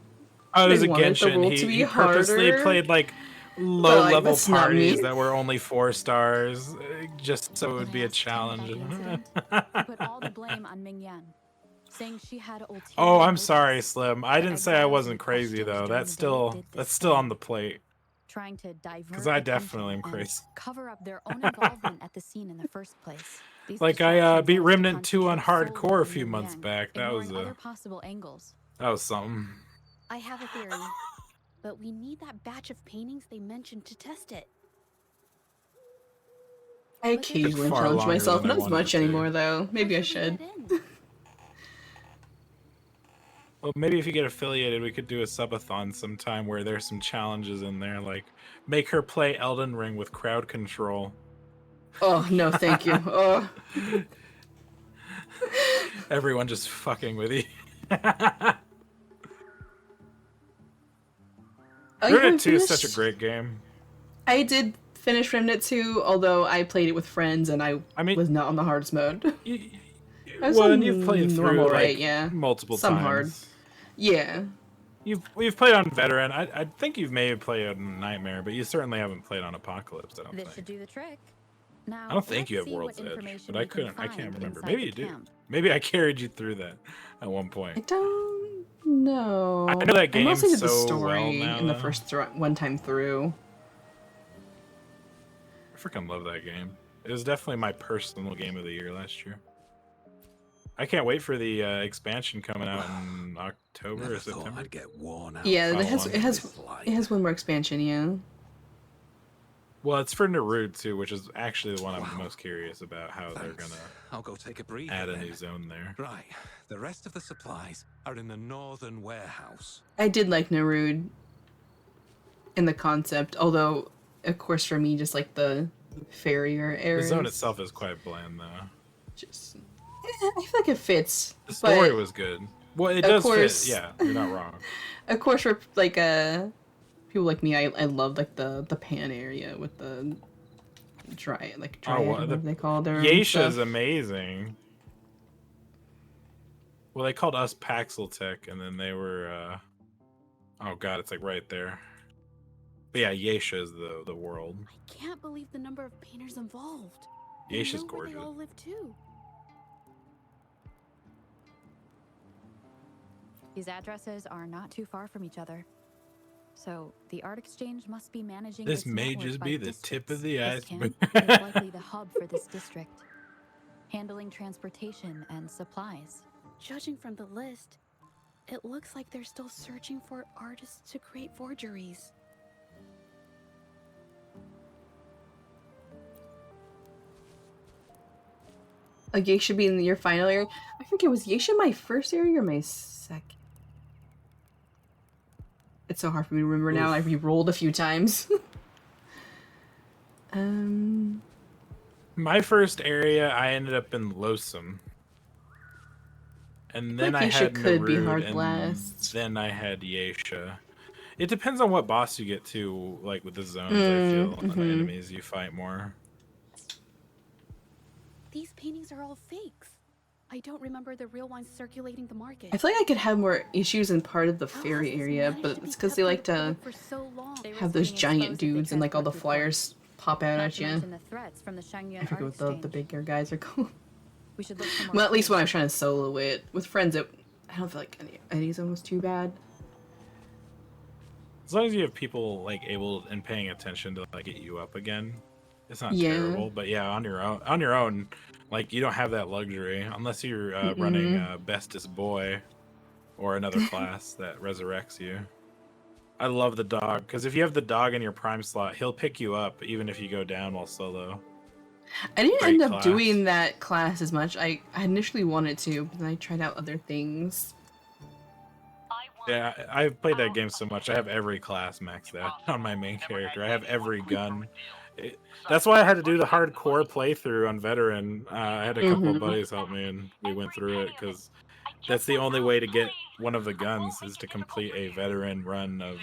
Oh, there's a wanted the Genshin. world to be He purposely harder. played like low-level that's not me. parties that were only 4 stars, just so it would When be I a asked Tim challenge. about the incident, he put all the blame on Ming Yan, saying she had ulterior Oh, I'm motives. sorry, Slim. I didn't say I Exiles wasn't and crazy questions though. during That's the day still did the that's still on same, the plate. trying to divert 'Cause I attention definitely am and crazy. cover up their own involvement at the scene in the first place. These Like I distractions beat led us to Remnant 2 on concentrate solely hardcore a on few Ming months Yan, back. That was ignoring other possible angles. something. I have a theory, but we need that batch of paintings they mentioned to test it. I occasionally far challenge longer myself, than I not as wanted much it to. anymore though. Maybe I How should. we get in? Well, maybe if you get affiliated, we could do a subathon sometime where there's some challenges in there, like make her play Elden Ring with crowd control. Oh no, thank you. Oh, Everyone just fucking with you. you haven't Remnant 2 is such a finished? great game. I did finish Remnant 2, although I played it with friends and I I mean, was not on the hardest mode. I was well, on and you've played through normal, like right? Yeah. multiple Some times. hard. Yeah. We've played on Veteran. I think you've maybe played on Nightmare, but you certainly haven't played on Apocalypse. I don't This think. should do the trick. Now, I don't think let's you have see what World's Edge, information but I we can couldn't. I find can't remember. inside Maybe the you do. camp. Maybe I carried you through that at one I point. don't know. I know that I game mostly did the so story well now, in the though. first one time through. I freaking love that game. It was definitely my personal game of the year last year. I can't wait for the expansion coming out in October Never or thought September. I'd get worn out. Yeah, Oh, it has one. it has This life. it has one more expansion. Yeah. Well, it's for Naruto too, which is actually the one I'm Wow. most curious about. How they're Thanks. gonna I'll go take a breather. add a then. new zone there. Right. The rest of the supplies are in the northern warehouse. I did like Narud in the concept, although, of course, for me, just like the farrier The areas. zone itself is quite bland, though. Just, I feel like it fits. The story but was good. Well, it of does course- fit. Yeah, you're not wrong. of course, for like people like me, I love like the pan area with the dry Oh, dryad, well, whatever they call their Geisha's stuff. amazing. Well, they called us Paxel Tech, and then they were. Oh god, it's like right there. But yeah, Yeisha is the world. I can't believe the number of painters involved. They Yeisha's know where gorgeous. they all live too. These addresses are not too far from each other. So the art exchange must be managing This may network just by be the tip of districts. the This iceberg. camp is likely the hub for this district, handling transportation and supplies. Judging from the list, it looks like they're still searching for artists to create forgeries. Like Yeisha be in your final area. I forget, was Yeisha my first area or my second? It's so hard for me to remember now. I re-rolled a few times. My first area, I ended up in Losum. And then like I Yeisha had could be Narud, hard and blast. then I had Yeisha. It depends on what boss you get to, like with the zones, I feel, and the enemies you fight more. These paintings are all fakes. I don't remember the real ones circulating the market. I feel like I could have more issues in part of the fairy area, but it's because they like to have those giant dudes and like all the flyers pop out at you. I forget what the bigger guys are called. We should look for more Well, at least when I clues. was trying to solo it with friends, I don't feel like any of them was too bad. As long as you have people like able and paying attention to like get you up again, it's not Yeah. terrible. But yeah, on your own, like you don't have that luxury unless you're running Bestest Boy or another class that resurrects you. I love the dog because if you have the dog in your prime slot, he'll pick you up even if you go down while solo. I didn't Great end up class. doing that class as much. I initially wanted to, but then I tried out other things. Yeah, I've played that game so much. I have every class maxed out on my main character. I have every gun. That's why I had to do the hardcore playthrough on veteran. I had a couple of buddies help me, and we went through it because that's the only way to get one of the guns is to complete a veteran run of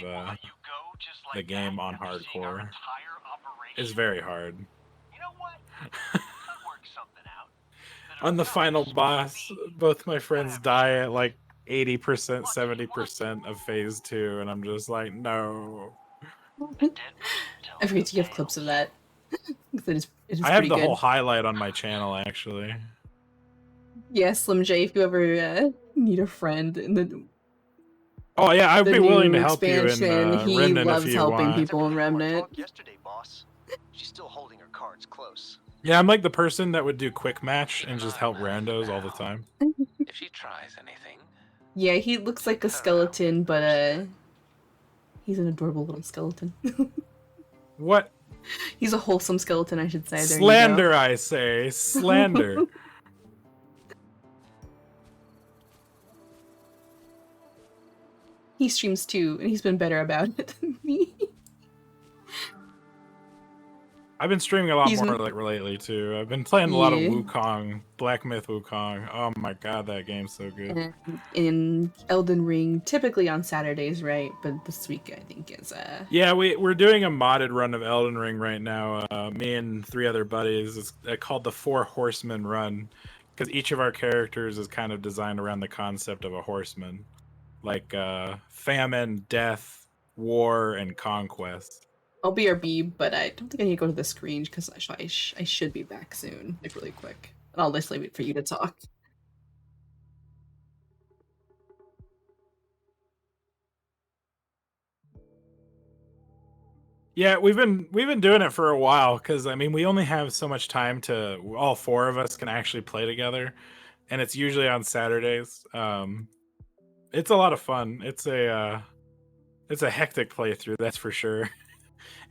the game on hardcore. It's very hard. On the final boss, both my friends die at like 80%, 70% of phase 2, and I'm just like, no. I forget to give clips of that. it is I have pretty the good. whole highlight on my channel, actually. Yeah, Slim J, if you ever need a friend in the Oh yeah, I'd be willing to new help you in expansion, he Remnant loves if you helping want. people in Remnant. Yesterday, boss. She's still holding her cards close. Yeah, I'm like the person that would do quick match and just help randos all the time. If she tries anything, Yeah, he looks like a skeleton, but he's an adorable little skeleton. What? He's a wholesome skeleton, I should say. There Slander, you go. I say. Slander. He streams too, and he's been better about it than me. I've been streaming a lot more like lately too. I've been playing a lot of Wukong, Black Myth Wukong. Oh my god, that game's so good. And in Elden Ring, typically on Saturdays, right? But this week I think is Yeah, we're doing a modded run of Elden Ring right now. Me and 3 other buddies. It's called the 4 Horsemen Run, because each of our characters is kind of designed around the concept of a horseman, like famine, death, war, and conquest. I'll BRB, but I don't think I need to go to the screen because I should be back soon, like really quick. And I'll just leave it for you to talk. Yeah, we've been doing it for a while because I mean we only have so much time to all 4 of us can actually play together, and it's usually on Saturdays. It's a lot of fun. It's a hectic playthrough, that's for sure.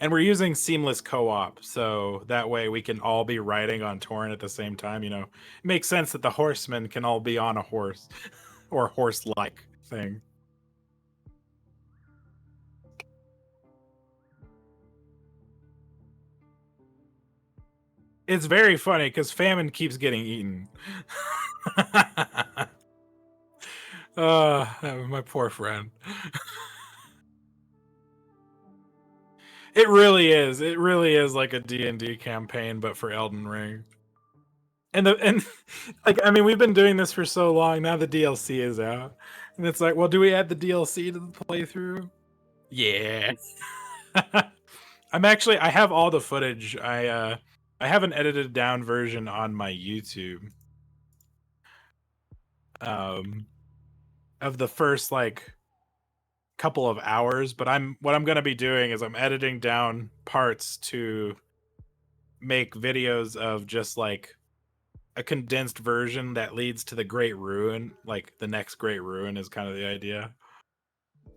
And we're using seamless co-op, so that way we can all be riding on Torrent at the same time. You know, it makes sense that the horsemen can all be on a horse or horse-like thing. It's very funny because famine keeps getting eaten. My poor friend. It really is. It really is like a D&D campaign, but for Elden Ring. And like I mean, we've been doing this for so long. Now the DLC is out, and it's like, well, do we add the DLC to the playthrough? Yeah. I have all the footage. I have an edited down version on my YouTube. Of the first like couple of hours, but what I'm going to be doing is I'm editing down parts to make videos of just like a condensed version that leads to the Great Ruin. Like the next Great Ruin is kind of the idea.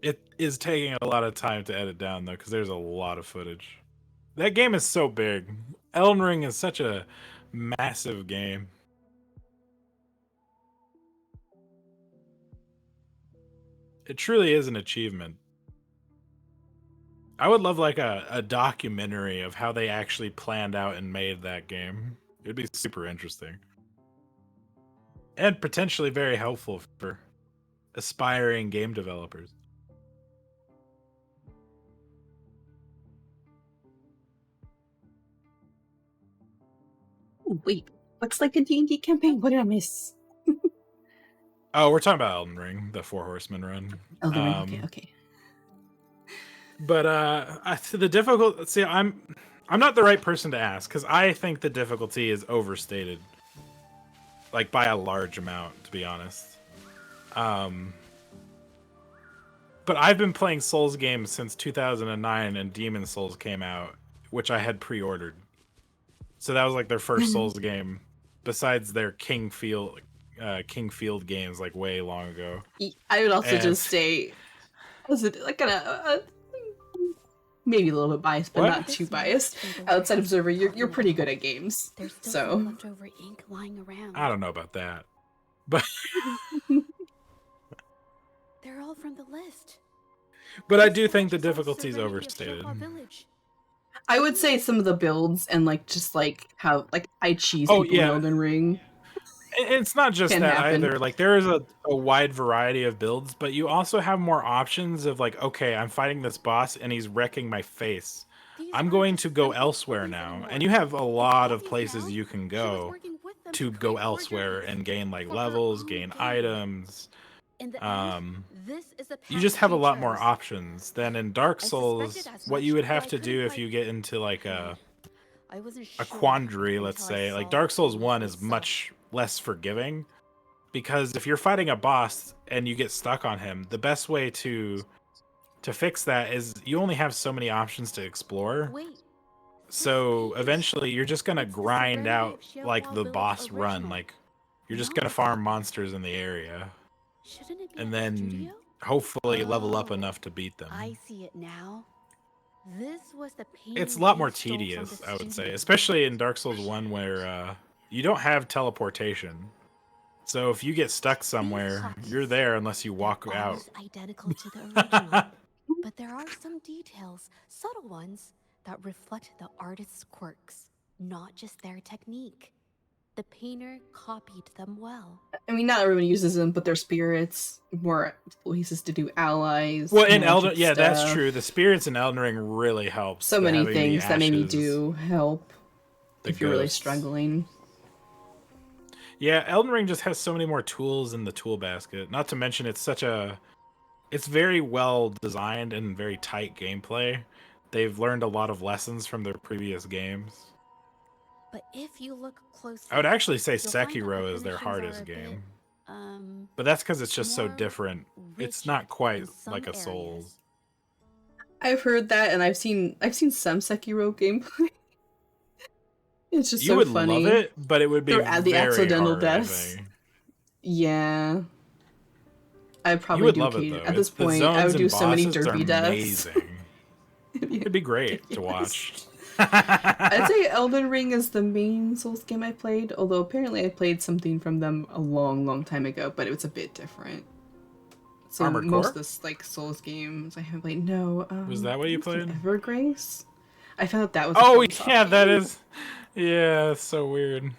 It is taking a lot of time to edit down though, because there's a lot of footage. That game is so big. Elden Ring is such a massive game. It truly is an achievement. I would love like a documentary of how they actually planned out and made that game. It'd be super interesting. And potentially very helpful for aspiring game developers. Oh, wait, what's like a D&D campaign? What did I miss? Oh, we're talking about Elden Ring, the Four Horsemen run. Elden Ring. Okay. But the difficult. See, I'm not the right person to ask because I think the difficulty is overstated, like by a large amount, to be honest. But I've been playing Souls games since 2009, and Demon Souls came out, which I had pre-ordered. So that was like their first Souls game, besides their King Field games, like way long ago. I would also just say, was it like maybe a little bit biased, but not too biased. Outside observer, you're pretty good at games. There's still so some leftover ink lying around. I don't know about that, but They're all from the list. but I do think the difficulty is overstated. I would say some of the builds and like just like how like I cheese people in Elden Ring. It's not just that either. Like there is a wide variety of builds, but you also have more options of like, okay, I'm fighting this boss and he's wrecking my face. I'm going to go elsewhere now. And you have a lot of places you can go to go elsewhere and gain like levels, gain items. You just have a lot more options than in Dark Souls. What you would have to do if you get into like a quandary, let's say, like Dark Souls 1 is much less forgiving, because if you're fighting a boss and you get stuck on him, the best way to fix that is you only have so many options to explore. So eventually you're just gonna grind out like the boss run, like you're just gonna farm monsters in the area and then hopefully level up enough to beat them. I see it now. This was the pain. It's a lot more tedious, I would say, especially in Dark Souls 1 where you don't have teleportation. So if you get stuck somewhere, you're there unless you walk out. Identical to the original. But there are some details, subtle ones, that reflect the artist's quirks, not just their technique. The painter copied them well. I mean, not everyone uses them, but they're spirits, more places to do allies. Well, in Elden, yeah, that's true. The spirits in Elden Ring really help. So many things that maybe do help if you're really struggling. Yeah, Elden Ring just has so many more tools in the tool basket. Not to mention, it's very well designed and very tight gameplay. They've learned a lot of lessons from their previous games. But if you look closely, I would actually say Sekiro is their hardest game. But that's because it's just so different. It's not quite like a Souls. I've heard that, and I've seen some Sekiro gameplay. It's just you would love it, but it would be the accidental deaths. Yeah, I'd probably do love it, though. At this point, I would do so many derpy deaths. It'd be great to watch. I'd say Elden Ring is the main Souls game I played, although apparently I played something from them a long time ago, but it was a bit different. So Armored most Core? of the like Souls games I have played. No, was that what you played? Evergrace. I found out that was. Oh yeah, that is. Yeah, it's so weird.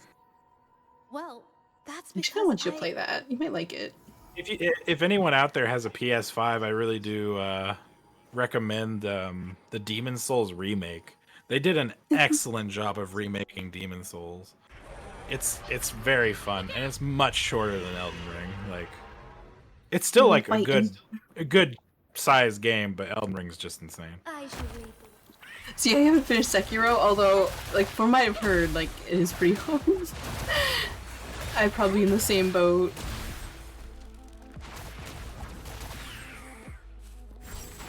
Well, that's because I want you to play that. You might like it. If anyone out there has a PS5, I really do recommend the Demon Souls remake. They did an excellent job of remaking Demon Souls. It's very fun, and it's much shorter than Elden Ring. Like, it's still like a good size game, but Elden Ring's just insane. I should read the See, I haven't finished Sekiro, although, like, from what I've heard, like, it is pretty hard. I'm probably in the same boat.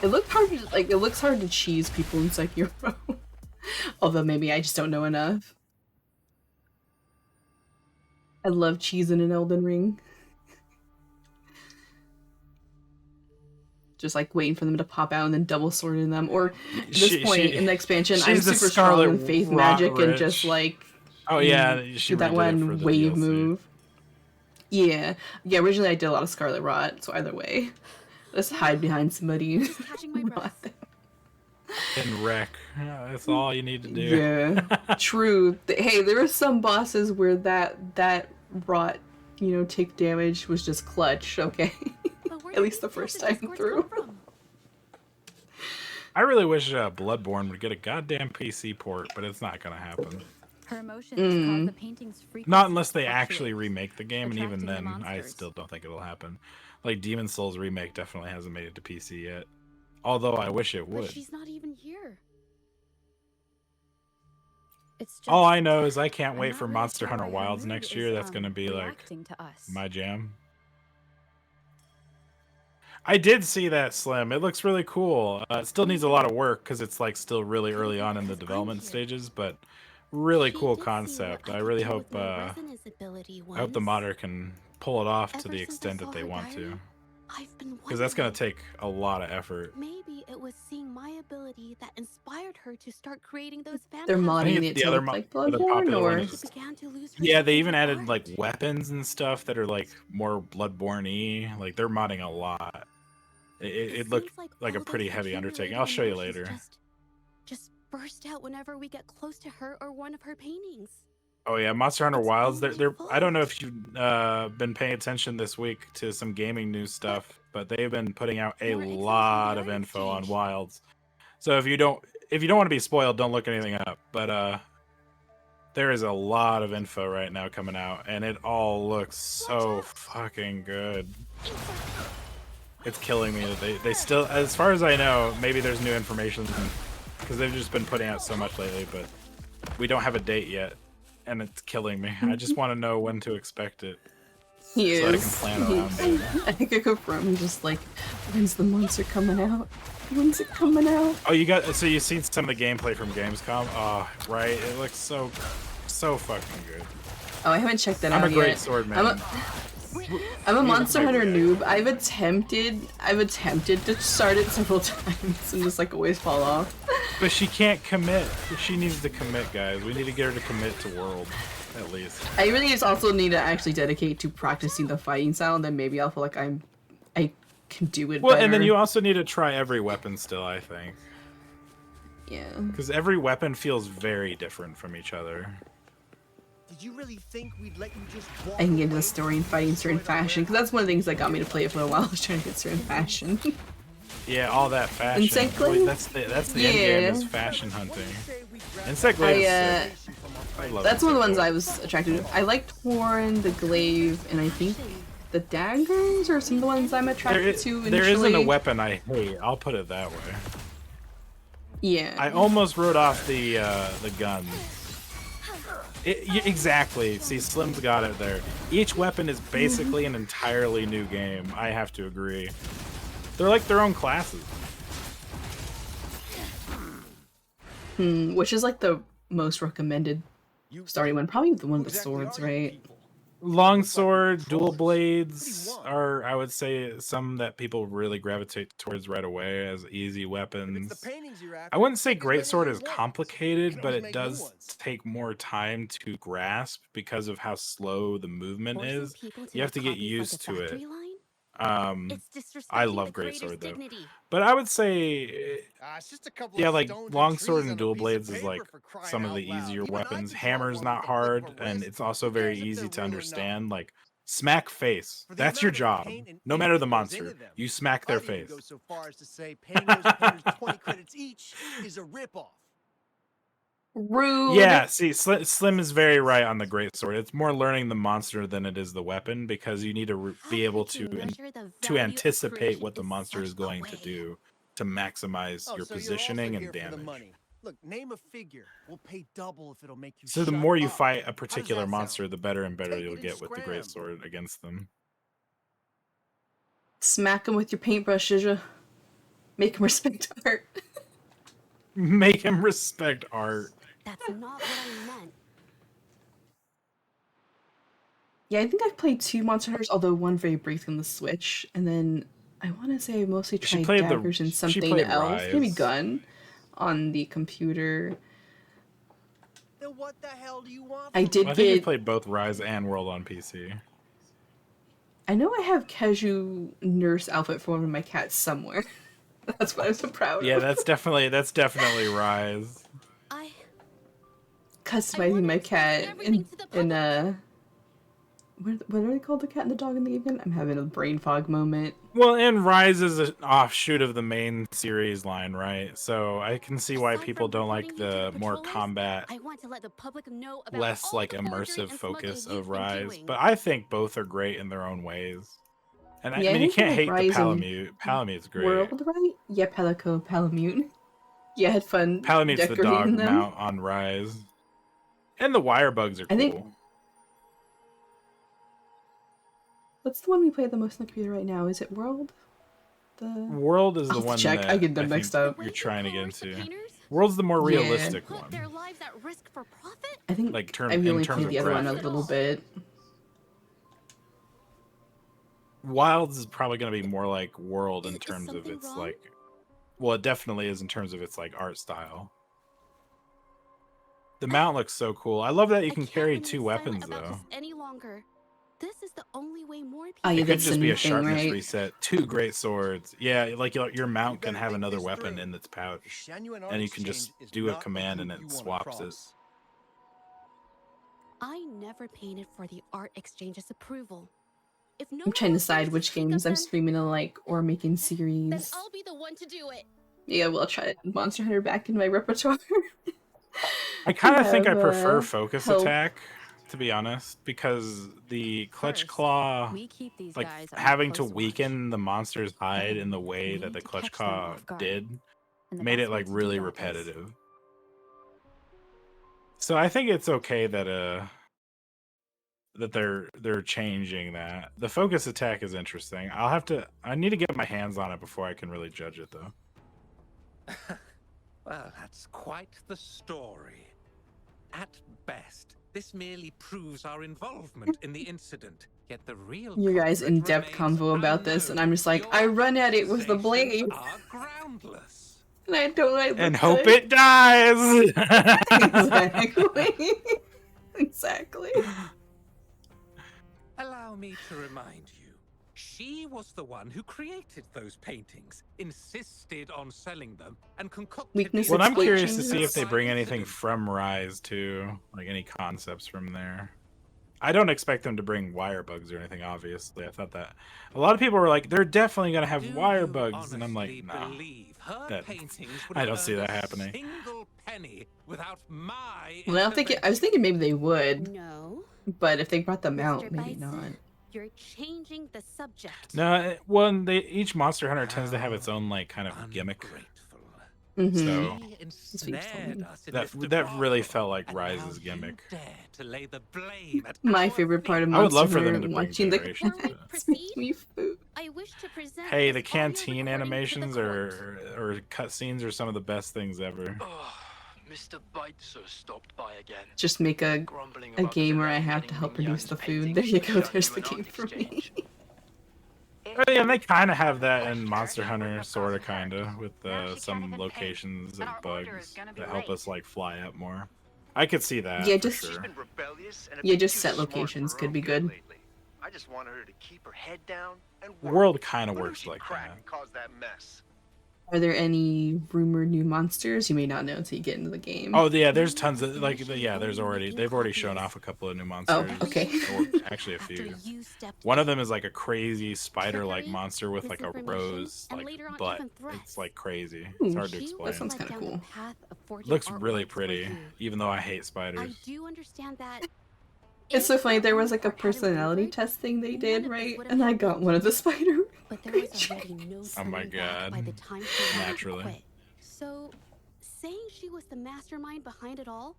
It looks hard to, like, it looks hard to cheese people in Sekiro. Although maybe I just don't know enough. I love cheese in an Elden Ring. Just like waiting for them to pop out and then double swording them. Or at this point in the expansion, I'm super strong in faith magic and just like oh yeah, she do that redid it one for the wave DLC. move. Yeah. Yeah, originally I did a lot of Scarlet Rot, so either way. Let's hide behind somebody. Catching my breath. And wreck. That's all you need to do. Yeah. True. Hey, there were some bosses where that rot, you know, take damage was just clutch, okay? At least the first time through. I really wish Bloodborne would get a goddamn PC port, but it's not gonna happen. Her emotions cause the painting's frequency Not unless they to actually fluctuate, remake the game, and even attracting the then, I monsters. still don't think it'll happen. Like, Demon Souls remake definitely hasn't made it to PC yet. Although I wish it would. But she's not even here. It's just, All I know is I can't I'm wait not for really Monster sure Hunter why her Wilds mood next is, year. That's gonna be like reacting to us. my jam. I did see that, Slim. It looks really cool. It still needs a lot of work because it's like still really early on in the development stages, but really cool concept. I really hope I hope the modder can pull it off to the extent that they want to, because that's gonna take a lot of effort. Maybe it was seeing my ability that inspired her to start creating those They're phantasms. I think modding it's it the to other look like the Bloodborne, popular one or is She began to lose her yeah, they sense even of added art. like weapons and stuff that are like more Bloodborne-y. Like they're modding a lot. It looked seems like a all pretty those heavy undertaking. accumulated I'll show you emotions later. Just burst out whenever we get close to her or one of her paintings. Oh yeah, Monster Hunter It's Wilds. only They're I don't know evolved. if you've been paying attention this week to some gaming news stuff, but they've been putting out a More exams from lot the of art info on exchange. Wilds. So if you don't want to be spoiled, don't look anything up. But there is a lot of info right now coming out, and it all looks so fucking good. It's killing me that they still, as far as I know, maybe there's new information because they've just been putting out so much lately, but we don't have a date yet, and it's killing me. I just want to know when to expect it he so I can is. plan around it. I think I go from just like, when's the monster coming out? When's it coming out? Oh, so you've seen some of the gameplay from Gamescom? Oh, right. It looks so fucking good. Oh, I haven't checked that I'm out a great yet. swordman. I'm a Monster Hunter noob. I've attempted to start it several times and just like always fall off. But she can't commit. She needs to commit, guys. We need to get her to commit to World, at least. I really just also need to actually dedicate to practicing the fighting style, and then maybe I'll feel like I can do it Well, better. and then you also need to try every weapon still, I think. Yeah. Because every weapon feels very different from each other. Did you really think we'd let you just walk I can get into away the story and from fight in this certain point fashion, because already? that's one of the things that got me to play it for a while, was trying to get certain fashion. Yeah, all that fashion. Insect Boy, Blade? that's the end Yeah. game is fashion hunting. Insect Blade is sick. I love That's one of the Insect ones I Blade. was attracted to. I like Torn, the Glaive, and I think the daggers are some of the ones I'm attracted to initially. There isn't a weapon I hate. I'll put it that way. Yeah. I almost wrote off the guns. Exactly. See, Slim's got it there. Each weapon is basically an entirely new game. I have to agree. They're like their own classes. Which is like the most recommended starting one. Probably the one with the swords, right? Longsword, dual blades are, I would say, some that people really gravitate towards right away as easy weapons. I wouldn't say greatsword is complicated, but it does take more time to grasp because of how slow the movement is. You have to get used to it. I love greatsword though, but I would say, yeah, like longsword and dual blades is like some of the easier weapons. Hammer's not hard, and it's also very easy to understand. Like smack face, that's your job. No matter the monster, you smack their face. Go so far as to say paying those painters 20 credits each is a ripoff. Rude. Yeah, see, Slim is very right on the greatsword. It's more learning the monster than it is the weapon, because you need to be able to anticipate what the monster is going to do to maximize your positioning and damage. Look, name a figure. We'll pay double if it'll make you So the shut more you up. fight a How does particular that monster, sound? the better and better Take you'll it and get with the scram. greatsword against them. Smack him with your paintbrush, Zhizha. Make him respect art. Make him respect art. That's not what I meant. Yeah, I think I've played 2 Monster Hunters, although one very briefly on the Switch, and then I want to say I mostly She tried played daggers and she something played else, maybe Rise. gun, on the computer. Then what the hell do you want I from did I me? think you get. played both Rise and World on PC. I know I have Keju nurse outfit for one of my cats somewhere. That's what I'm so proud Yeah, of. that's definitely Rise. I Customizing wanted my to explain cat everything to the public. what are they called, the cat and the dog in the game? I'm having a brain fog moment. Well, and Rise is an offshoot of the main series line, right? So I can see why Aside people from don't reporting like you to the the more patrollers, combat, I want to let the public know about less all like the forgery immersive and focus smuggling of you've been Rise. doing. But I think both are great in their own ways. And I Yeah, I mean, you think I can't like hate the Rise and Palamute. Palamute's great. World, right? Yeah, Pelico, Palamute. Yeah, I had fun Palamute's the decorating dog them. mount on Rise. And the wire bugs are I think cool. what's the one we play the most on the computer right now? Is it World? World is I'll the have to one check. I that get them I mixed think up. The way you're you trying to get coerce the into. painters World's the more Yeah. realistic put one. their lives at risk for profit? I think Like I've in only terms played of the other one a graphics. little bit. Wilds is probably going to be more like World in Is terms of something its wrong? like, well, it definitely is in terms of its like art style. The mount looks so cool. I love that you I can can't carry remain 2 silent weapons about though. this any longer. This is the only way more Oh people yeah, It could that's the just be new a thing, sharpness right? reset. 2 great swords. Yeah, like your You mount can better have think another this weapon through. in its pouch, Genuine and art you can just exchange is do a not the command and hoop it you wanna swaps it. cross. I never painted for the art exchange's approval. If no I'm one trying to else dares decide which speak up, games I'm then streaming to like or making then series. I'll be the one to do it. Yeah, well, I'll try Monster Hunter back in my repertoire. I kind of think I Have prefer focus help. attack, to be honest, because the clutch First, claw, we keep these like guys under having to close watch. weaken the monster's hide in Then the way we that need the to clutch catch them claw off guard. did, And the made best it way like to do really that is- repetitive. So I think it's okay that that they're changing that. The focus attack is interesting. I need to get my hands on it before I can really judge it though. Well, that's quite the story. At best, this merely proves our involvement in the incident. Yet the real Your guys' culprit in-depth remains convo about this, and I'm just like, unknown. I Your run at it with the accusations blade, are groundless. and I don't. I look And hope good. it dies. Exactly. Exactly. Allow me to remind you, she was the one who created those paintings, insisted on selling them, and concocted Weakness the Well, I'm curious to explosions. see if they bring anything incident. from Rise too, like any concepts from there. I don't expect them to bring wire bugs or anything, obviously. I thought that a lot of people were like, they're definitely going to have Do wire you bugs. And I'm like, honestly no. believe her That- paintings would I have don't see earned that a happening. Single penny without my Well, I was thinking maybe they would, No, but if they brought them Mr. out, maybe Bites, not. you're changing the subject. No, well, each Monster Hunter tends to have its own like kind of gimmick. Mm-hmm. So She ensnared us in that this that really debacle, felt like and now Rise's you gimmick. dare to lay the blame at My our favorite part of feet. I would Monster love for them Hunter, to bring watching the Generations. Before we but- proceed, me food. I wish to present Hey, this the audio canteen recording to the animations court. or cutscenes are some of the best things ever. Oh, Mr. Bitzer stopped by again. Just make a Grumbling a about the game where I delay have getting to help Ming produce Yan's the food. paintings There you to go. show There's you the an art game for me. exchange. Oh, yeah, and they kind of have that in Monster Hunter, sort of, kind of, with some locations of bugs that help us like fly up more. I could see that. Yeah, for just- sure. Yeah, just set locations could be good. I just wanted her to keep her head down and The work. world kind of Who knew works she'd like crack that. and cause that mess? Are there any rumored new monsters? You may not know until you get into the game. Oh yeah, there's tons of like they've already shown off a couple of new monsters. okay. Or actually a few. One of them is like a crazy spider-like monster with like a rose like butt. It's like crazy. It's hard to Ooh, explain. that sounds kind of cool. Looks really pretty, even though I hate I spiders. do understand that. It's so if funny. that There was one like a part hadn't personality wavered, test thing they none did, of this right? would have And I got happened. one of the spider. But there was already no Oh my turning back by god. the time she wanted to Naturally. quit. So, saying she was the mastermind behind it all?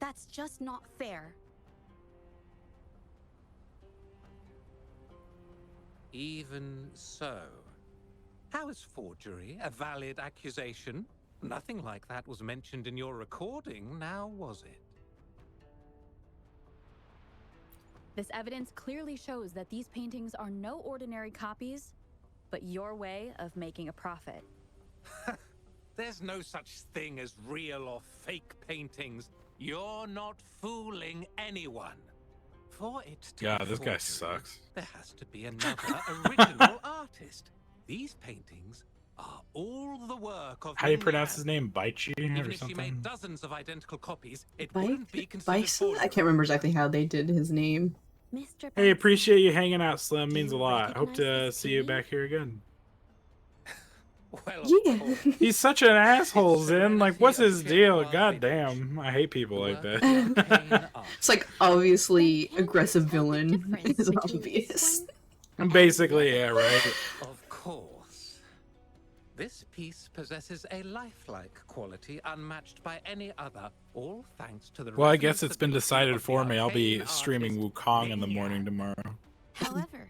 That's just not fair. Even so, how is forgery a valid accusation? Nothing like that was mentioned in your recording, now was it? This evidence clearly shows that these paintings are no ordinary copies, but your way of making a profit. There's no such thing as real or fake paintings. You're not fooling anyone. For it to Yeah, be this guy forgery, sucks. there has to be another original artist. These paintings are all the work of How do you Ming pronounce Yan. his name? Baichi Even or if she made something? dozens of identical copies, it Bison? wouldn't be considered Bison? I forgery. can't remember exactly how they did his name. Mr. Hey, Benson, appreciate you hanging out, Slim. Do Means a you lot. Hope to recognize this see you painting? back here again. Well, of Yeah. course. He's such an asshole, It's Zen. Like, Serenity what's of his deal? Chinois God village. damn. I hate people like Work that. of arcane art. It's like obviously Then can't aggressive you tell the villain difference is between this obvious. one? Basically, yeah, right. Of course. This piece possesses a lifelike quality unmatched by any other, all thanks to the Well, I guess resonant it's been ability decided of the for me. I'll be arcane streaming artist, Wukong in the Ming morning Yan. tomorrow. However,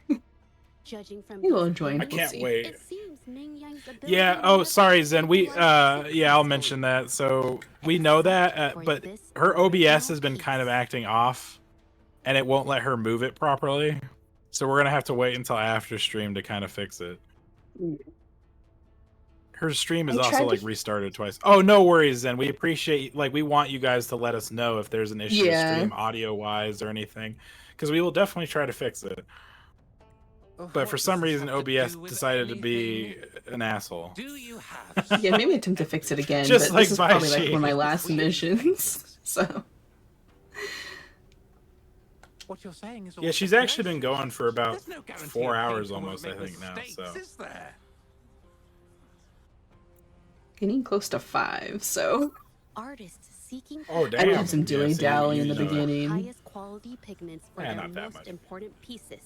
judging from You will these enjoy it. I paintings, can't wait. it seems Ming Yang's ability Yeah, to oh, leverage sorry, Zen. We, people like yeah, I'll successfully. mention that. So, we Except know that, for but this her OBS original has been kind of piece. acting off, and it won't let her move it properly. So, we're gonna have to wait until after stream to kind of fix it. Her stream is I also, tried like, to- restarted twice. Oh, no worries, Zen. We appreciate, like, we want you guys to let us know if there's an issue Yeah. stream audio-wise or anything, because we will definitely try to fix it. But for What some does this reason, have to OBS do with decided to be anything? an asshole. Do you have Yeah, maybe solid attempt to fix it again, Just but like this is probably like Baishi. one of my last Between these missions. paintings? So What you're saying is all Yeah, she's actually been suggestions. going for about There's no guarantee 4 a hours painter won't almost, I make think, now, mistakes, so. is there? getting close to 5, so Artists seeking Oh, I damn. did have some Yeah, dilly see, dally in you the know it. beginning. highest quality pigments for Yeah, their not that most much. important pieces.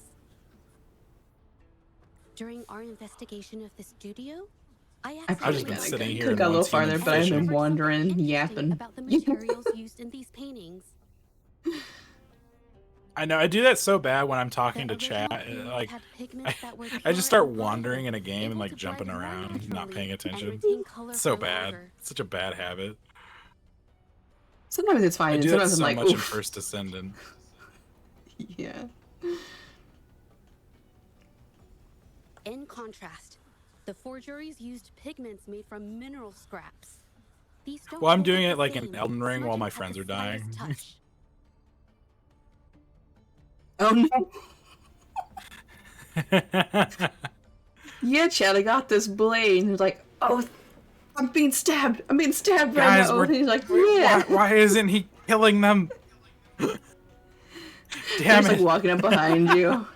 During our investigation of the studio, I I've I've just accidentally been sitting here could have got a in little one team farther, and but I've been fishing. wandering, interesting yapping. about the materials used in these paintings. I know, I do that so bad when I'm talking The to chat. original paintings Like, had pigments that were I just pure start and wandering in a vibrant, game and, able like, to jumping blend more around, not naturally paying and attention. retain color So for bad. longer. Such a bad habit. Sometimes it's fine, I and do that sometimes I'm so like, much in oof. First Descendant. Yeah. In contrast, the forgeries used pigments made from mineral scraps. These don't Well, I'm hold doing up it the like in flame, Elden Ring while smudging my at friends the are dying. slightest touch. Oh no. Yeah, Chad, I got this blade. And he's like, oh, I'm being stabbed. I'm being stabbed right Guys, now. we're- And he's like, yeah. Why isn't he killing them? They're Damn just like it. walking up behind you,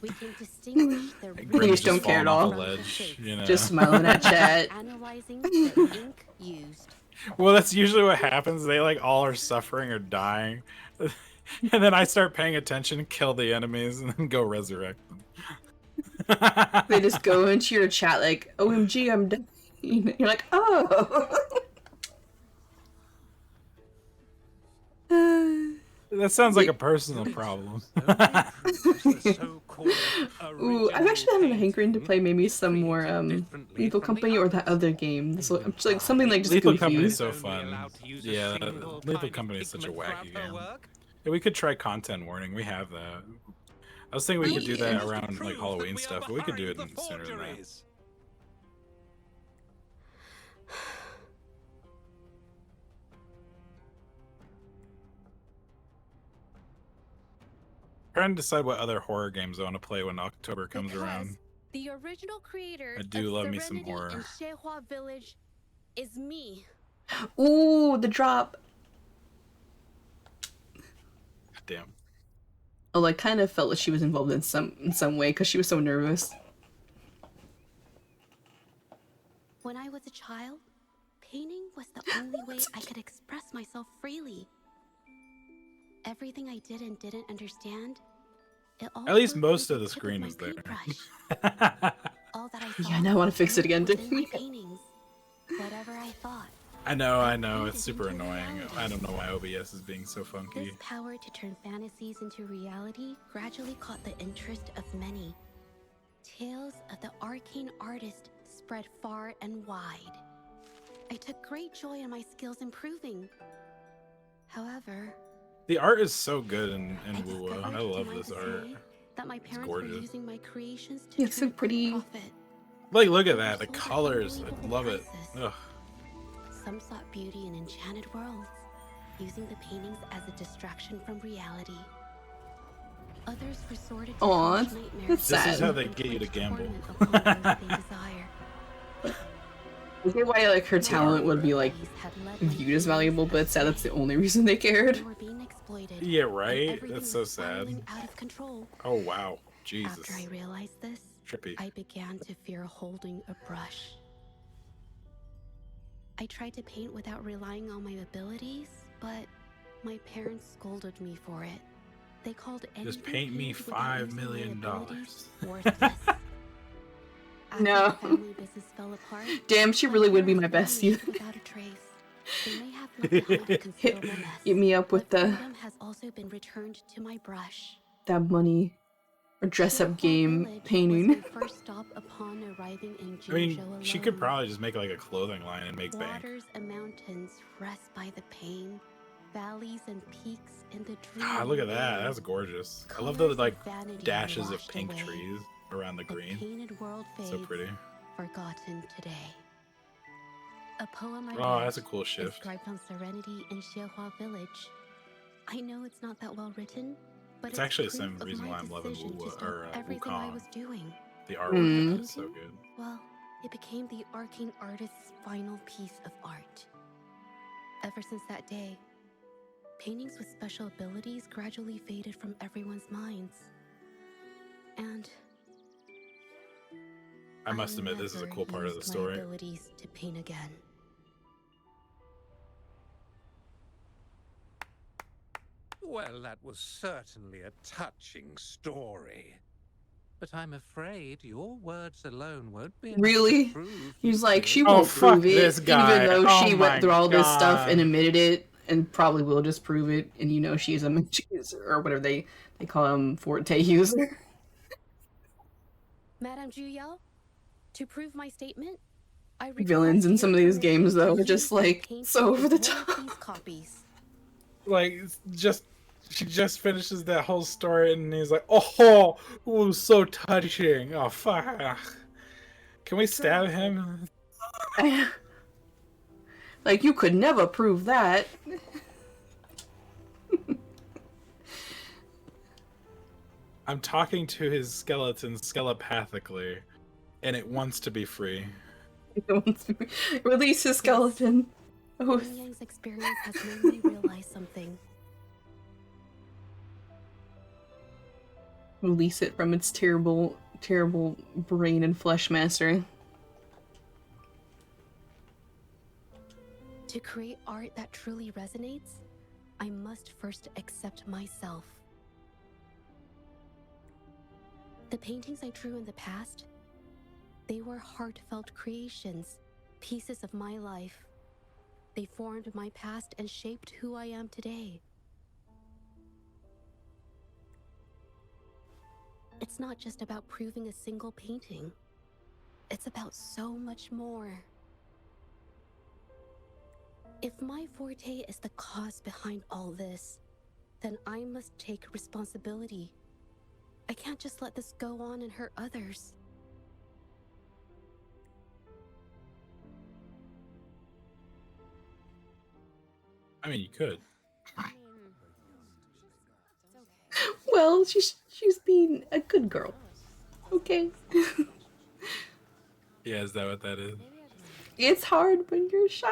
We can distinguish the Like, You Grim's just don't just care at falling off all. a ledge, you know. just smiling at Chad. Analyzing the ink used. Well, that's usually what happens. They, like, all are suffering or dying. And then I start paying attention, kill the enemies, and then go resurrect them. They just go into your chat like, OMG, I'm dying. You're like, oh. That sounds like a personal problem. Ooh, I'm actually having a hankering to play maybe some more Lethal Company or that other game. This just, like something like just Lethal goofy. Company is so fun. Yeah, Lethal Company is such a wacky game. Yeah, we could try content warning. We have that. I was thinking we could do that around like Halloween stuff, but we could do it sooner than that. Trying to decide what other horror games I want to play when October comes around. The original creator I do of love me some Serenity horror. in Shehua Village is me. Ooh, the drop. Damn. Oh, I kind of felt like she was involved in some way because she was so nervous. When I was a child, painting was the only way I could express myself freely. Everything I did and didn't understand, it all At least flowed most through of the tip screen my is there. paintbrush. All that I Yeah, thought now I want to fix it again. was in my paintings. Whatever I thought, I know, it's super annoying. I don't know why OBS is being so funky. This power to turn fantasies into reality gradually caught the interest of many. Tales of the arcane artist spread far and wide. I took great joy in my skills improving. However, The art is so good in I Wuwa. discovered I to love my this art. dismay that my It's parents were gorgeous. using my creations to It's so turn pretty. profit. Like, look at They that. were The sold at colors. I unbelievable love it. prices. Ugh. Some sought beauty in enchanted worlds, using the paintings as a distraction from reality. Others resorted to Aw, hellish that's nightmares This is sad. how they get you to gamble. torment upon those they desire. I get why like her talent would be like These had led my viewed as valuable, but it's sad that's the astray. only reason they cared. They were being exploited. Yeah, and right? everything That's so was sad. spiraling out of control. Oh, wow. Jesus. After I realized this, Trippy. I began to fear holding a brush. I tried to paint without relying on my abilities, but my parents scolded me for it. They called anything Just paint me painted without $5 using my million. abilities worthless. After No. the family business fell apart, Damn, she really would be my parents bestie. vanished without a trace. They may have left behind a considerable mess. Hit me up with but the freedom has also been returned to my brush. that money or dress up Wuwa game Village was painting. my first stop upon arriving in I mean, Jinzhou she could alone. probably just make like a clothing line and make bank. Waters and mountains rest by the pain. Valleys and peaks in the dream. God, look at that. That's gorgeous. I love the Colors like of vanity dashes of washed pink away. trees around the The green. painted world fades, So pretty. forgotten today. A poem I Oh, wrote that's a cool is shift. scribed on serenity in Xiehua village. I know it's not that well written, but It's actually the proof same of reason my why I'm loving decision to Wuwa stop or everything I Wukong. was doing. The artwork Mm. is so good. Well, it became the arcane artist's final piece of art. Ever since that day, paintings with special abilities gradually faded from everyone's minds. And I must admit, this is a never cool part of the used my story. abilities to paint again. Well, that was certainly a touching story. But I'm afraid your words alone won't be enough to Really? prove He's you like, did she it. Oh, won't fuck prove it, this guy. even though Oh she my went through all this stuff and God. admitted it, and probably will just prove it. And you know, she's a magic user or whatever they call him, Forte user. Madame Juyao, to prove my statement, I Villains in request some of your these games, permission to though, are use just my like paint so over the as one of top. these copies. Like, it's just she just finishes that whole story and he's like, oh, ooh, so touching. Oh, fuck. Can we stab him? Like, you could never prove that. I'm talking to his skeleton telepathically, and it wants to be free. Release his skeleton. Oh, Yin Yang's experience has made me realize something. release it from its terrible, terrible brain and flesh master. To create art that truly resonates, I must first accept myself. The paintings I drew in the past, they were heartfelt creations, pieces of my life. They formed my past and shaped who I am today. It's not just about proving a single painting. It's about so much more. If my forte is the cause behind all this, then I must take responsibility. I can't just let this go on and hurt others. I mean, you could. Well, she's being a good girl. Okay. Yeah, is that what that is? It's hard when you're shy.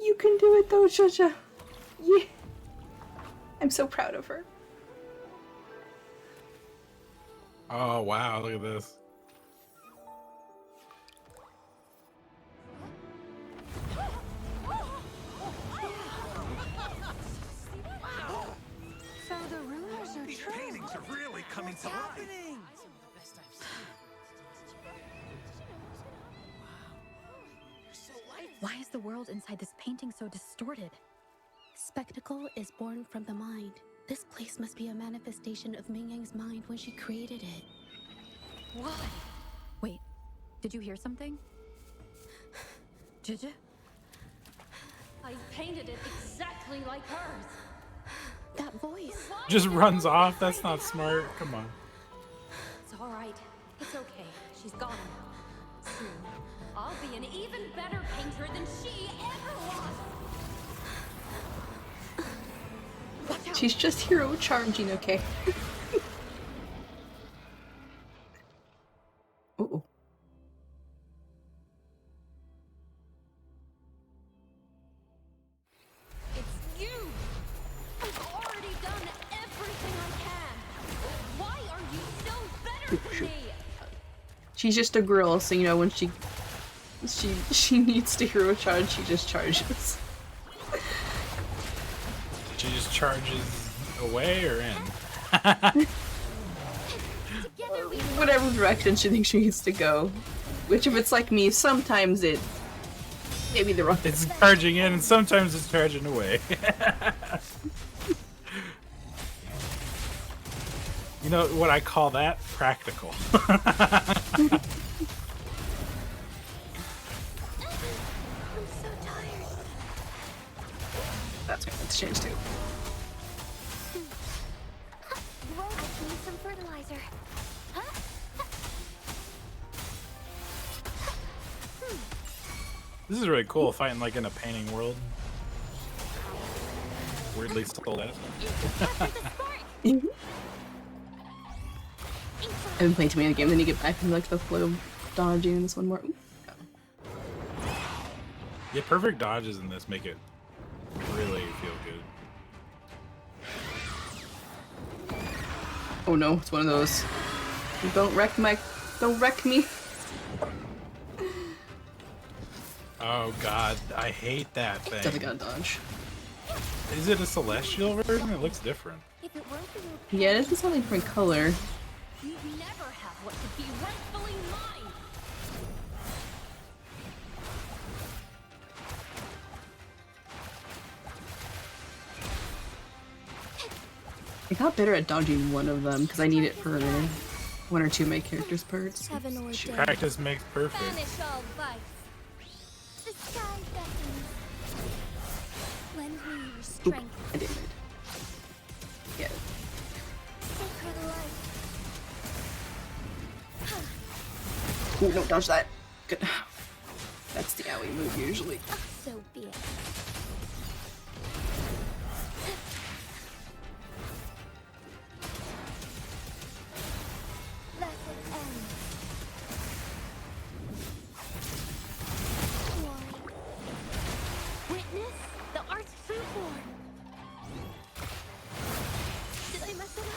You can do it though, Shasha. Yeah. I'm so proud of her. Oh, wow, look at this. So the rumors are These true. paintings are really coming to life. You're so lifeless. Why is the world inside this painting so distorted? Spectacle is born from the mind. This place must be a manifestation of Ming Yang's mind when she created it. Why? Wait, did you hear something? Did you? I painted it exactly like hers. That voice. Just runs off. That's not smart. Come on. It's all right. It's okay. She's gone now. Soon, I'll be an even better painter than she ever was. Watch out. She's just hero charging, okay? Oh. It's you! I've already done everything I can! Why are you still better than me? She's just a girl, so you know when she needs to hero charge, she just charges. She just charges away or in? Whatever direction she thinks she needs to go. Which, if it's like me, sometimes it maybe the wrong. It's charging in, and sometimes it's charging away. You know what I call that? Practical. I'm so tired. That's good. Let's change too. Whoa, I need some fertilizer. This is really cool, fighting like in a painting world. Weirdly sold out. I haven't played too many games. I need to get back into like the flow of dodging in this one more. Ooh. Yeah, perfect dodges in this make it really feel good. Oh no, it's one of those. Don't wreck me. Oh god, I hate that thing. Definitely gotta dodge. Is it a celestial version? It looks different. If it weren't for your Yeah, it is a different color. You'd never have what could be rightfully mine! I got better at dodging one of them because I need it for one or two of my characters' parts. heaven or death. Practice makes perfect. Banish all vice. The sky beckons. Lend me your Oop, strength. I did it. Yeah. Sacred light. Ooh, don't dodge that. Good. That's the owie move usually. So be it. Let it end. Why? Witness the art's true form. Did I mess it up?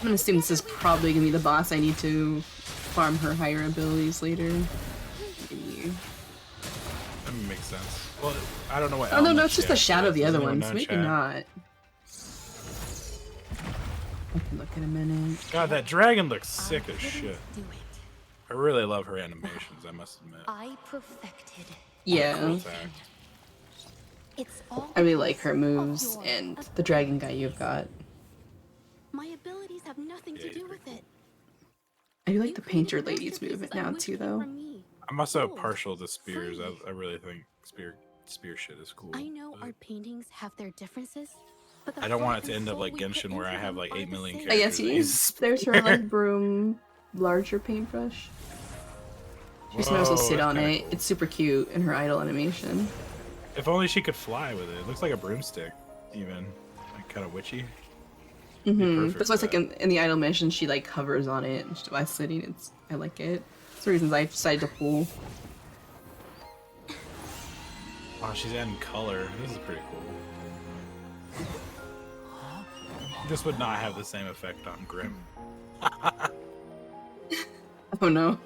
I'm gonna assume this is probably gonna be the boss. I need to farm her higher abilities later. Maybe. That makes sense. Well, I don't know what. Oh no, no, elements it's just she the shadow of the has. other Does anyone ones. know, Maybe chat? not. I can look in a minute. God, that dragon looks sick as couldn't shit. do it. I really love her animations, I must admit. I perfected Yeah, Cool attack. It's all I really like her because of moves your and the dragon guy you've got. My abilities have nothing Yeah, to he's do pretty with it. I do like You the created painter lady's masterpieces movement I now wish too, came though. from me. I'm also Cool. partial to spears. Free. I really think spear shit is cool. I know our paintings have their differences, but the I don't want heart it to and end up soul like we put Genshin where I into have them like are 8 the million same. Oh yeah, characters. see, that use there's her spear. like broom, larger paintbrush. She just knows to Whoa, sit that's on kinda it. cool. It's super cute in her idle animation. If only she could fly with it. It looks like a broomstick, even. Like kind of witchy. Mm-hmm. perfect That's why it's for like in the idle mission, she like hovers on it while sitting. I like it. It's the reasons I decided to pull. Oh, she's adding color. This is pretty cool. This would not have the same effect on Grim. Oh no.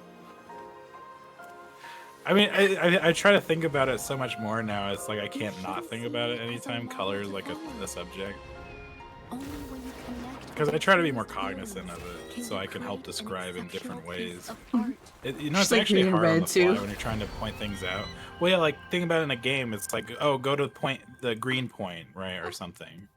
I mean, I try to think about it so much more now. It's like I can't not think about it anytime color is like a subject. Only when you connect because I try to be more cognizant of it, so I can help describe in different ways. You know, Just it's like actually reading hard on red, the fly too. when you're trying to point things out. Well, yeah, like think about it in a game. It's like, oh, go to the green point, right, or something.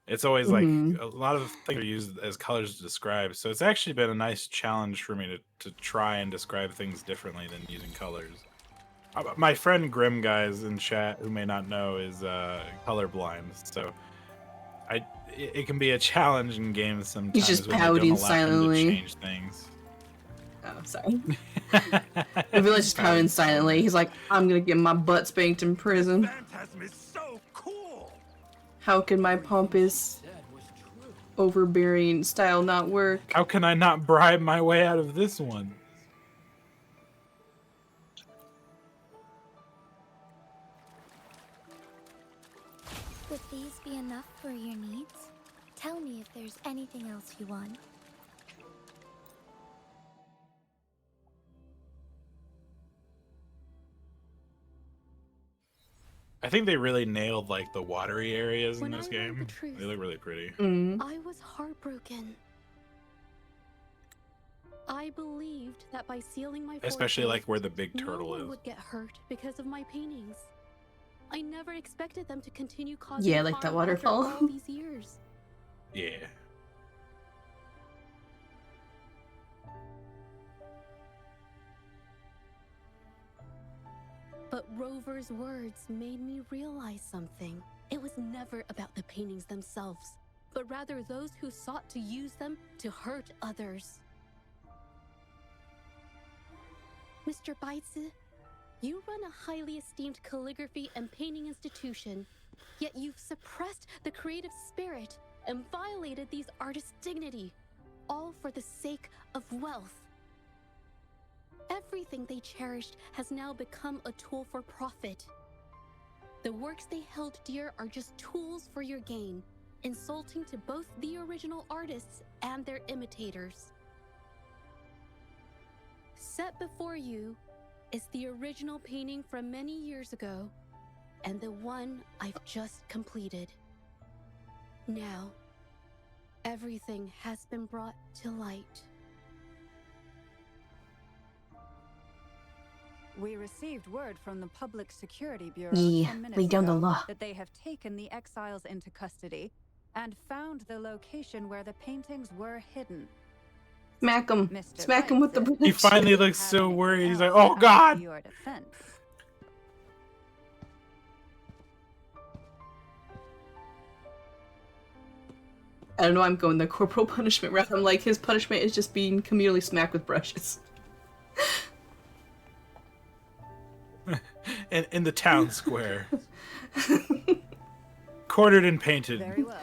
It's always like Mm-hmm. a lot of things are used as colors to describe. So it's actually been a nice challenge for me to try and describe things differently than using colors. My friend Grim, guys in chat who may not know, is colorblind, so it can be a challenge in games He's sometimes just when they don't pouting allow him to silently. change things. Oh, sorry. The village is pouting silently. He's like, I'm gonna get my butt spanked in prison. Phantasm is so cool. How can my pompous, overbearing style not work? How can I not bribe my way out of this one? Would these be enough for your needs? Tell me if there's anything else you want. I think they really nailed like the watery areas in When this I learned the game. truth, They look really pretty. I was heartbroken. I believed that by sealing my Especially fortunes, like where the big no turtle one is. would get hurt because of my paintings. I never expected them to continue causing Yeah, like that harm after waterfall. all these years. Yeah. But Rover's words made me realize something. It was never about the paintings themselves, but rather those who sought to use them to hurt others. Mr. Baitsu, you run a highly esteemed calligraphy and painting institution, yet you've suppressed the creative spirit and violated these artists' dignity, all for the sake of wealth. Everything they cherished has now become a tool for profit. The works they held dear are just tools for your gain, insulting to both the original artists and their imitators. Set before you is the original painting from many years ago, and the one I've just completed. Now, everything has been brought to light. We received word from the Public Security Bureau Yeah, 10 minutes lay down the ago law. that they have taken the exiles into custody and found the location where the paintings were hidden. Smack him. Mr. Smack him with the Baitsu, brush. He finally looks have so anything worried. He's else like, oh to god! your defense? I don't know, I'm going the corporal punishment route. I'm like, his punishment is just being communally smacked with brushes. in the town square. Cornered and painted. Very well.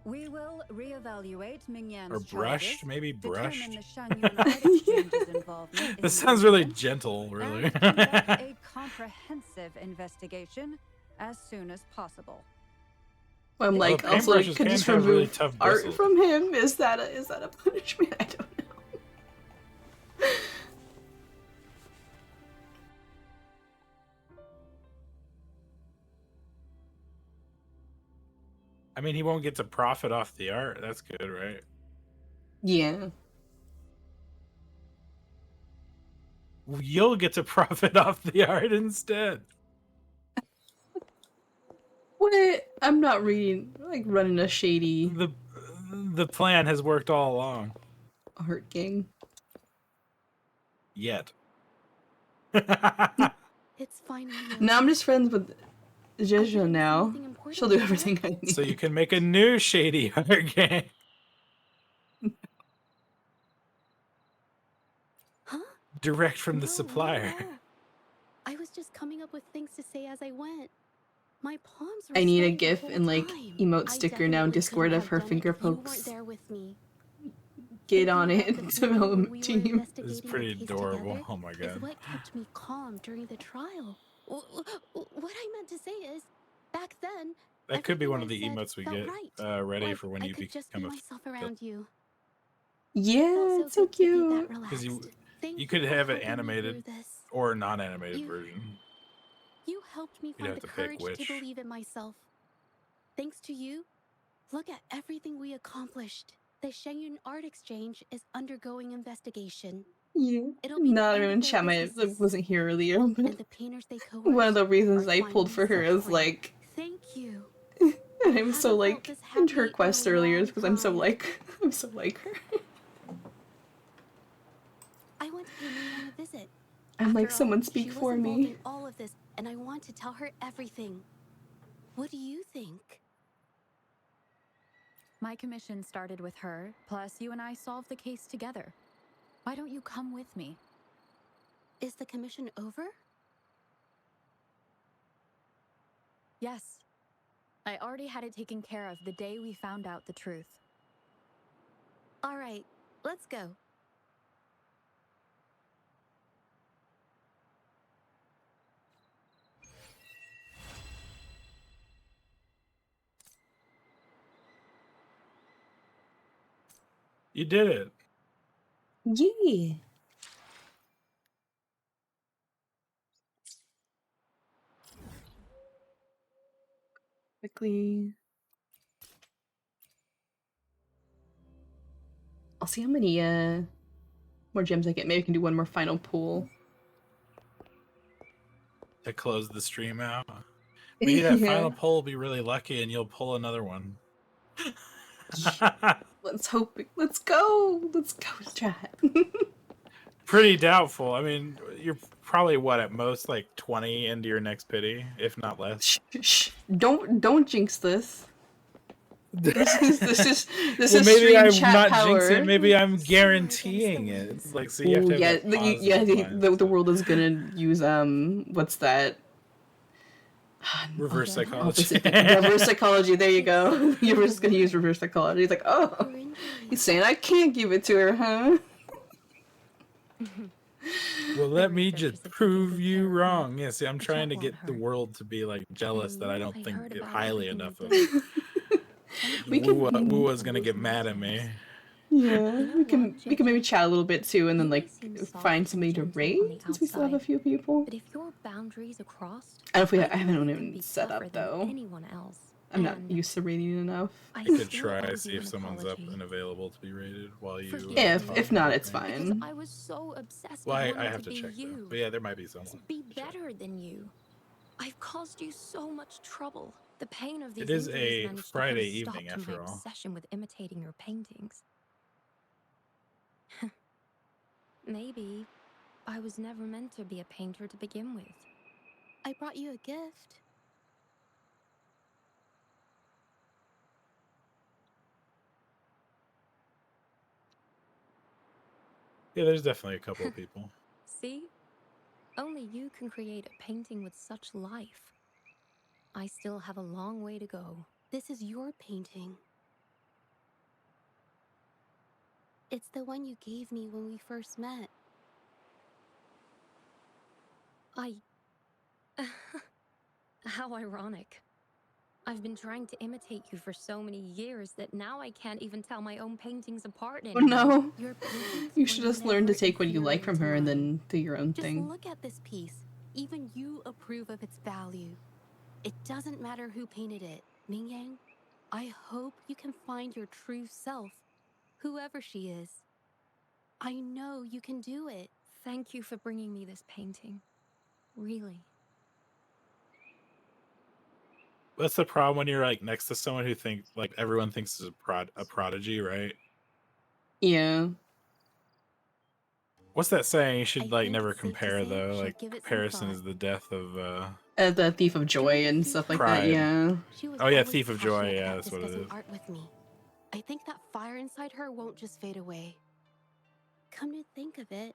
We will reevaluate Mingyan's Or brushed, charges, maybe brushed. determine the Shangyun Art Exchange's involvement in This the sounds really incident, gentle, really. and conduct a comprehensive investigation as soon as possible. I'm like, Well, also, paintbrushes could can just have remove really tough art bristles. from him? Is that a punishment? I don't know. I mean, he won't get to profit off the art. That's good, right? Yeah. You'll get to profit off the art instead. What? I'm not reading, like, running a shady The plan has worked all along. art gang. Yet. It's finally Now I'm just friends with I Jeju didn't miss now. anything important, She'll do did I? everything I need. So you can make a new shady art game. Huh? Direct from the No, supplier. no. I was just coming up with things to say as I went. My palms were I need a sweaty the GIF whole and, like, time. emote I sticker now in definitely Discord couldn't of have her done finger it if you weren't pokes. there with me. Get on Thinking it, about the feeling when development we were team. investigating It's the pretty case adorable. together Oh my is god. what kept me calm during the trial. What I meant to say is, back then, That could be everything one of I the said emotes we felt get right. ready Like for when I you could just be become myself around you. Yeah, Felt it's so good to be that cute. Because relaxed. Thank you could for have it helping me animated through this. or a non-animated You- version. You helped me You'd find have the to pick courage which. to believe in myself. Thanks to you, Look at everything we accomplished. The Shengyun Art Exchange is undergoing investigation. Yeah. It'll be the Not end even of their Chama businesses, wasn't here earlier, but and the painters they one of coerced the reasons are I pulled for finally her is suffering. like Thank you. I'm so Haven't felt like this into her happy in a quest earlier long because I'm so time. like I'm so like her. I want to pay Mingyang a visit. I'm After like, someone all, speak she was for involved me. in all of this, and I want to tell her everything. What do you think? My commission started with her, plus you and I solved the case together. Why don't you come with me? Is the commission over? Yes. I already had it taken care of the day we found out the truth. All right, let's go. You did it. Yeah. Quickly. I'll see how many more gems I get. Maybe I can do one more final pull. To close the stream out. Maybe that Yeah. final pull will be really lucky and you'll pull another one. Let's hope. Let's go. Let's go, chat. Pretty doubtful. I mean, you're probably what at most like 20 into your next pity, if not less. Shh. Don't jinx this. This is Well, maybe stream I'm chat not power. jinxing. Maybe I'm guaranteeing it. It's like, so you have Ooh, to have yeah, that positive yeah. mindset. The world is gonna use what's that? Reverse psychology. Opposite. Reverse psychology. There you go. You're just gonna use reverse psychology. It's like, oh, he's saying I can't give it to her, huh? Well, let me just prove you wrong. Yeah, see, I'm trying to get the world to be like jealous that I don't think highly enough of it. Wuwa's gonna get mad at me. Yeah, we can maybe chat a little bit too, and then like find somebody to raid since we still have a few people. But if your boundaries are crossed, I don't know if I haven't can even be set tougher up than though. anyone else. I'm not used to raiding enough. I could try see if someone's up and available to be raided while you. If not, it's Because fine. I was so obsessed Well, with I wanting have to be check though. you. But yeah, there might be someone. To be better than you. I've caused you so much trouble. The pain of these It is injuries a managed Friday to put a evening stop to after my all. obsession with imitating your paintings. Maybe I was never meant to be a painter to begin with. I brought you a gift. Yeah, there's definitely a couple of people. See? Only you can create a painting with such life. I still have a long way to go. This is your painting. It's the one you gave me when we first met. How ironic. I've been trying to imitate you for so many years that now I can't even tell my own paintings apart Oh anymore. no. Your paintings You were should just learn to never take what you like inferior from to her and mine. then do your own Just thing. look at this piece. Even you approve of its value. It doesn't matter who painted it. Mingyang, I hope you can find your true self, whoever she is. I know you can do it. Thank you for bringing me this painting. Really. That's the problem when you're like next to someone who thinks like everyone thinks is a prodigy, right? Yeah. What's that saying? You should I like think never it's safe to compare say though. she'll Like give it some comparison thought. is the death of The Thief of Joy and stuff like that. Pride. Yeah. She was Oh yeah, always Thief of Joy. passionate Yeah, about that's what it discussing is. art with me. I think that fire inside her won't just fade away. Come to think of it,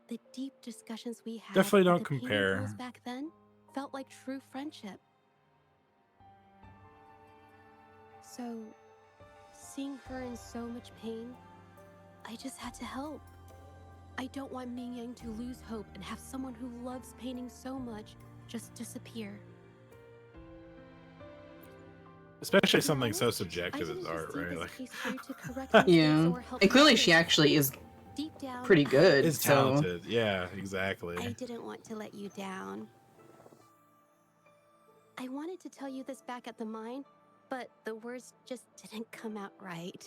the deep discussions we had Definitely at don't the painting compare. pools back then felt like true friendship. So, seeing her in so much pain, I just had to help. I don't want Mingyang to lose hope and have someone who loves painting so much just disappear. Especially something so subjective as didn't art, just see right? this Like case through to correct mistakes Yeah. or help And clearly others. she actually is Deep down, pretty good. is So talented. Yeah, exactly. I didn't want to let you down. I wanted to tell you this back at the mine, but the words just didn't come out right.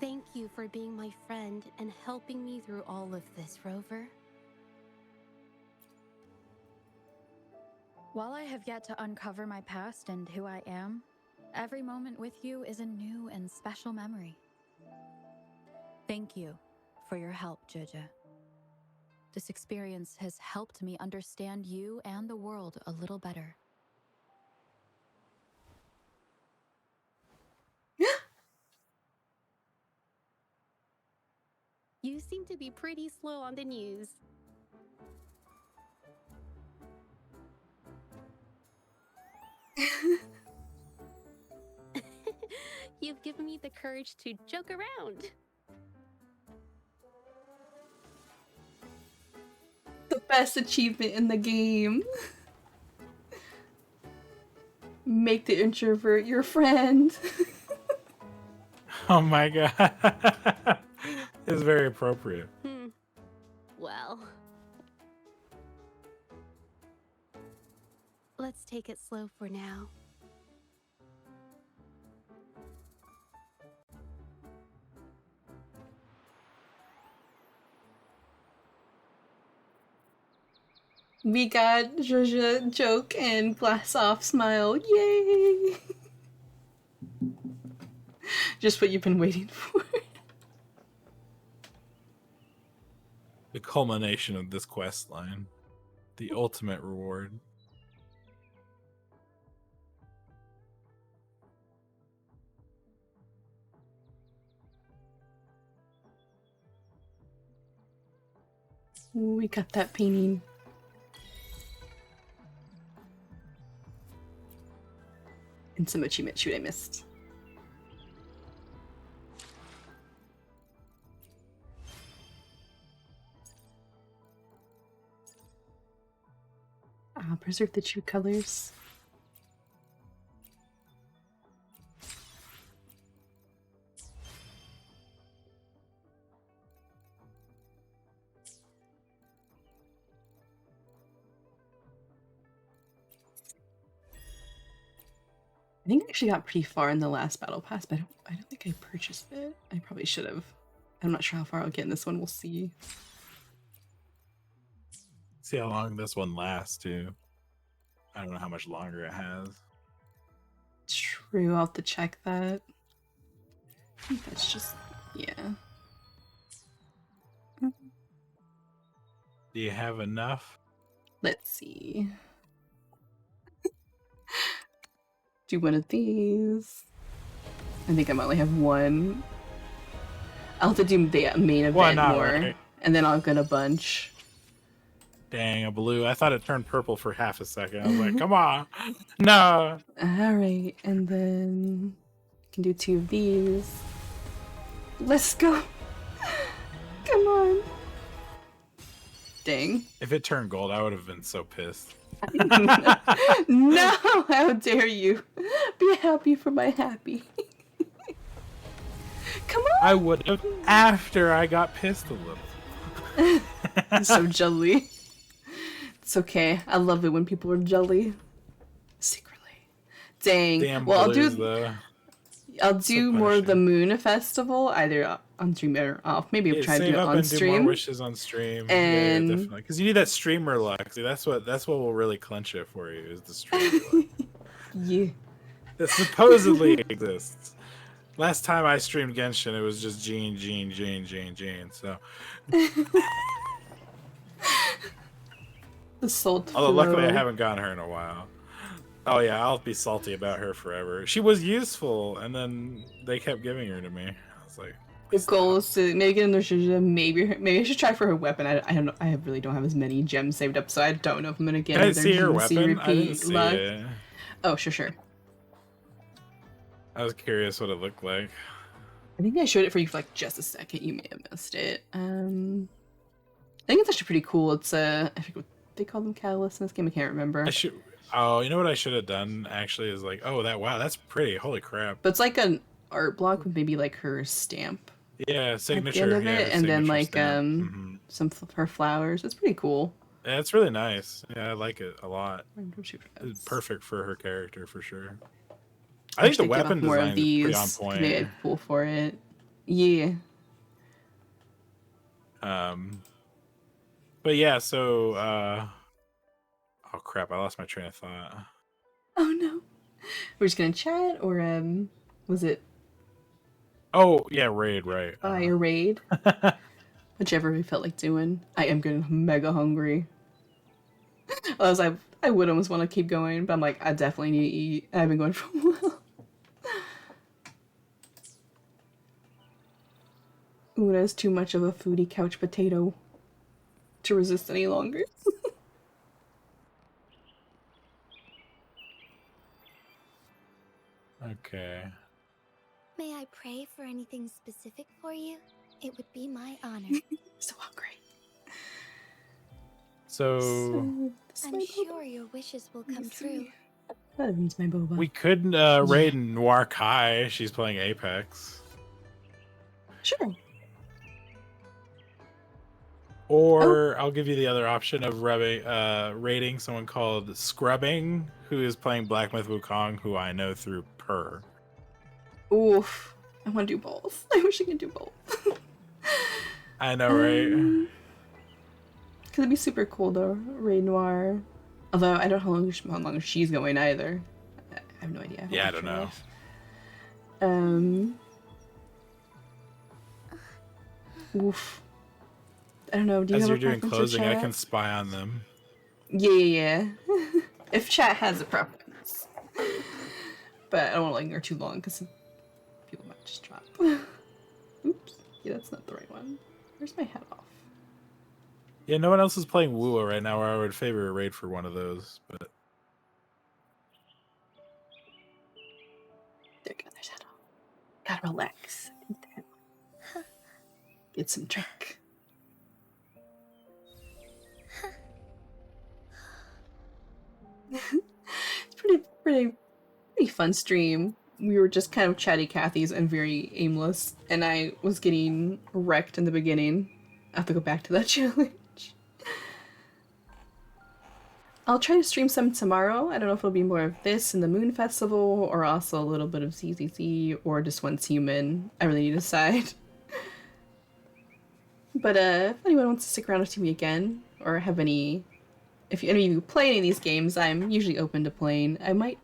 Thank you for being my friend and helping me through all of this, Rover. While I have yet to uncover my past and who I am, every moment with you is a new and special memory. Thank you for your help, Jojo. This experience has helped me understand you and the world a little better. You seem to be pretty slow on the news. You've given me the courage to joke around. The best achievement in the game. Make the introvert your friend. Oh my god. It's very appropriate. Well, let's take it slow for now. We got Jojo joke and glass off smile. Yay! Just what you've been waiting for. The culmination of this quest line. The ultimate reward. We got that painting. And some achievement shoot I missed. Preserve the true colors. I think I actually got pretty far in the last battle pass, but I don't think I purchased it. I probably should have. I'm not sure how far I'll get in this one. We'll see. See how long this one lasts, too. I don't know how much longer it has. True, I'll have to check that. I think that's just, yeah. Do you have enough? Let's see. Do one of these. I think I might only have one. I'll have to do the main event more, right? And then I'll get a bunch. Dang, a blue. I thought it turned purple for half a second. I was like, come on. No. Alright, and then I can do 2 of these. Let's go. Come on. Dang. If it turned gold, I would have been so pissed. No, how dare you. Be happy for my happy. Come on. I would have after I got pissed a little. I'm so jelly. It's okay. I love it when people are jelly. Secretly. Dang. Damn well, blues, I'll do more of the Moon Festival, either on stream or off. Maybe I'll try to do it on stream. Do more wishes on stream. And yeah, definitely. Because you need that streamer luck. See, that's what will really clench it for you, is the streamer luck. Yeah. That supposedly exists. Last time I streamed Genshin, it was just Jean. So the salt. Although luckily I haven't gotten her in a while. Oh yeah, I'll be salty about her forever. She was useful, and then they kept giving her to me. I was like, the goal is to maybe get in there. Maybe I should try for her weapon. I don't know. I really don't have as many gems saved up, so I don't know if I'm gonna get. I didn't see her weapon. I didn't see it. Oh, sure. I was curious what it looked like. I think I showed it for you for like just a second. You may have missed it. I think it's actually pretty cool. It's I forget what they call them, catalysts in this game. I can't remember. Oh, you know what I should have done actually is like, oh, wow, that's pretty. Holy crap. But it's like an art block with maybe like her stamp Yeah, at the end signature. of Yeah, it, her and then signature like stamp. Mhm. some her flowers. It's pretty cool. Yeah, it's really nice. Yeah, I like it a lot. Random shoot It's notes. perfect for her character for sure. I I think should the give up weapon more design of is pretty on these because point. they had cool for it. Yeah. But yeah, so oh crap, I lost my train of thought. Oh no. We're just gonna chat, or was it Oh yeah, raid, right. fire raid? Whichever we felt like doing. I am getting mega hungry. I would almost want to keep going, but I'm like, I definitely need to eat. I've been going for a while. Una's too much of a foodie couch potato to resist any longer. Okay. May I pray for anything specific for you? It would be my honor. So hungry. So I'm sure your wishes will come true. That means my boba. we could raid Noir Kai. She's playing Apex. Sure. Or I'll give you the other option of raiding someone called Scrubbing, who is playing Black Myth Wukong, who I know through Purr. Oof. I want to do both. I wish I could do both. I know, right? Because it'd be super cool though, Raid Noir. Although I don't know how long she's going either. I have no idea. Yeah, I don't know. Oof. I don't know. Do you As have you're a doing preference closing, for I chat? can spy on them. Yeah. If chat has a preference. But I don't want to linger too long because people might just drop. Oops. Yeah, that's not the right one. Where's my head off? Yeah, no one else is playing Wuwa right now, or I would favor a raid for one of those. But There you go. There's head off. Gotta relax. Get some drink. It's pretty fun stream. We were just kind of chatty Cathy's and very aimless, and I was getting wrecked in the beginning. I have to go back to that challenge. I'll try to stream some tomorrow. I don't know if it'll be more of this and the Moon Festival, or also a little bit of CCC, or just Once Human. I really need to decide. But if anyone wants to stick around to see me again, or have any... If any of you play any of these games, I'm usually open to playing. I might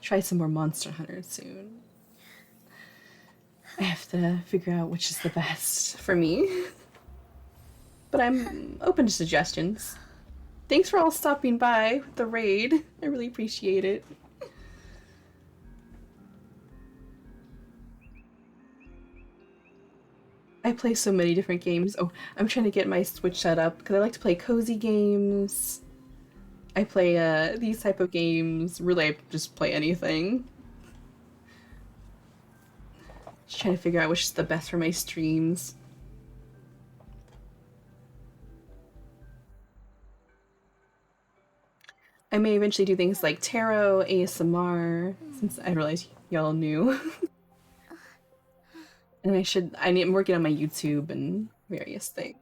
try some more Monster Hunter soon. I have to figure out which is the best for me. But I'm open to suggestions. Thanks for all stopping by with the raid. I really appreciate it. I play so many different games. Oh, I'm trying to get my Switch set up because I like to play cozy games. I play these type of games. Really, I just play anything. Just trying to figure out which is the best for my streams. I may eventually do things like tarot, ASMR, since I realize y'all knew. And I'm working on my YouTube and various things.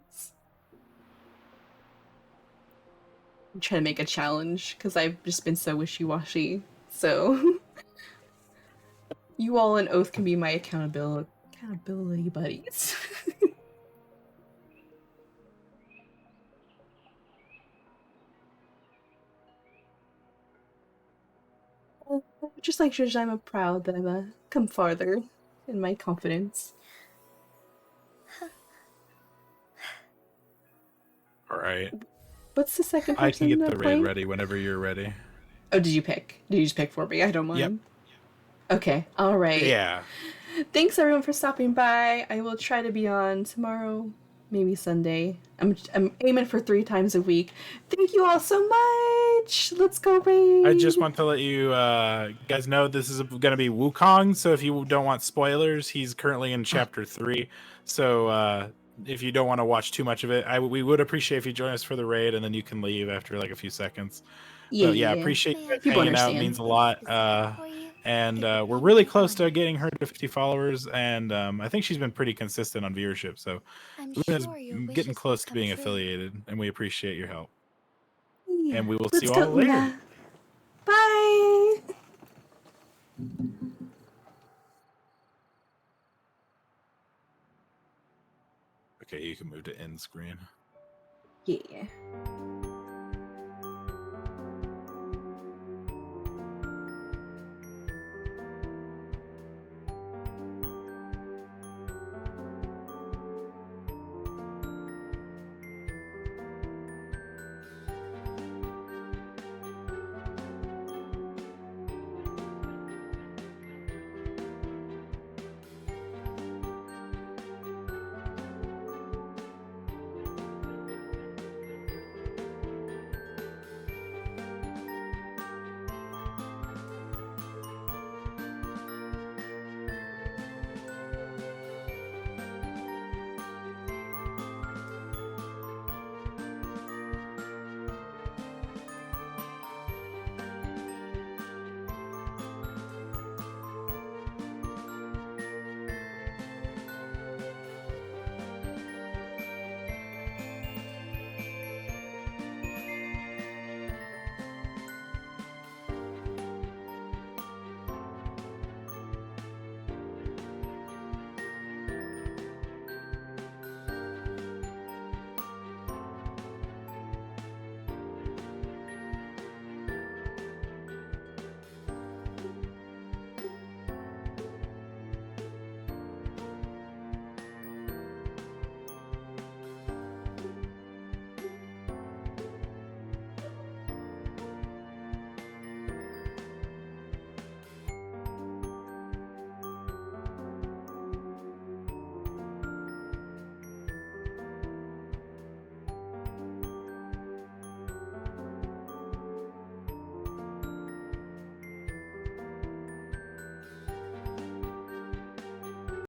I'm trying to make a challenge, because I've just been so wishy-washy. So, you all in Oath can be my accountability buddies. Just like Zhuzh, I'm proud that I've come farther in my confidence. all right, What's the second person I can get the raid playing? ready whenever you're ready. Oh, did you pick? Did you just pick for me? I don't mind. Yep. Okay, alright. Yeah. Thanks everyone for stopping by. I will try to be on tomorrow, maybe Sunday. I'm aiming for 3 times a week. Thank you all so much. Let's go raid. I just want to let you guys know this is going to be Wukong, so if you don't want spoilers, he's currently in chapter 3. So if you don't want to watch too much of it, we would appreciate if you join us for the raid, and then you can leave after like a few seconds. Yeah, But yeah, yeah. appreciate you guys People hanging out. It understand. means a lot. And we're really close to getting her to 50 followers, and I think she's been pretty consistent on viewership. So I'm Luna's sure your getting wishes close will to come being true. affiliated, and we appreciate your help. Yeah. And we will see Let's you go, all later. Una. Bye. Okay, you can move to end screen. Yeah.